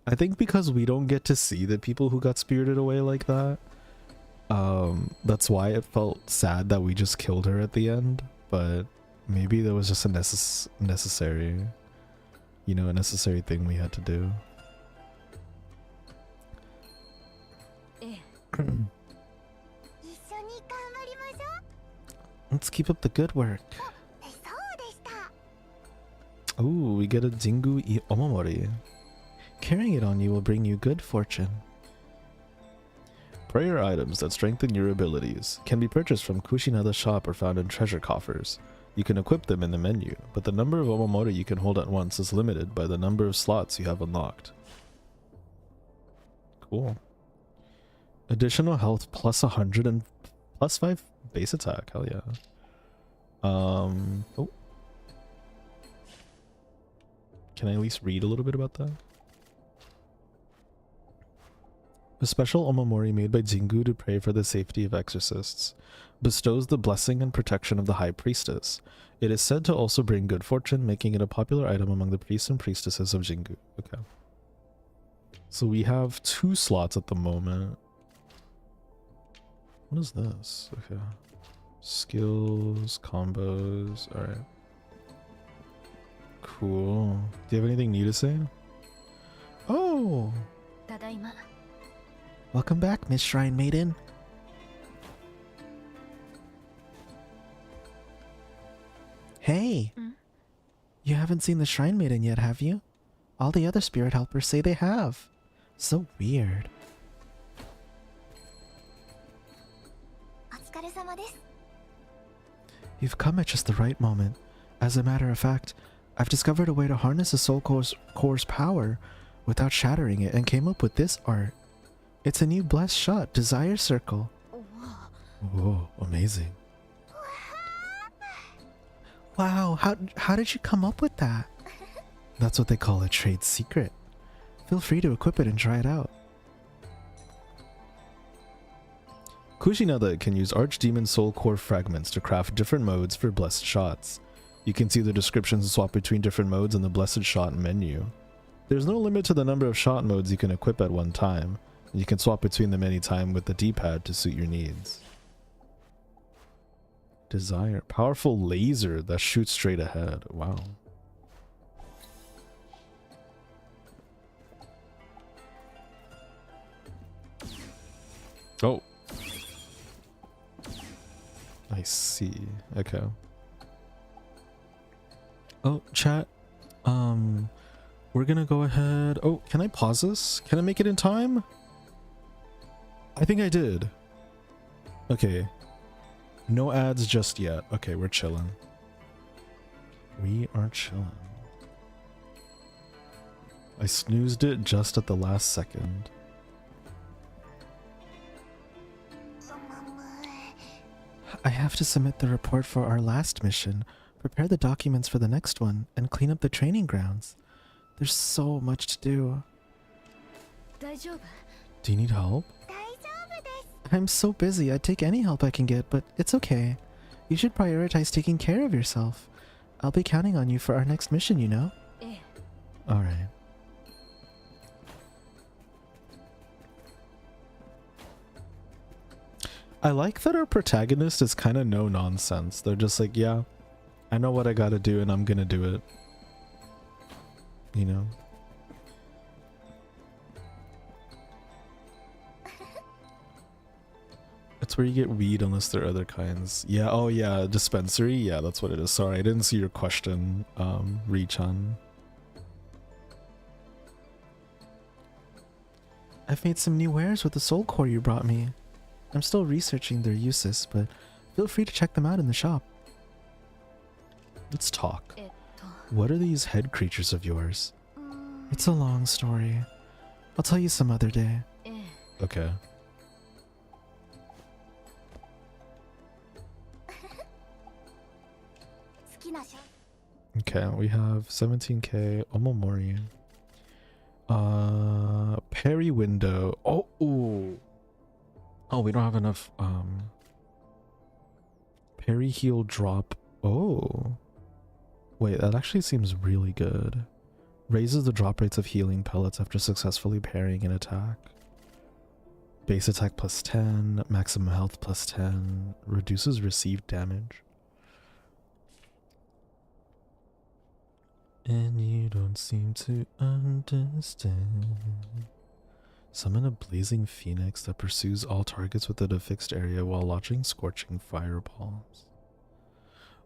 I think because we don't get to see the people who got spirited away like that, that's why it felt sad that we just killed her at the end. But maybe there was just a necessary, you know, a necessary thing we had to do. Let's keep up the good work. Ooh, we get a Jingu Omomori. Carrying it on you will bring you good fortune. Prayer items that strengthen your abilities can be purchased from Kushinada's shop or found in treasure coffers. You can equip them in the menu, but the number of Omomori you can hold at once is limited by the number of slots you have unlocked. Cool. Additional health plus 100 and plus 5 base attack. Hell yeah. Oh. Can I at least read a little bit about that? A special Omomori made by Jingu to pray for the safety of exorcists bestows the blessing and protection of the High Priestess. It is said to also bring good fortune, making it a popular item among the priests and priestesses of Jingu. Okay. So we have 2 slots at the moment. What is this? Okay. Skills, combos, alright. Cool. Do you have anything new to say? Oh! Tadaima. Welcome back, Miss Shrine Maiden. Hey! You haven't seen the Shrine Maiden yet, have you? All the other spirit helpers say they have. So weird. お疲れ様です。 You've come at just the right moment. As a matter of fact, I've discovered a way to harness the Soul Core's power without shattering it and came up with this art. It's a new blessed shot, Desire Circle. Whoa, amazing. Wow, how did you come up with that? That's what they call a trade secret. Feel free to equip it and try it out. Kushinada can use Archdemon Soul Core fragments to craft different modes for blessed shots. You can see the descriptions and swap between different modes in the blessed shot menu. There's no limit to the number of shot modes you can equip at one time, and you can swap between them anytime with the D-pad to suit your needs. Desire. Powerful laser that shoots straight ahead. Wow. Oh. I see. Okay. Oh, chat. We're gonna go ahead. Oh, can I pause this? Can I make it in time? I think I did. Okay. No ads just yet. Okay, we're chilling. We are chilling. I snoozed it just at the last second. I have to submit the report for our last mission, prepare the documents for the next one, and clean up the training grounds. There's so much to do. Do you need help? I'm so busy, I'd take any help I can get, but it's okay. You should prioritize taking care of yourself. I'll be counting on you for our next mission, you know? Alright. I like that our protagonist is kind of no nonsense. They're just like, yeah, I know what I gotta do and I'm gonna do it. You know? It's where you get weed unless there are other kinds. Yeah, oh yeah, dispensary? Yeah, that's what it is. Sorry, I didn't see your question, Richan. I've made some new wares with the soul core you brought me. I'm still researching their uses, but feel free to check them out in the shop. Let's talk. What are these head creatures of yours? It's a long story. I'll tell you some other day. Okay. Okay, we have 17k Omomori. Parry window. Oh, ooh. Oh, we don't have enough parry heal drop. Oh. Wait, that actually seems really good. Raises the drop rates of healing pellets after successfully parrying an attack. Base attack plus 10, maximum health plus 10, reduces received damage. And you don't seem to understand. Summon a blazing phoenix that pursues all targets within a fixed area while launching scorching fireballs.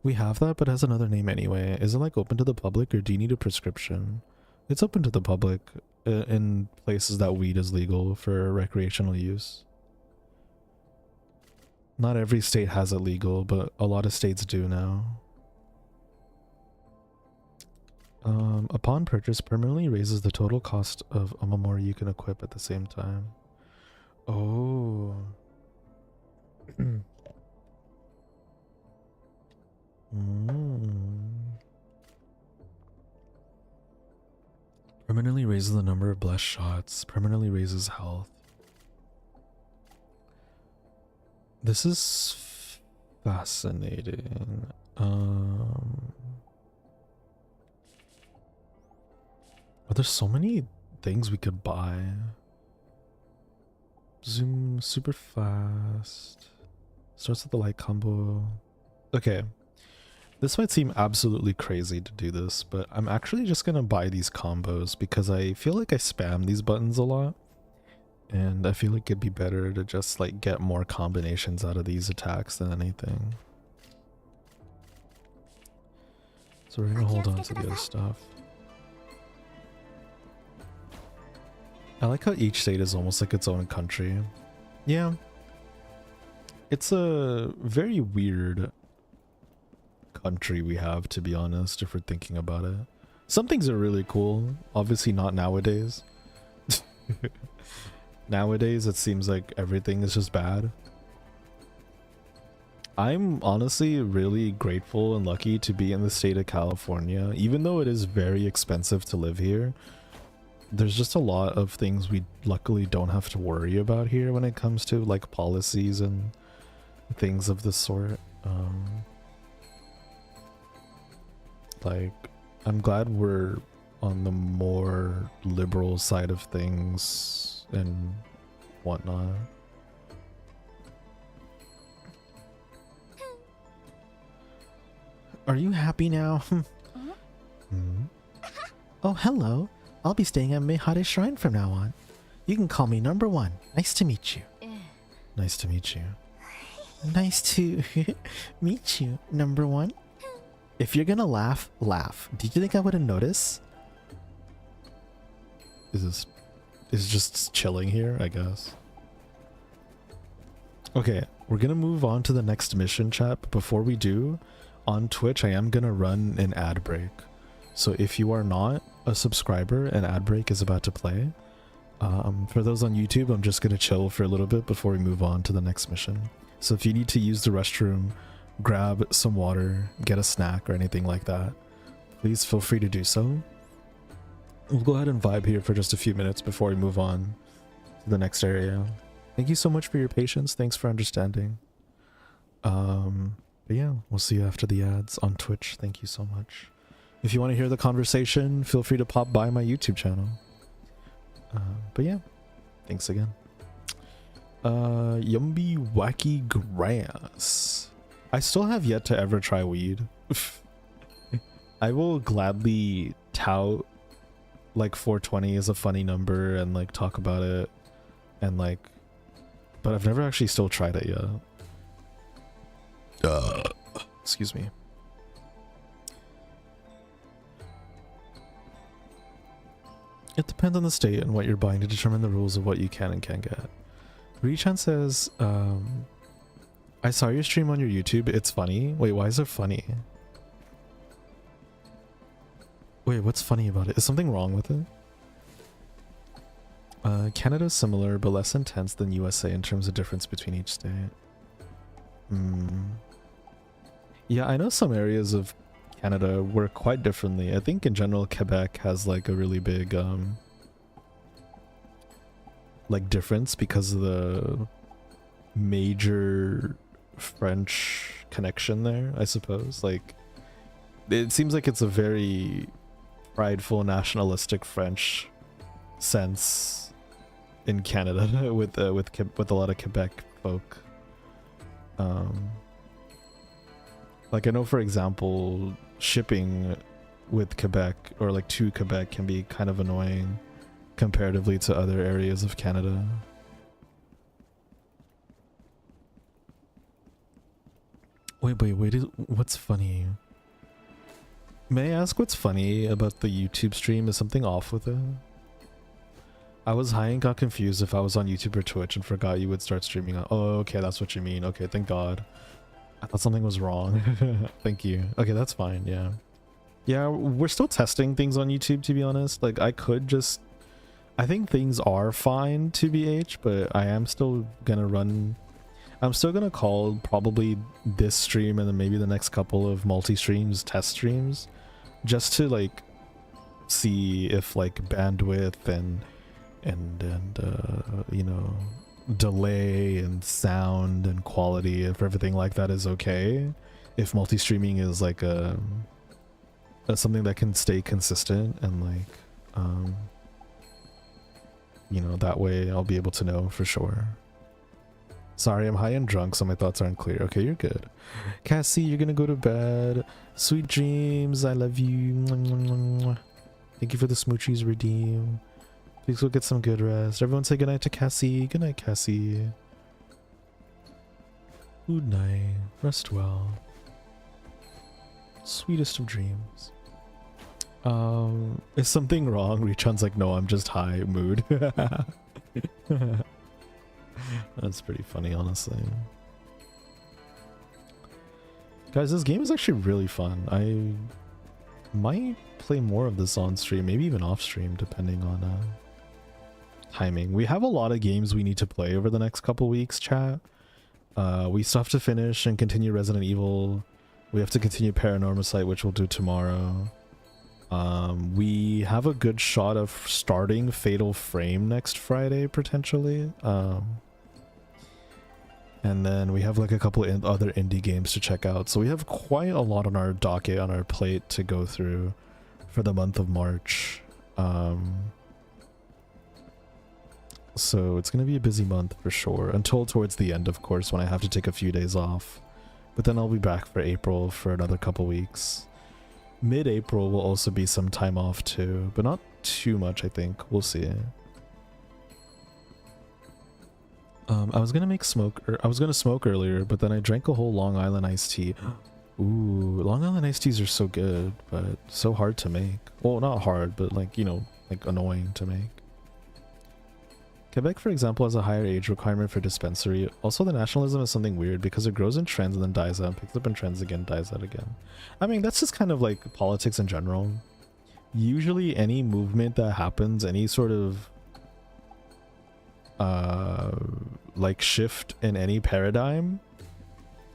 We have that, but it has another name anyway. Is it like open to the public or do you need a prescription? It's open to the public in places that weed is legal for recreational use. Not every state has it legal, but a lot of states do now. Upon purchase, permanently raises the total cost of Omamori you can equip at the same time. Oh. Permanently raises the number of blessed shots. Permanently raises health. This is fascinating. Oh, there's so many things we could buy. Zoom super fast. Starts with the light combo. Okay. This might seem absolutely crazy to do this, but I'm actually just gonna buy these combos because I feel like I spam these buttons a lot. And I feel like it'd be better to just like get more combinations out of these attacks than anything. So we're gonna hold on to the other stuff. I like how each state is almost like its own country. Yeah. It's a very weird country we have, to be honest, if we're thinking about it. Some things are really cool. Obviously not nowadays. Nowadays it seems like everything is just bad. I'm honestly really grateful and lucky to be in the state of California. Even though it is very expensive to live here, there's just a lot of things we luckily don't have to worry about here when it comes to like policies and things of this sort. Like, I'm glad we're on the more liberal side of things and whatnot. Are you happy now? Oh, hello. I'll be staying at Meihare Shrine from now on. You can call me number 1. Nice to meet you. Nice to meet you. Nice to meet you, number 1. If you're gonna laugh, laugh. Did you think I wouldn't notice? Is just chilling here, I guess. Okay, we're gonna move on to the next mission, chat. But before we do, on Twitch, I am gonna run an ad break. So if you are not a subscriber, an ad break is about to play. For those on YouTube, I'm just gonna chill for a little bit before we move on to the next mission. So if you need to use the restroom, grab some water, get a snack or anything like that, please feel free to do so. We'll go ahead and vibe here for just a few minutes before we move on to the next area. Thank you so much for your patience. Thanks for understanding. But yeah, we'll see you after the ads on Twitch. Thank you so much. If you want to hear the conversation, feel free to pop by my YouTube channel. But yeah, thanks again. Yumby Wacky Grass. I still have yet to ever try weed. I will gladly tout like 420 is a funny number and like talk about it and like, but I've never actually still tried it yet. Excuse me. It depends on the state and what you're buying to determine the rules of what you can and can't get. Richan says, I saw your stream on your YouTube. It's funny. Wait, why is it funny? Wait, what's funny about it? Is something wrong with it? Canada's similar, but less intense than USA in terms of difference between each state. Yeah, I know some areas of Canada work quite differently. I think in general Quebec has like a really big like difference because of the major French connection there, I suppose. Like, it seems like it's a very prideful, nationalistic French sense in Canada with a lot of Quebec folk. Like, I know, for example, shipping with Quebec or like to Quebec can be kind of annoying comparatively to other areas of Canada. Wait, what's funny? May I ask what's funny about the YouTube stream? Is something off with it? I was high and got confused if I was on YouTube or Twitch and forgot you would start streaming on. Oh, okay, that's what you mean. Okay, thank God. I thought something was wrong. Thank you. Okay, that's fine, yeah. Yeah, we're still testing things on YouTube, to be honest. Like, I think things are fine, TBH, but I am still gonna run... I'm still gonna call probably this stream and then maybe the next couple of multi-streams test streams, just to like see if like bandwidth and you know, delay and sound and quality, if everything like that is okay, if multi-streaming is like something that can stay consistent and like you know, that way I'll be able to know for sure. Sorry, I'm high and drunk, so my thoughts aren't clear. Okay, you're good. Cassie, you're gonna go to bed. Sweet dreams, I love you. Thank you for the smoochies, redeem. Please go get some good rest. Everyone say goodnight to Cassie. Good night, Cassie. Good night. Rest well. Sweetest of dreams. Is something wrong? Richan's like, no, I'm just high mood. That's pretty funny, honestly. Guys, this game is actually really fun. I might play more of this on stream, maybe even off stream, depending on timing. We have a lot of games we need to play over the next couple weeks, chat. We still have to finish and continue Resident Evil. We have to continue Paranormal, which we'll do tomorrow. We have a good shot of starting Fatal Frame next Friday, potentially. And then we have like a couple other indie games to check out. So we have quite a lot on our docket, on our plate to go through for the month of March. So it's going to be a busy month for sure, until towards the end, of course, when I have to take a few days off. But then I'll be back for April for another couple weeks. Mid-April will also be some time off too, but not too much, I think. We'll see. I was gonna smoke earlier, but then I drank a whole Long Island iced tea. Ooh, Long Island iced teas are so good, but so hard to make. Well, not hard, but like, you know, like annoying to make. Quebec, for example, has a higher age requirement for dispensary. Also, the nationalism is something weird because it grows in trends and then dies out, picks up in trends again, dies out again. I mean, that's just kind of like politics in general. Usually any movement that happens, any sort of like shift in any paradigm,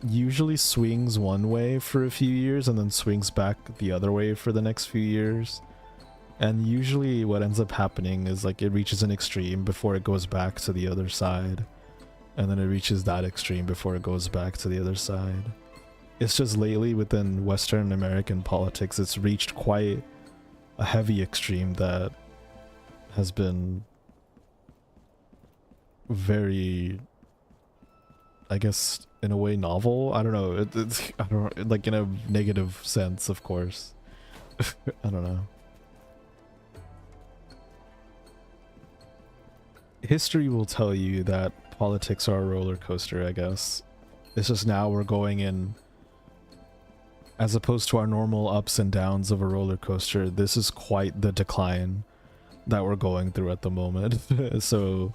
usually swings one way for a few years and then swings back the other way for the next few years. And usually what ends up happening is like it reaches an extreme before it goes back to the other side. And then it reaches that extreme before it goes back to the other side. It's just lately within Western American politics, it's reached quite a heavy extreme that has been very, I guess, in a way novel. I don't know. It's I don't know, like in a negative sense, of course. I don't know. History will tell you that politics are a roller coaster, I guess. It's just now we're going in, as opposed to our normal ups and downs of a roller coaster, this is quite the decline that we're going through at the moment. So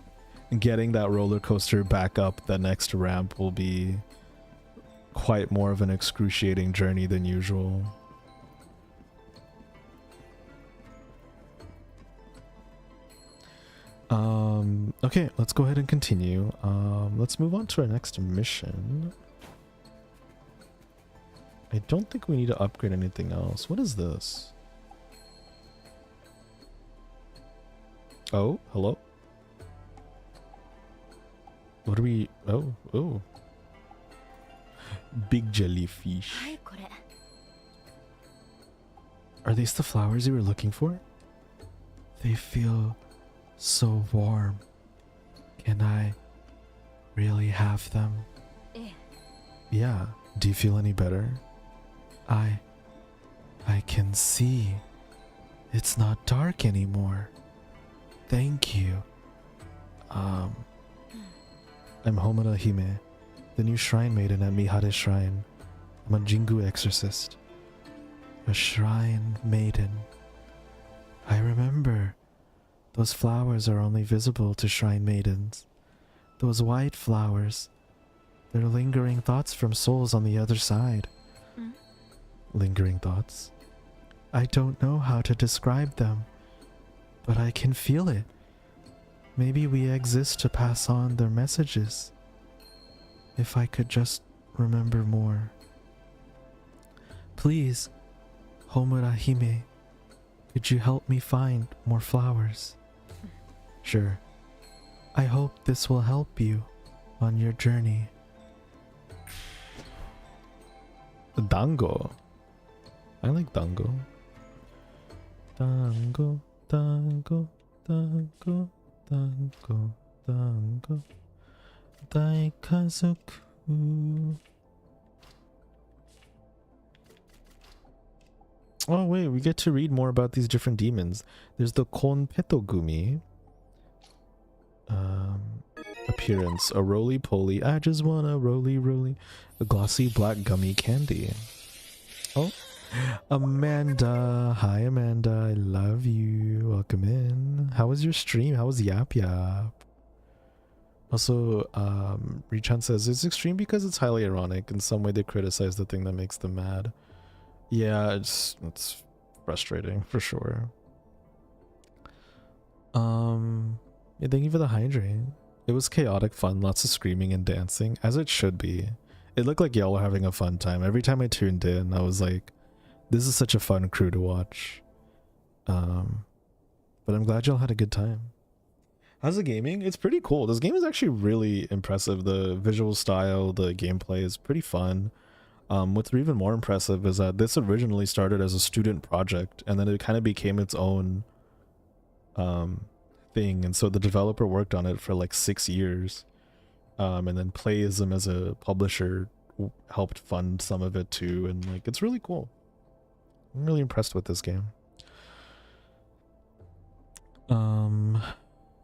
getting that roller coaster back up the next ramp will be quite more of an excruciating journey than usual. Okay, let's go ahead and continue. Let's move on to our next mission. I don't think we need to upgrade anything else. What is this? Oh, hello? What are we... Oh. Big jellyfish. Are these the flowers you were looking for? They feel so warm. Can I really have them? Yeah. Do you feel any better? I can see. It's not dark anymore. Thank you. I'm Homura Hime, the new shrine maiden at Mihare Shrine. I'm a Jingu exorcist. A shrine maiden. I remember. Those flowers are only visible to shrine maidens. Those white flowers. They're lingering thoughts from souls on the other side. Lingering thoughts? I don't know how to describe them, but I can feel it. Maybe we exist to pass on their messages. If I could just remember more. Please, Homura Hime, could you help me find more flowers? Sure. I hope this will help you on your journey. Dango. I like dango. Dango, dango, dango, dango, dango. Daikazoku. Oh wait, we get to read more about these different demons. There's the Konpetogumi. Appearance. A roly-poly. I just want a roly-roly. A glossy black gummy candy. Oh, Amanda, hi Amanda, I love you. Welcome in. How was your stream? How was Yap Yap? Also, Rechan says it's extreme because it's highly ironic. In some way, they criticize the thing that makes them mad. Yeah, it's frustrating for sure. Yeah, thank you for the hydrate. It was chaotic fun, lots of screaming and dancing, as it should be. It looked like y'all were having a fun time. Every time I tuned in, I was like, this is such a fun crew to watch. But I'm glad y'all had a good time. How's the gaming? It's pretty cool. This game is actually really impressive. The visual style, the gameplay is pretty fun. What's even more impressive is that this originally started as a student project, and then it kind of became its own thing. And so the developer worked on it for like 6 years. And then Playism as a publisher helped fund some of it too. And like, it's really cool. I'm really impressed with this game.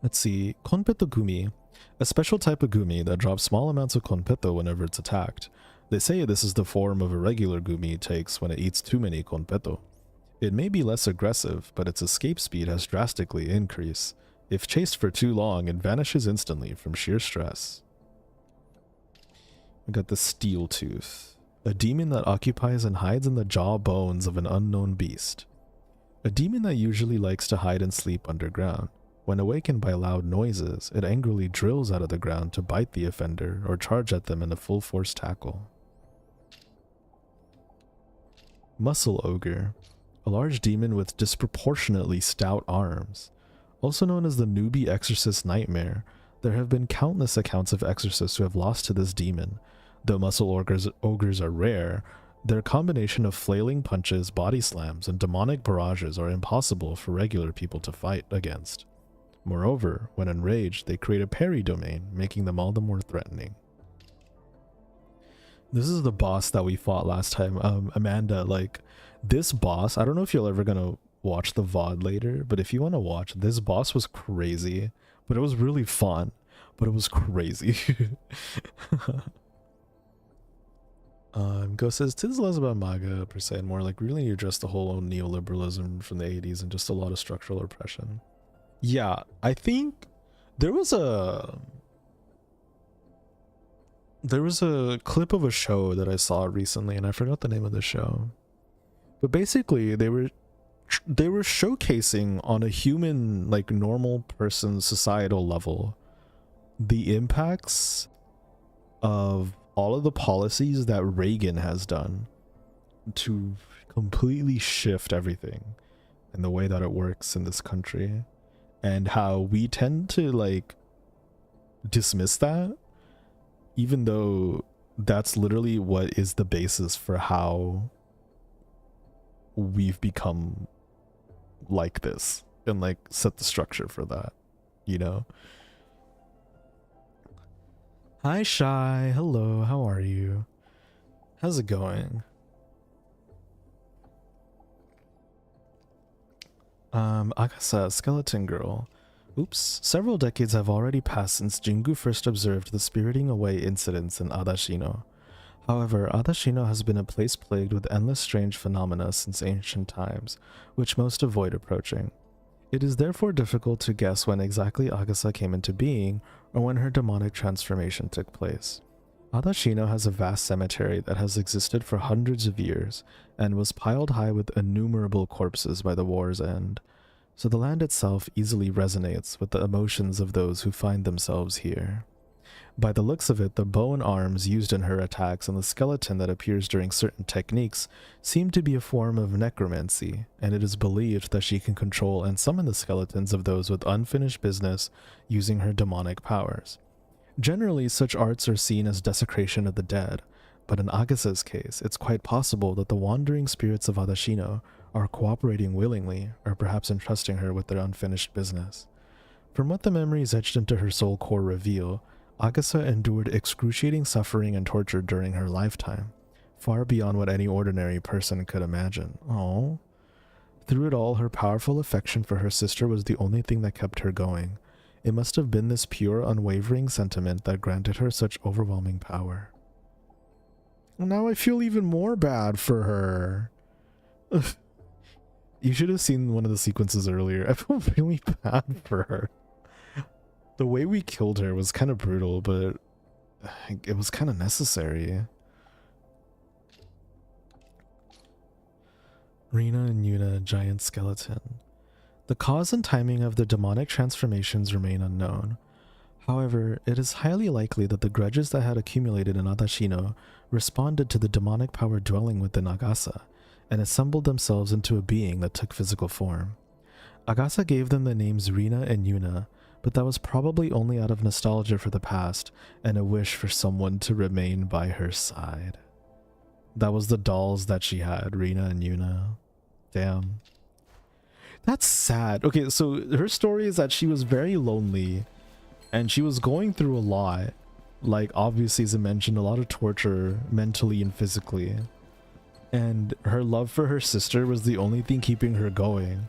Let's see. Konpeto Gumi. A special type of gumi that drops small amounts of konpeto whenever it's attacked. They say this is the form of a regular gumi takes when it eats too many konpeto. It may be less aggressive, but its escape speed has drastically increased. If chased for too long, it vanishes instantly from sheer stress. We got the Steel Tooth. A demon that occupies and hides in the jaw bones of an unknown beast. A demon that usually likes to hide and sleep underground. When awakened by loud noises, it angrily drills out of the ground to bite the offender or charge at them in a full force tackle. Muscle Ogre. A large demon with disproportionately stout arms. Also known as the newbie exorcist nightmare, there have been countless accounts of exorcists who have lost to this demon. Though muscle ogres are rare, their combination of flailing punches, body slams, and demonic barrages are impossible for regular people to fight against. Moreover, when enraged, they create a parry domain, making them all the more threatening. This is the boss that we fought last time. Amanda, like, this boss, I don't know if you're ever gonna watch the VOD later, but if you want to watch, this boss was crazy, but it was really fun, but it was crazy. Ghost says, "Tis less about MAGA per se, and more like really address the whole neoliberalism from the 80s and just a lot of structural oppression." Yeah, I think there was a clip of a show that I saw recently, and I forgot the name of the show. But basically, they were showcasing on a human, like normal person, societal level, the impacts of all of the policies that Reagan has done to completely shift everything and the way that it works in this country, and how we tend to like dismiss that, even though that's literally what is the basis for how we've become like this and like set the structure for that, you know? Hi Shy, hello, how are you? How's it going? Akasa, Skeleton Girl. Oops, several decades have already passed since Jingu first observed the spiriting away incidents in Adashino. However, Adashino has been a place plagued with endless strange phenomena since ancient times, which most avoid approaching. It is therefore difficult to guess when exactly Agasa came into being, or when her demonic transformation took place. Adashino has a vast cemetery that has existed for hundreds of years, and was piled high with innumerable corpses by the war's end, so the land itself easily resonates with the emotions of those who find themselves here. By the looks of it, the bow and arms used in her attacks and the skeleton that appears during certain techniques seem to be a form of necromancy, and it is believed that she can control and summon the skeletons of those with unfinished business using her demonic powers. Generally, such arts are seen as desecration of the dead, but in Agasa's case, it's quite possible that the wandering spirits of Adashino are cooperating willingly, or perhaps entrusting her with their unfinished business. From what the memories etched into her soul core reveal, Agasa endured excruciating suffering and torture during her lifetime, far beyond what any ordinary person could imagine. Oh. Through it all, her powerful affection for her sister was the only thing that kept her going. It must have been this pure, unwavering sentiment that granted her such overwhelming power. Now I feel even more bad for her. You should have seen one of the sequences earlier. I feel really bad for her. The way we killed her was kind of brutal, but it was kind of necessary. Rina and Yuna, giant skeleton. The cause and timing of the demonic transformations remain unknown. However, it is highly likely that the grudges that had accumulated in Adashino responded to the demonic power dwelling within Agasa, and assembled themselves into a being that took physical form. Agasa gave them the names Rina and Yuna, but that was probably only out of nostalgia for the past and a wish for someone to remain by her side. That was the dolls that she had, Rina and Yuna. Damn. That's sad. Okay, so her story is that she was very lonely and she was going through a lot. Like, obviously, as I mentioned, a lot of torture mentally and physically. And her love for her sister was the only thing keeping her going.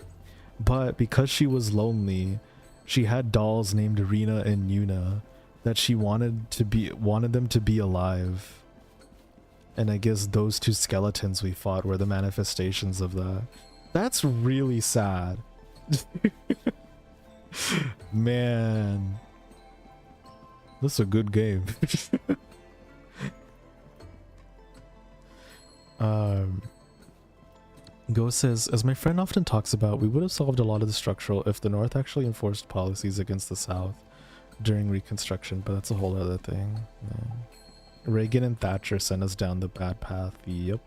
But because she was lonely, she had dolls named Rina and Yuna that she wanted them to be alive. And I guess those two skeletons we fought were the manifestations of that. That's really sad. Man. This is a good game. Go says, as my friend often talks about, we would have solved a lot of the structural if the North actually enforced policies against the South during Reconstruction, but that's a whole other thing. Yeah. Reagan and Thatcher sent us down the bad path. Yep.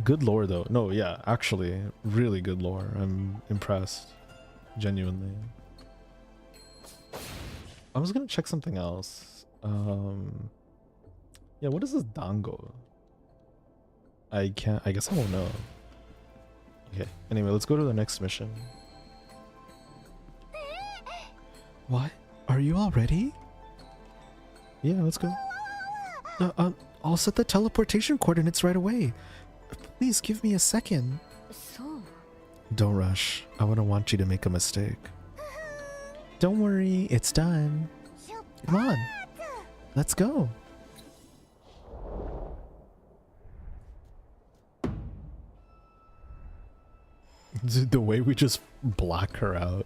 Good lore though. No, yeah, actually, really good lore. I'm impressed. Genuinely. I was gonna check something else. Yeah, what is this dango? I guess I won't know. Okay, anyway, let's go to the next mission. What? Are you all ready? Yeah, let's go. I'll set the teleportation coordinates right away. Please give me a second. So. Don't rush. I wouldn't want you to make a mistake. Don't worry, it's done. Come on. Let's go. The way we just black her out.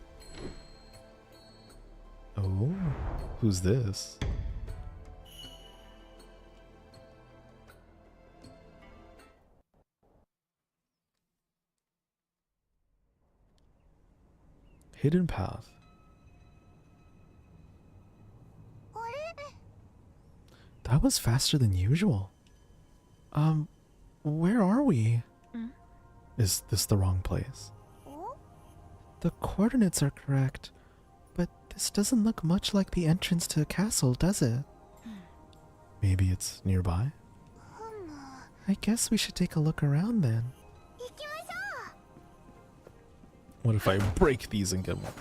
Oh, who's this? Hidden path. That was faster than usual. Where are we? Is this the wrong place? The coordinates are correct, but this doesn't look much like the entrance to a castle, does it? Maybe it's nearby? I guess we should take a look around then. What if I break these and get one?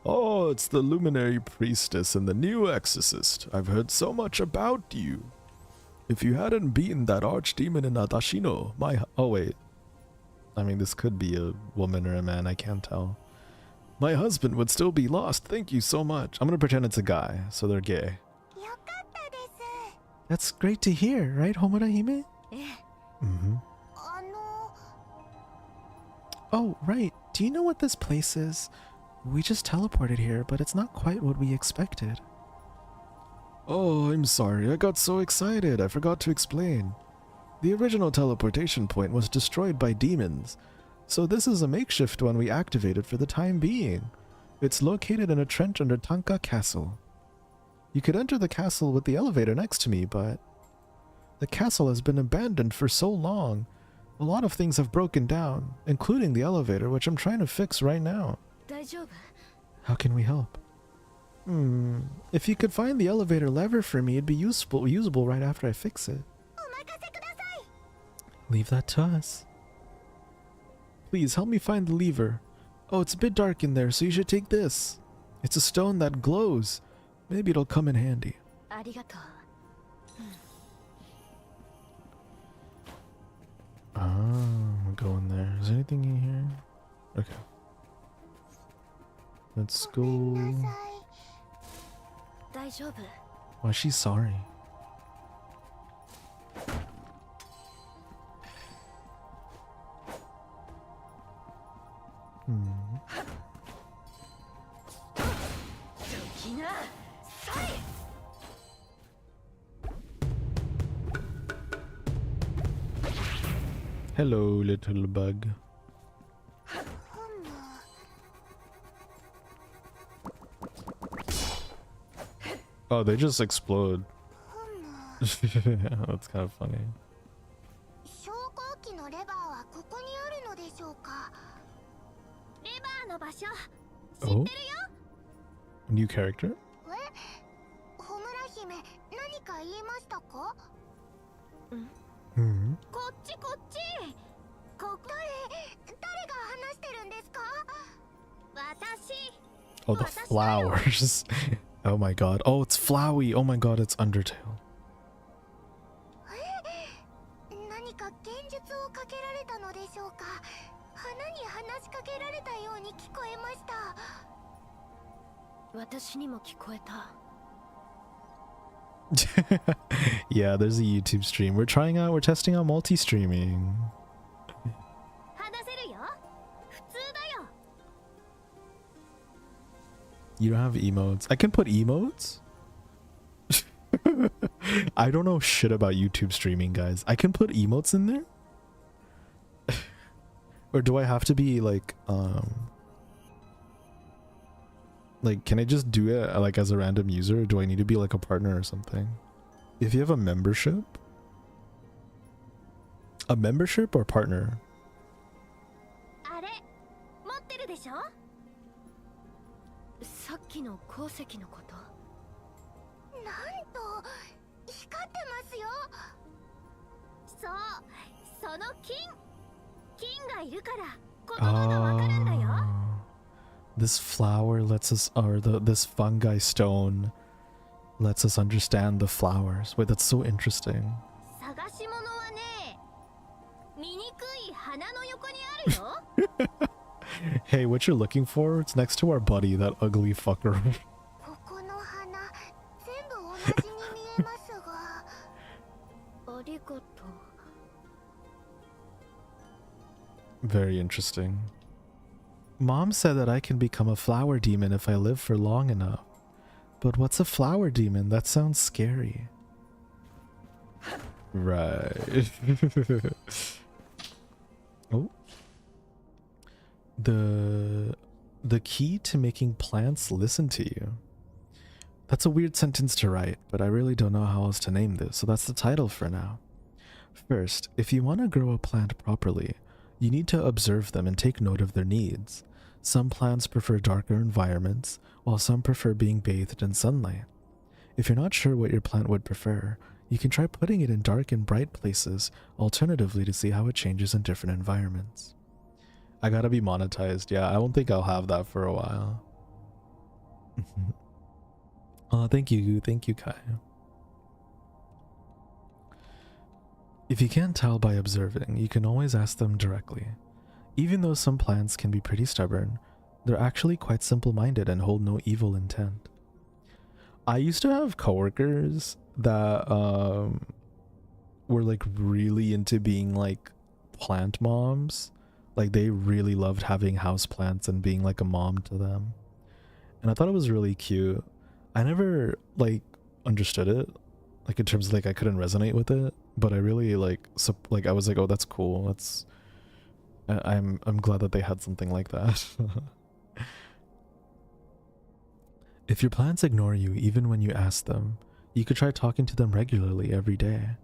Oh, it's the luminary priestess and the new exorcist. I've heard so much about you. If you hadn't beaten that archdemon in Adashino, oh wait. I mean, this could be a woman or a man, I can't tell. My husband would still be lost. Thank you so much. I'm gonna pretend it's a guy, so they're gay. That's great to hear, right, Homura Hime? Mm-hmm. Oh, right. Do you know what this place is? We just teleported here, but it's not quite what we expected. Oh, I'm sorry. I got so excited. I forgot to explain. The original teleportation point was destroyed by demons, so this is a makeshift one we activated for the time being. It's located in a trench under Tanka Castle. You could enter the castle with the elevator next to me, but the castle has been abandoned for so long. A lot of things have broken down, including the elevator, which I'm trying to fix right now. How can we help? If you could find the elevator lever for me, it'd be usable right after I fix it. Leave that to us. Please help me find the lever. Oh, it's a bit dark in there, so you should take this. It's a stone that glows. Maybe it'll come in handy. Ah, we'll go in there. Is there anything in here? Okay. Let's go. Why is she sorry? Hello, little bug. Oh, they just explode. That's kind of funny. Oh? New character? Hmm. Oh, the flowers. Oh my god. Oh, it's Flowey. Oh my god, it's Undertale. Yeah, there's a YouTube stream. We're testing out multi-streaming. You don't have emotes. I can put emotes? I don't know shit about YouTube streaming, guys. I can put emotes in there? Or do I have to be like, can I just do it like as a random user, or do I need to be like a partner or something? If you have a membership or partner? This flower lets us, or this fungi stone lets us understand the flowers. Wait, that's so interesting. Hey, what you're looking for? It's next to our buddy, that ugly fucker. Very interesting. Mom said that I can become a flower demon if I live for long enough. But what's a flower demon? That sounds scary. Right. Oh. The key to making plants listen to you. That's a weird sentence to write, but I really don't know how else to name this, so that's the title for now. First, if you want to grow a plant properly, you need to observe them and take note of their needs. Some plants prefer darker environments, while some prefer being bathed in sunlight. If you're not sure what your plant would prefer, you can try putting it in dark and bright places, alternatively to see how it changes in different environments. I gotta be monetized. Yeah, I don't think I'll have that for a while. Oh, thank you, Kai. If you can't tell by observing, you can always ask them directly. Even though some plants can be pretty stubborn, they're actually quite simple-minded and hold no evil intent. I used to have coworkers that were like really into being like plant moms. Like they really loved having house plants and being like a mom to them. And I thought it was really cute. I never like understood it, like in terms of like I couldn't resonate with it, but I really like I was like, oh, that's cool. That's I'm glad that they had something like that. If your plants ignore you even when you ask them, you could try talking to them regularly every day.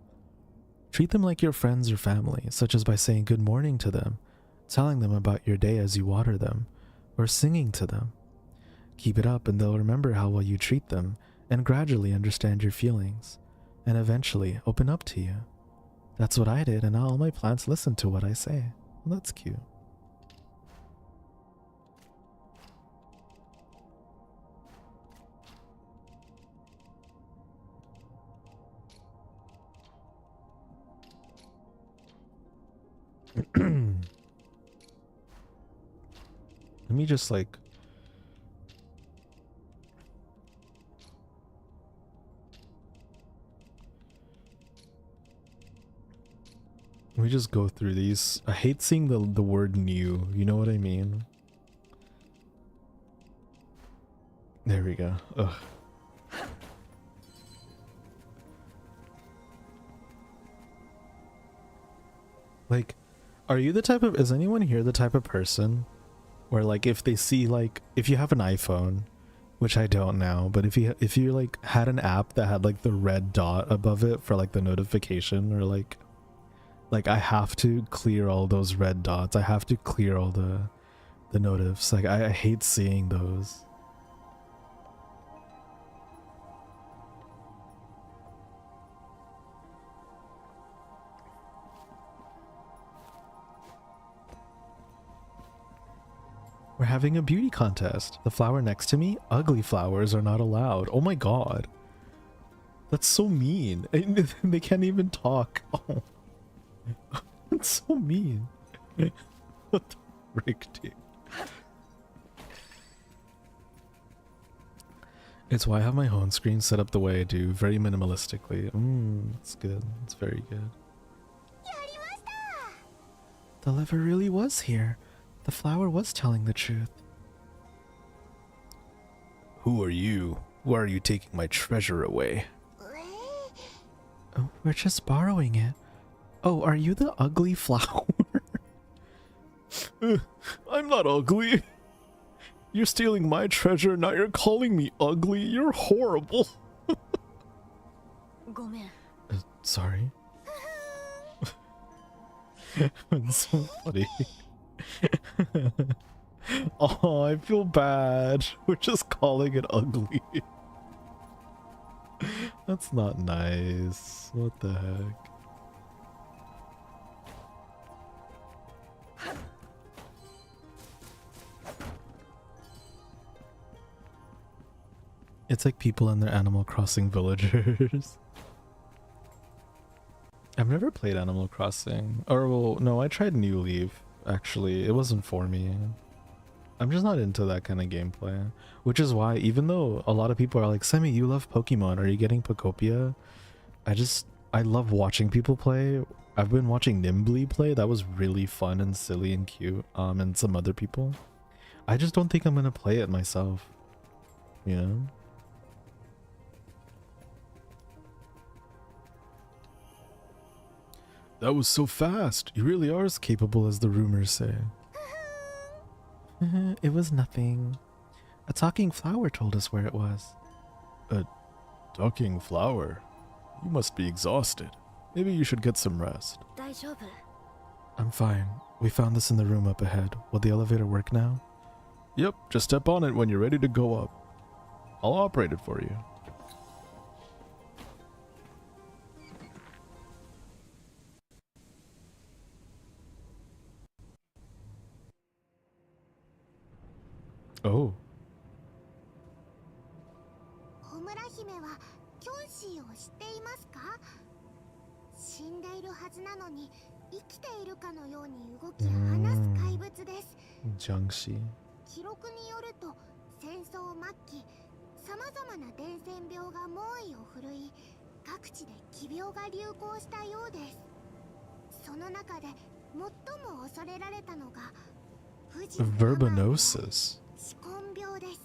Treat them like your friends or family, such as by saying good morning to them, telling them about your day as you water them, or singing to them. Keep it up and they'll remember how well you treat them and gradually understand your feelings, and eventually open up to you. That's what I did, and now all my plants listen to what I say. Well, that's cute. Let me just like Let me just go through these. I hate seeing the word new. You know what I mean? There we go. Ugh. Like, are you the type of, is anyone here the type of person where like if they see like, if you have an iPhone, which I don't now, but if you like had an app that had like the red dot above it for like the notification, or like I have to clear all those red dots. I have to clear all the notifs. Like I hate seeing those. We're having a beauty contest. The flower next to me, ugly flowers are not allowed. Oh my god. That's so mean. They can't even talk. Oh. That's so mean. What the frick, dude? It's why I have my home screen set up the way I do, very minimalistically. It's good. It's very good. The lever really was here. The flower was telling the truth. Who are you? Why are you taking my treasure away? Oh, we're just borrowing it. Oh, are you the ugly flower? I'm not ugly. You're stealing my treasure, now you're calling me ugly. You're horrible. Sorry. It's so funny. Oh, I feel bad. We're just calling it ugly. That's not nice. What the heck? It's like people in their Animal Crossing villagers. I've never played Animal Crossing. Or, well, no, I tried New Leaf, actually. It wasn't for me. I'm just not into that kind of gameplay. Which is why, even though a lot of people are like, Semi, you love Pokemon, are you getting Pokopia? I love watching people play. I've been watching Nimbly play. That was really fun and silly and cute. And some other people. I just don't think I'm gonna play it myself. You know? That was so fast. You really are as capable as the rumors say. It was nothing. A talking flower told us where it was. A talking flower? You must be exhausted. Maybe you should get some rest. I'm fine. We found this in the room up ahead. Will the elevator work now? Yep, just step on it when you're ready to go up. I'll operate it for you. Oh. Homura Hime はキョンシーを知っていますか？死んでいるはずなのに生きているかのように動き話す怪物です。ジャンシー。記録によると戦争末期、様々な伝染病が猛威を振るい、各地で奇病が流行したようです。その中で最も恐れられたのが不治の病 Verbanosis. 歯根病です。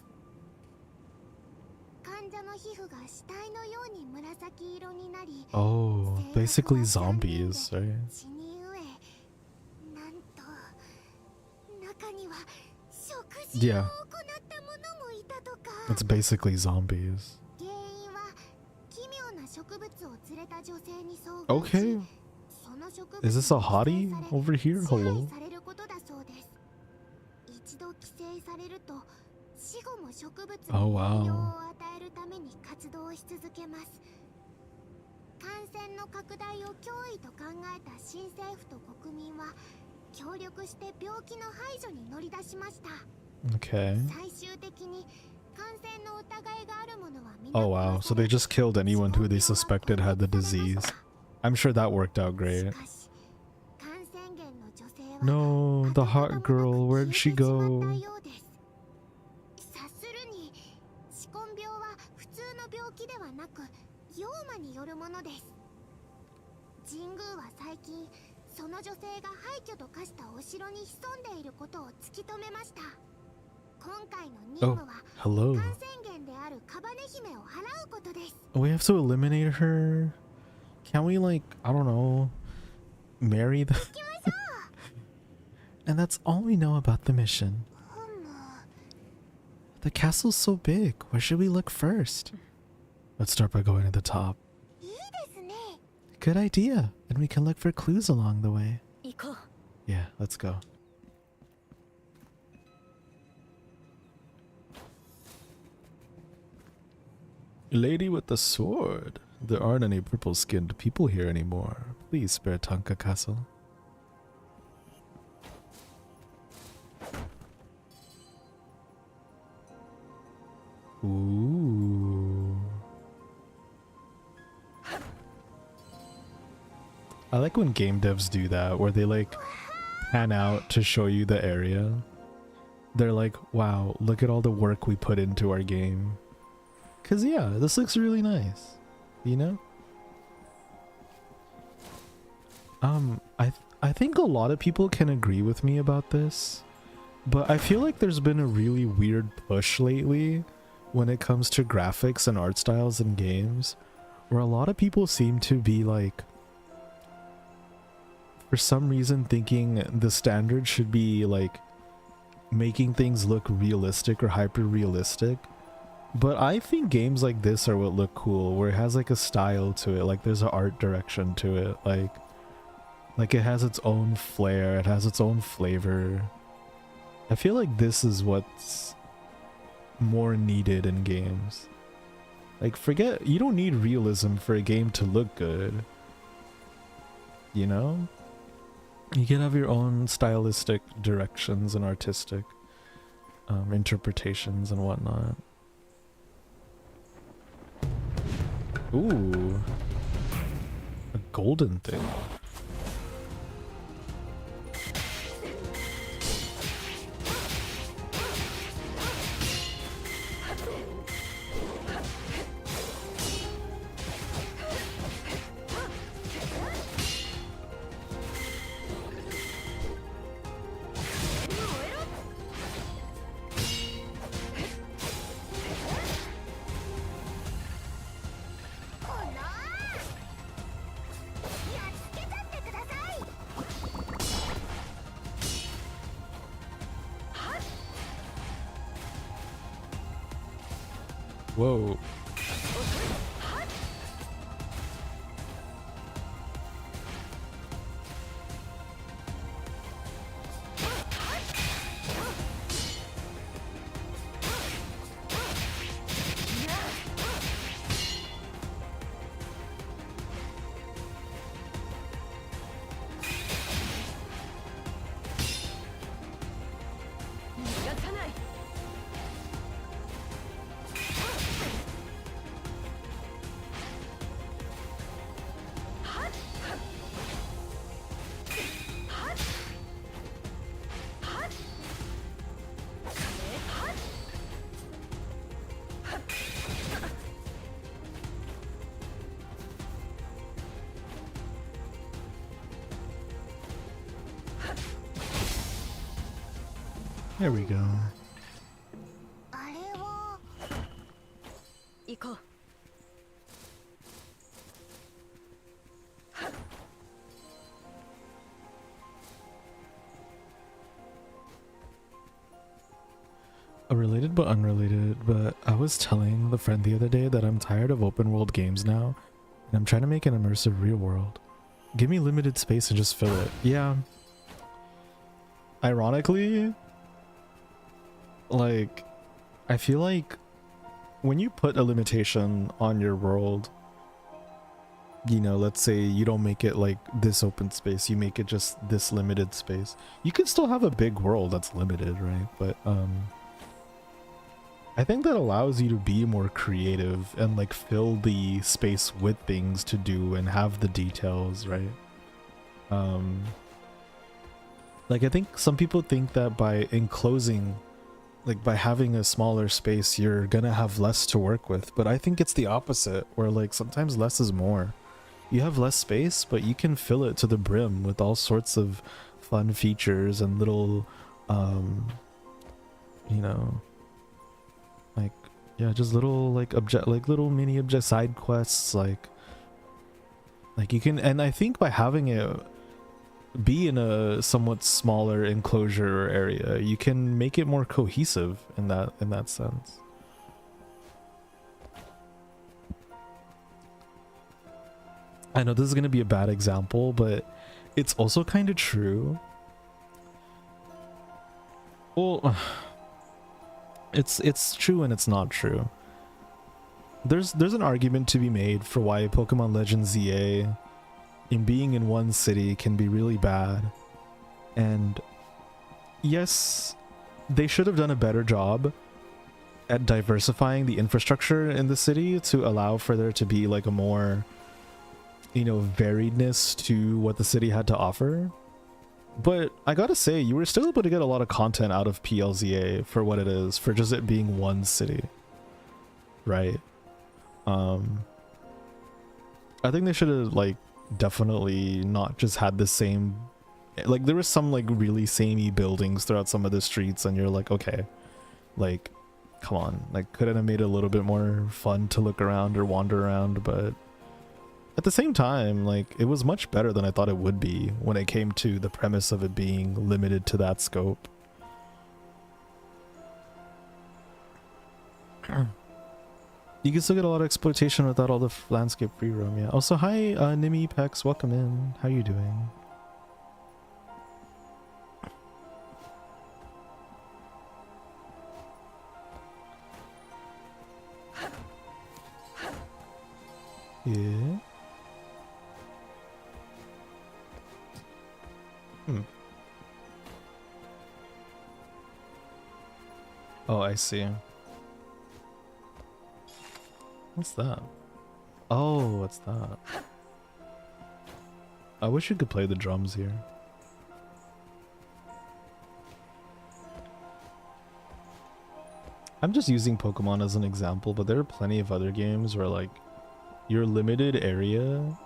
患者の皮膚が死体のように紫色になり、Oh, basically zombies, right? 血に飢え、なんと中には食事を行った者もいたとか。It's basically zombies. 原因は奇妙な植物を連れた女性に遭遇し、 Okay. その植物 Is this a hottie over here? 支配 Hello? されることだそうです。一度寄生されると死後も植物に Oh, wow. 栄養を与えるために活動し続けます。感染の拡大を脅威と考えた新政府と国民は協力して病気の排除に乗り出しました。 Okay. 最終的に感染の疑いがあるものは皆 Oh wow, so they just killed anyone who they suspected had the disease. I'm sure that worked out great. しかし感染源の女性は No, the hot girl, where'd she go? 察するに歯根病は普通の病気ではなく妖魔によるものです。神宮は最近その女性が廃墟と化したお城に潜んでいることを突き止めました。今回の任務は Hello. 感染源であるカバネ姫を払うことです。 We have to eliminate her. Can we, like, I don't know, marry the... And that's all we know about the mission. The castle's so big. Where should we look first? Let's start by going to the top. いいですね。 Good idea. And we can look for clues along the way. 行こう。 Yeah, let's go. Lady with the sword. There aren't any purple-skinned people here anymore. Please spare Tanka Castle. Ooh. I like when game devs do that, where they like pan out to show you the area. They're like, wow, look at all the work we put into our game. Cause yeah, this looks really nice, you know? I think a lot of people can agree with me about this, but I feel like there's been a really weird push lately when it comes to graphics and art styles in games, where a lot of people seem to be like, for some reason, thinking the standard should be like making things look realistic or hyper realistic. But I think games like this are what look cool, where it has like a style to it, like there's an art direction to it, like it has its own flair, it has its own flavor. I feel like this is what's more needed in games. Like, forget, you don't need realism for a game to look good, you know? You can have your own stylistic directions and artistic interpretations and whatnot. Ooh, a golden thing. Whoa. There we go. あれは行こう。 Related but unrelated, but I was telling the friend the other day that I'm tired of open world games now, and I'm trying to make an immersive real world. Give me limited space and just fill it. Yeah. Ironically, like, I feel like when you put a limitation on your world, you know, let's say you don't make it like this open space, you make it just this limited space. You can still have a big world that's limited, right? But I think that allows you to be more creative and like fill the space with things to do and have the details, right? Like, I think some people think that by enclosing, like by having a smaller space, you're gonna have less to work with, but I think it's the opposite, where like sometimes less is more. You have less space, but you can fill it to the brim with all sorts of fun features and little, you know, like, yeah, just little like little mini object side quests, like you can, and I think by having it be in a somewhat smaller enclosure area, you can make it more cohesive in that sense. I know this is going to be a bad example, but it's also kind of true. Well, it's true and it's not true. There's an argument to be made for why Pokemon Legends ZA in being in one city can be really bad. And yes, they should have done a better job at diversifying the infrastructure in the city to allow for there to be like a more, you know, variedness to what the city had to offer. But I gotta say, you were still able to get a lot of content out of PLZA for what it is, for just it being one city, right? I think they should have like definitely not just had the same, like there was some like really samey buildings throughout some of the streets, and you're like, okay, like come on, like couldn't have made it a little bit more fun to look around or wander around. But at the same time, like it was much better than I thought it would be when it came to the premise of it being limited to that scope. You can still get a lot of exploitation without all the landscape free roam, yeah. Also, hi, Nimi Pex, welcome in. How you doing? Yeah. Oh, I see. What's that? Oh, what's that? I wish you could play the drums here. I'm just using Pokemon as an example, but there are plenty of other games where like your limited area.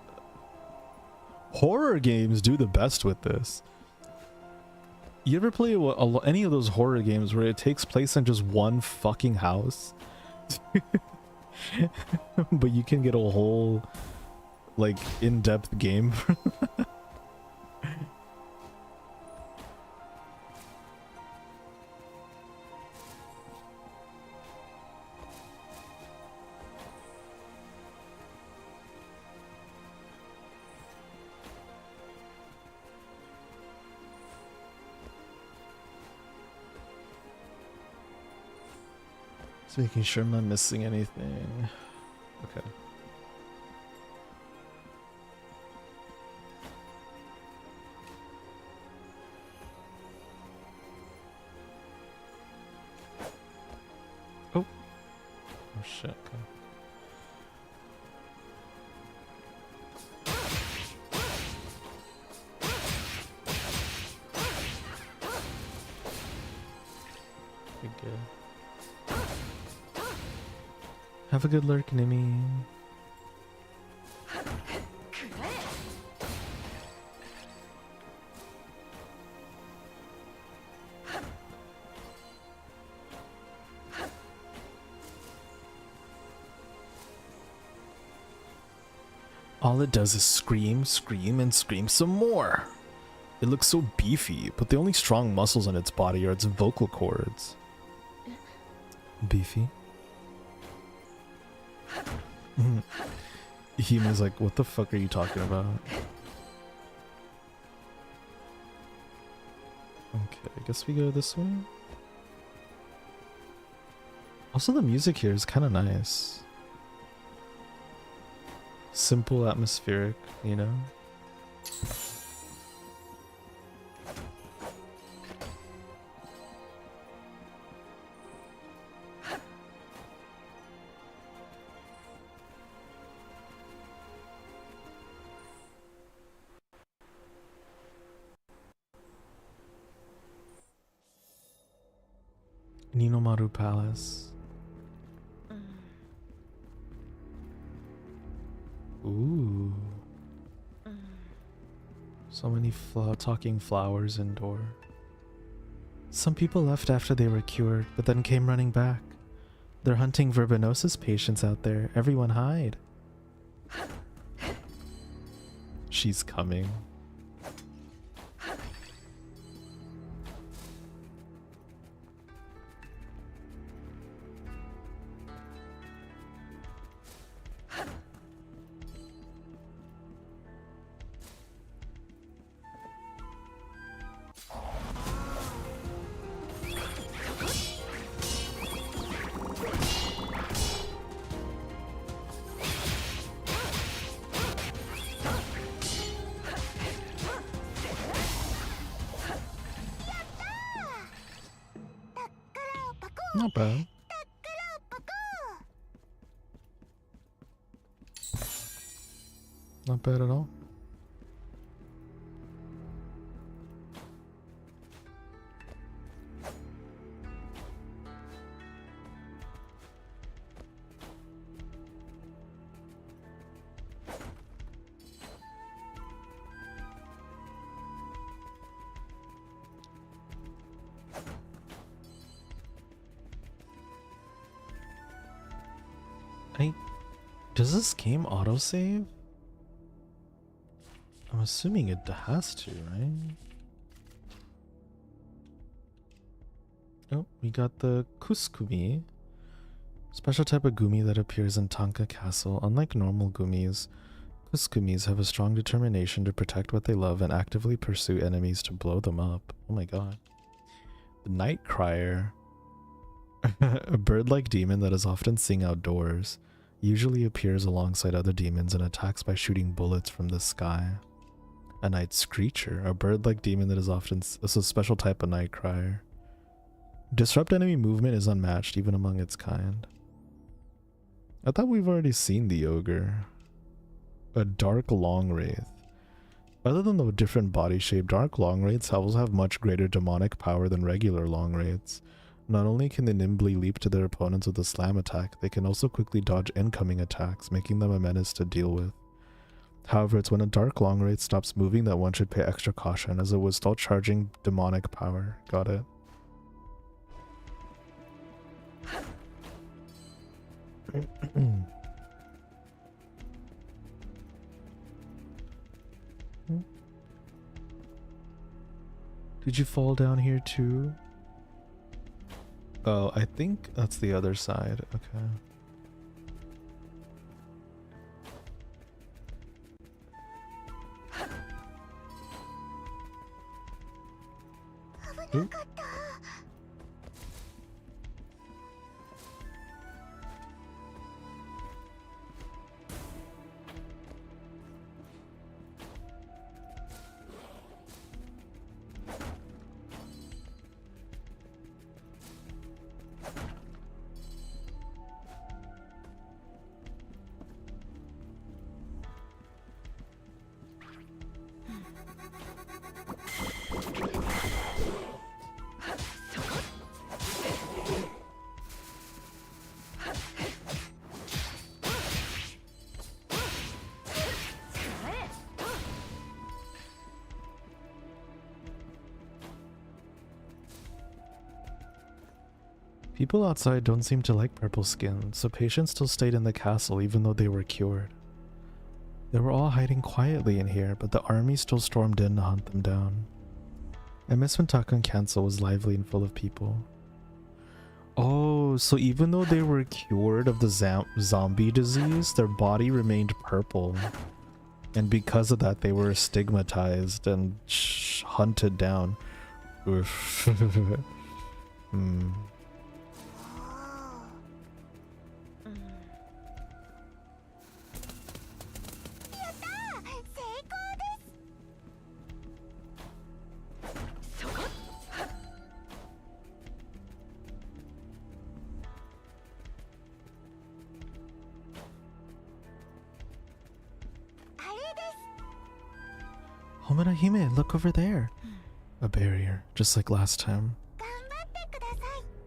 Horror games do the best with this. You ever play any of those horror games where it takes place in just one fucking house? But you can get a whole like in-depth game. Just making sure I'm not missing anything. Okay. Oh. Oh shit, okay. Pretty good. Have a good lurk, Nimi. All it does is scream, scream, and scream some more. It looks so beefy, but the only strong muscles in its body are its vocal cords. Beefy? Hime's like, what the fuck are you talking about? Okay, I guess we go this way. Also, the music here is kind of nice. Simple, atmospheric, you know? Ninomaru Palace. Ooh. So many talking flowers indoor. Some people left after they were cured, but then came running back. They're hunting verbenosis patients out there. Everyone hide. She's coming. Not bad. Not bad at all. Does this game autosave? I'm assuming it has to, right? Oh, we got the Kuskumi. Special type of gumi that appears in Tanka Castle. Unlike normal gumis, Kuskumis have a strong determination to protect what they love and actively pursue enemies to blow them up. Oh my god. The Night Crier. A bird-like demon that is often seen outdoors. Usually appears alongside other demons and attacks by shooting bullets from the sky. A Night Screecher, a bird-like demon that is often a special type of Night Crier. Disrupt enemy movement is unmatched even among its kind. I thought we've already seen the ogre. A Dark Long Wraith. Other than the different body shape, Dark Long Wraiths also have much greater demonic power than regular Long Wraiths. Not only can they nimbly leap to their opponents with a slam attack, they can also quickly dodge incoming attacks, making them a menace to deal with. However, it's when a Dark Long Wraith stops moving that one should pay extra caution, as it was still charging demonic power. Got it. Did you fall down here too? Oh, I think that's the other side. Okay. Oop. People outside don't seem to like purple skin, so patients still stayed in the castle even though they were cured. They were all hiding quietly in here, but the army still stormed in to hunt them down. I miss when Takan Cancel was lively and full of people. Oh, so even though they were cured of the zombie disease, their body remained purple. And because of that, they were stigmatized and hunted down. Oof. Homura Hime, look over there. A barrier, just like last time.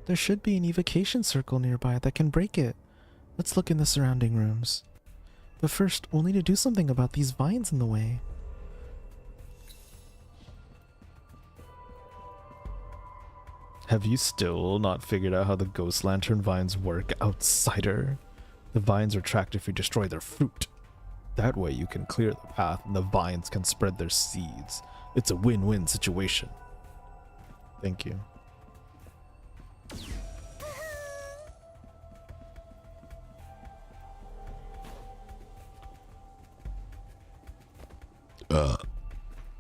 There should be an evocation circle nearby that can break it. Let's look in the surrounding rooms. But first, we'll need to do something about these vines in the way. Have you still not figured out how the ghost lantern vines work, outsider? The vines are tracked if you destroy their fruit. That way you can clear the path and the vines can spread their seeds. It's a win-win situation. Thank you.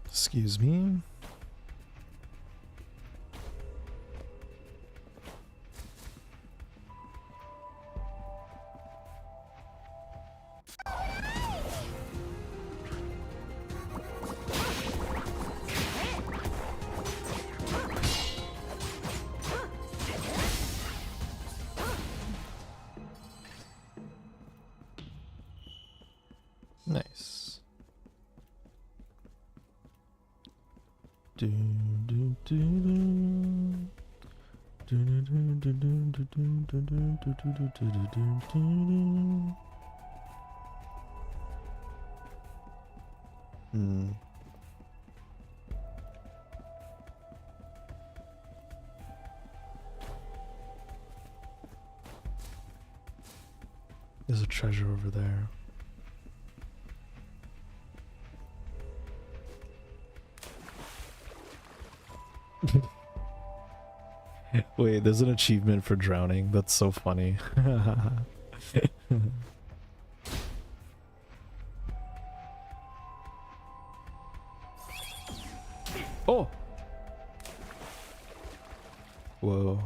Excuse me. Nice. Do, do, do, do. Do, do, do, do, do, do, do, do, do, do, do, do, do, do. There's a treasure over there. Wait, there's an achievement for drowning. That's so funny. Oh! Whoa.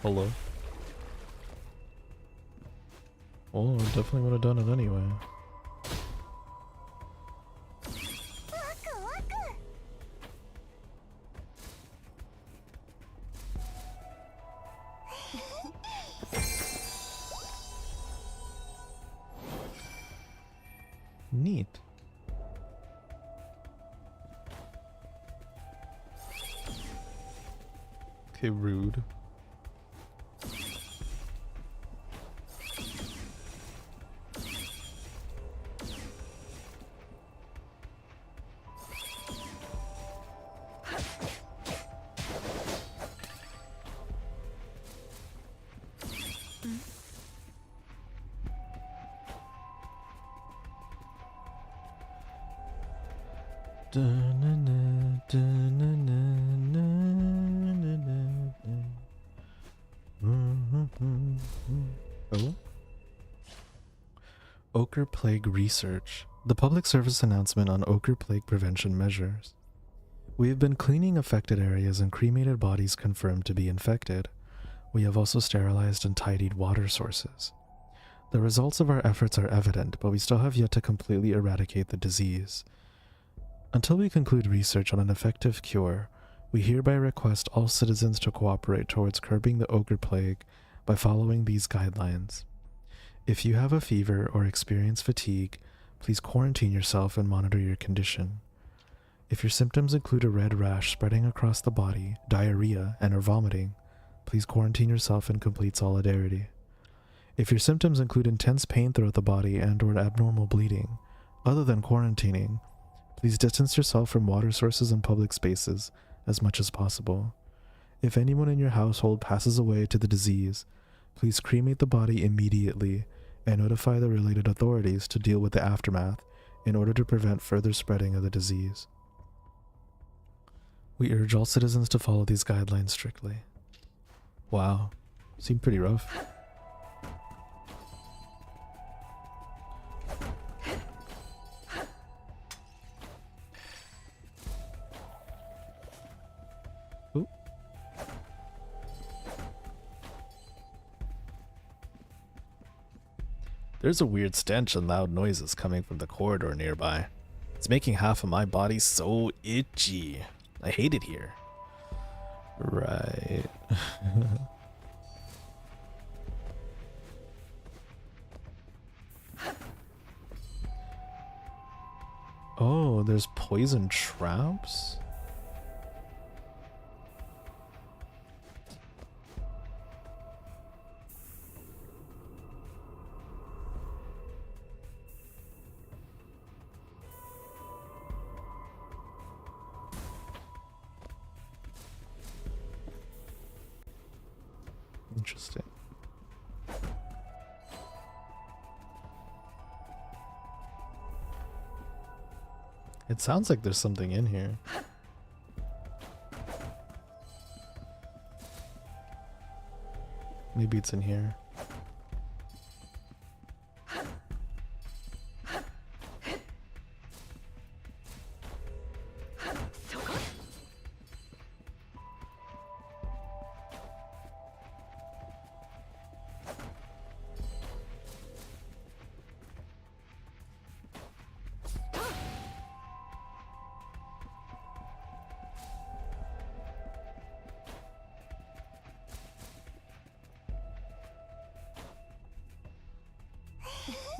Hello? Oh, I definitely would have done it anyway. Neat. Okay, rude. Oh? Ochre Plague Research. The public service announcement on ochre plague prevention measures. We have been cleaning affected areas and cremated bodies confirmed to be infected. We have also sterilized and tidied water sources. The results of our efforts are evident, but we still have yet to completely eradicate the disease. Until we conclude research on an effective cure, we hereby request all citizens to cooperate towards curbing the ochre plague by following these guidelines. If you have a fever or experience fatigue, please quarantine yourself and monitor your condition. If your symptoms include a red rash spreading across the body, diarrhea, and or vomiting, please quarantine yourself in complete solidarity. If your symptoms include intense pain throughout the body and or abnormal bleeding, other than quarantining, please distance yourself from water sources and public spaces as much as possible. If anyone in your household passes away to the disease, please cremate the body immediately and notify the related authorities to deal with the aftermath in order to prevent further spreading of the disease. We urge all citizens to follow these guidelines strictly. Wow, seemed pretty rough. Ooh. There's a weird stench and loud noises coming from the corridor nearby. It's making half of my body so itchy. I hate it here. Right. Oh, there's poison traps? Interesting. It sounds like there's something in here. Maybe it's in here.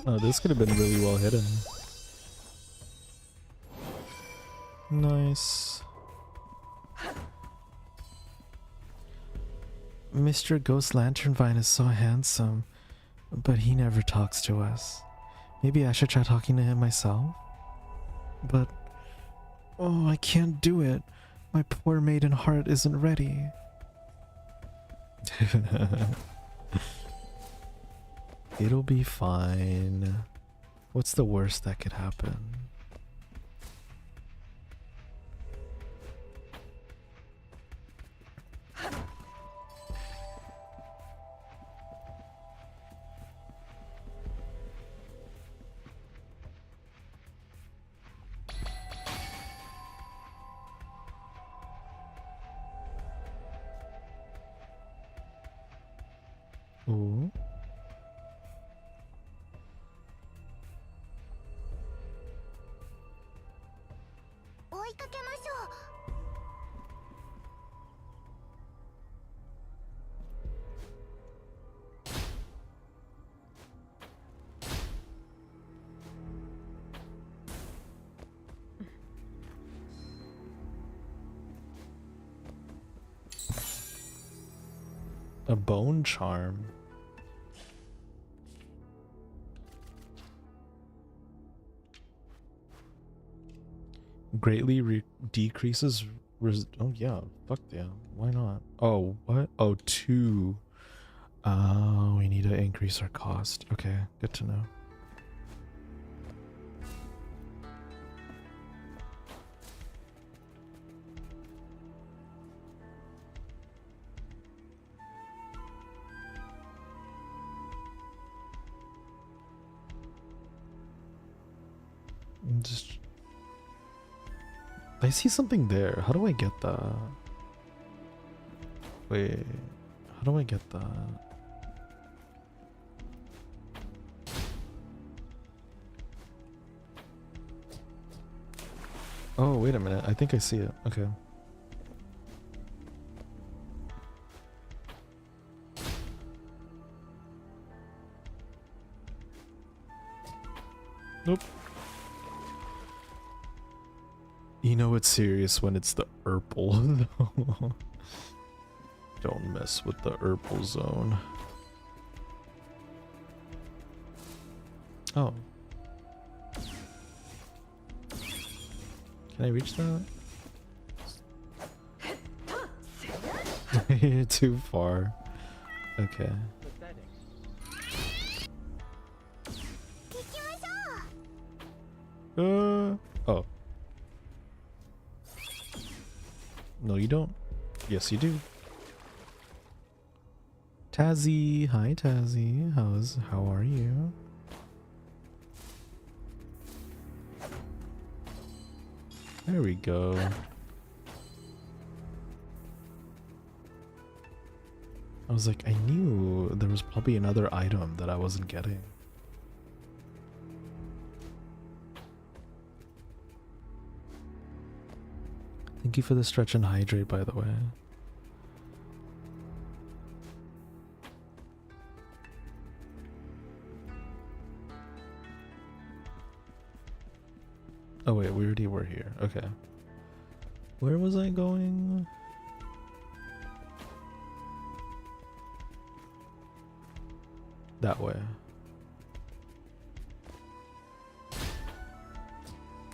Oh, this could have been really well hidden. Nice. Mr. Ghost Lantern Vine is so handsome, but he never talks to us. Maybe I should try talking to him myself? But... oh, I can't do it. My poor maiden heart isn't ready. It'll be fine. What's the worst that could happen? Ooh. A bone charm. Greatly decreases oh yeah, fuck yeah, why not? Oh, what? Oh, 2. Oh, we need to increase our cost. Okay, good to know. Just I see something there. How do I get that? Wait, how do I get that? Oh, wait a minute. I think I see it. Okay. Nope. You know it's serious when it's the Urple. Don't mess with the Urple zone. Oh. Can I reach that? You're too far. Okay. Oh. No, you don't. Yes, you do. Tazzy, hi Tazzy. How are you? There we go. I was like, I knew there was probably another item that I wasn't getting. Thank you for the stretch and hydrate, by the way. Oh wait, we already were here. Okay. Where was I going? That way.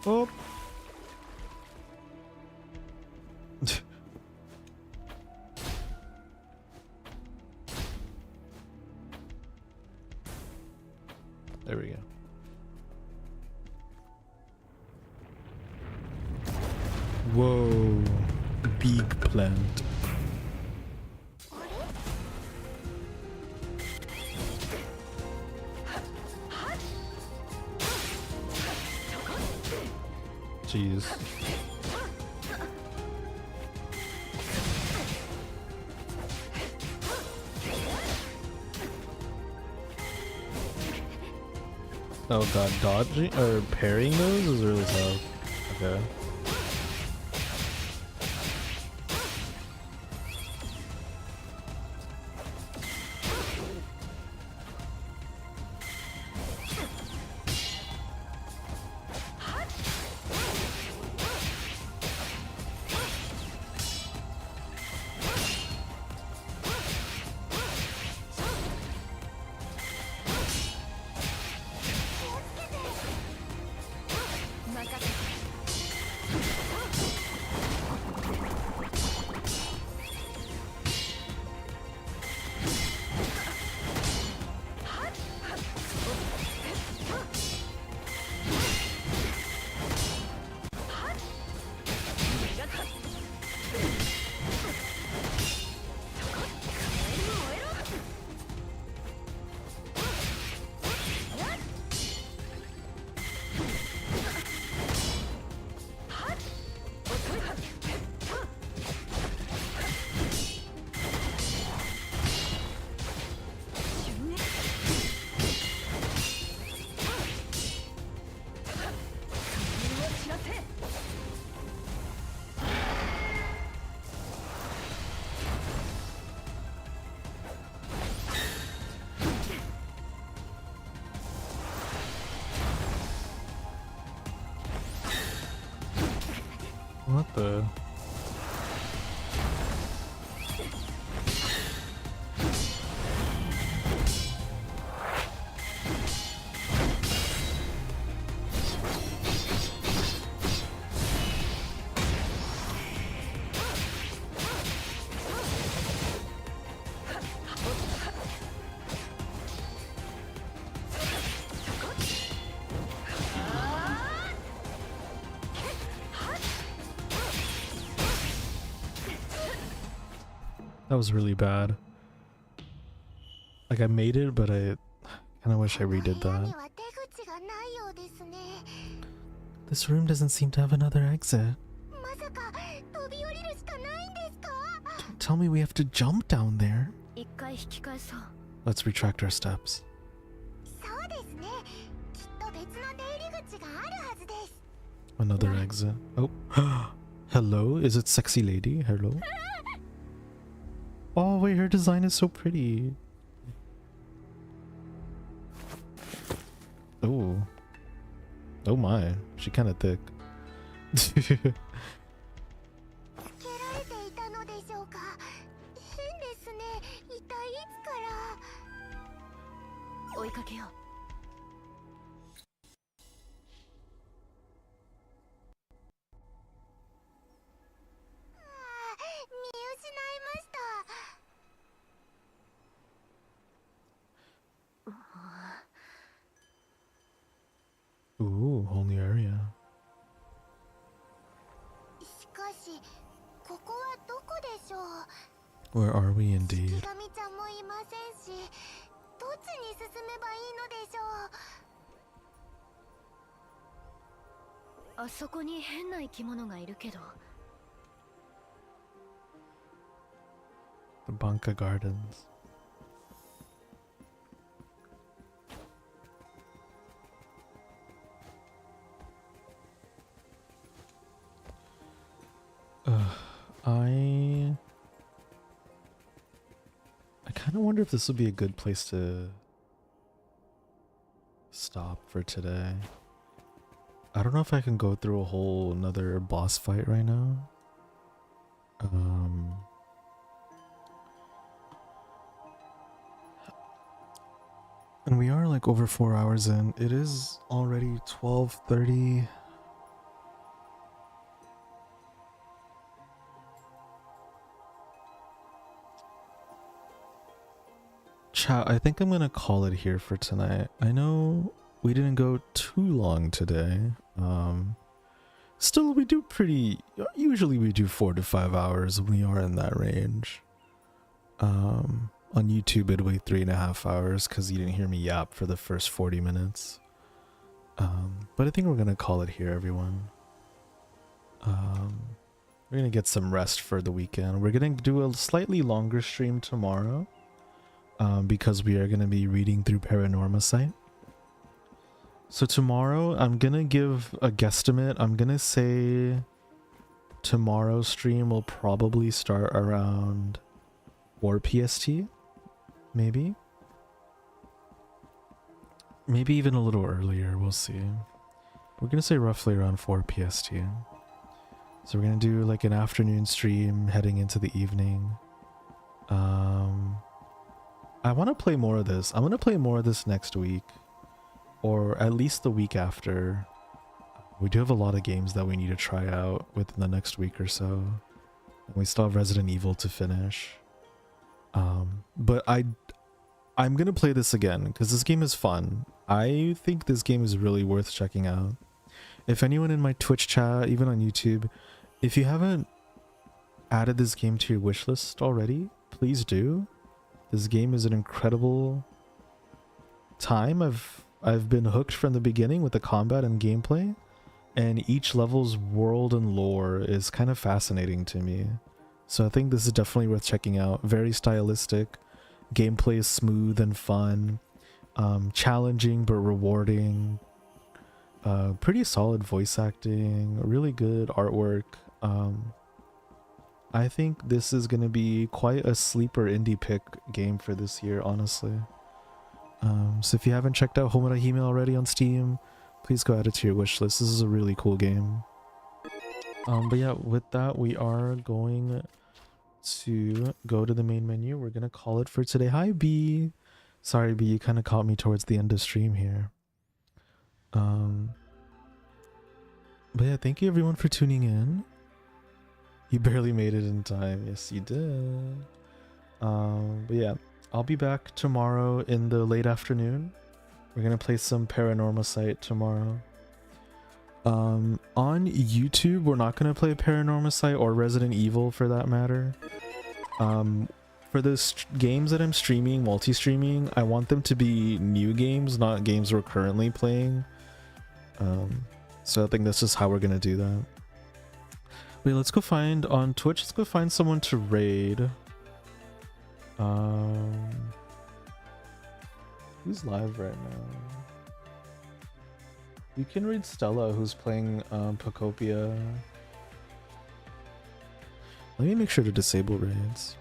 Oh! There we go. Whoa, big plant. Jeez. Oh god, dodging or parrying those is really tough. Okay. What the? That was really bad. Like I made it, but I kind of wish I redid that. This room doesn't seem to have another exit. Don't tell me we have to jump down there. Let's retract our steps. Another exit. Oh, hello? Is it sexy lady? Hello? Oh wait, her design is so pretty. Oh. Oh my, she kind of thick. Ooh, whole new area. Where are we indeed? The Banka Gardens. I kind of wonder if this would be a good place to stop for today. I don't know if I can go through a whole another boss fight right now. And we are like over 4 hours in. It is already 12:30. Chat, I think I'm gonna call it here for tonight. I know we didn't go too long today. Still, we do usually we do 4 to 5 hours. We are in that range. On YouTube, it'd wait 3.5 hours because you didn't hear me yap for the first 40 minutes. But I think we're gonna call it here, everyone. We're gonna get some rest for the weekend. We're gonna do a slightly longer stream tomorrow, because we are gonna be reading through Paranorma Site. So tomorrow, I'm gonna give a guesstimate. I'm gonna say tomorrow's stream will probably start around 4 PST, maybe. Maybe even a little earlier, we'll see. We're gonna say roughly around 4 PST. So we're gonna do like an afternoon stream heading into the evening. I want to play more of this. I'm gonna play more of this next week, or at least the week after. We do have a lot of games that we need to try out within the next week or so. And we still have Resident Evil to finish. But I'm gonna play this again because this game is fun. I think this game is really worth checking out. If anyone in my Twitch chat, even on YouTube, if you haven't added this game to your wishlist already, please do. This game is an incredible time. I've been hooked from the beginning with the combat and gameplay, and each level's world and lore is kind of fascinating to me. So I think this is definitely worth checking out. Very stylistic, gameplay is smooth and fun, challenging but rewarding, pretty solid voice acting, really good artwork. I think this is going to be quite a sleeper indie pick game for this year, honestly. So if you haven't checked out Homura Hime already on Steam, please go add it to your wishlist. This is a really cool game. But yeah, with that, we are going to go to the main menu. We're going to call it for today. Hi, B. Sorry, B, you kind of caught me towards the end of stream here. But yeah, thank you everyone for tuning in. You barely made it in time. Yes, you did. But yeah, I'll be back tomorrow in the late afternoon. We're going to play some Paranorma Site tomorrow. On YouTube, we're not going to play Paranorma Site or Resident Evil for that matter. For the games that I'm streaming, multi-streaming, I want them to be new games, not games we're currently playing. So I think that's just how we're going to do that. Wait, let's go find on Twitch. Let's go find someone to raid. Who's live right now? You can raid Stella, who's playing Pocopia. Let me make sure to disable raids.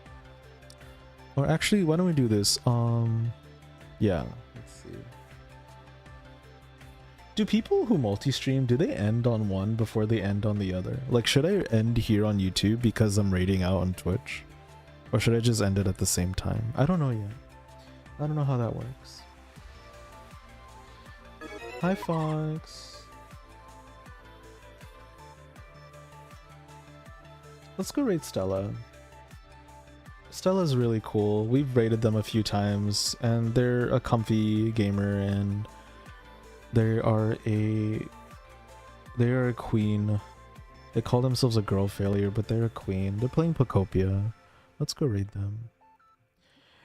Or actually, why don't we do this? Yeah, let's see. Do people who multi-stream, do they end on one before they end on the other? Like, should I end here on YouTube because I'm raiding out on Twitch? Or should I just end it at the same time? I don't know yet. I don't know how that works. Hi, Fox. Let's go raid Stella. Stella's really cool. We've raided them a few times, and they're a comfy gamer, and they are a queen. They call themselves a girl failure, but they're a queen. They're playing Pocopia. Let's go raid them.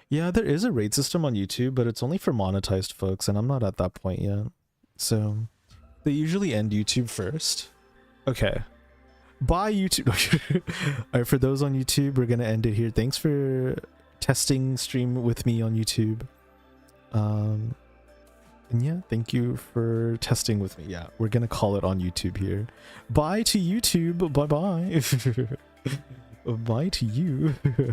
Yeah, there is a raid system on YouTube, but it's only for monetized folks, and I'm not at that point yet. So they usually end YouTube first. Okay. Bye, YouTube. Alright, for those on YouTube, we're gonna end it here. Thanks for testing stream with me on YouTube. And yeah, thank you for testing with me. Yeah, we're gonna call it on YouTube here. Bye to YouTube. Bye bye. Bye to you.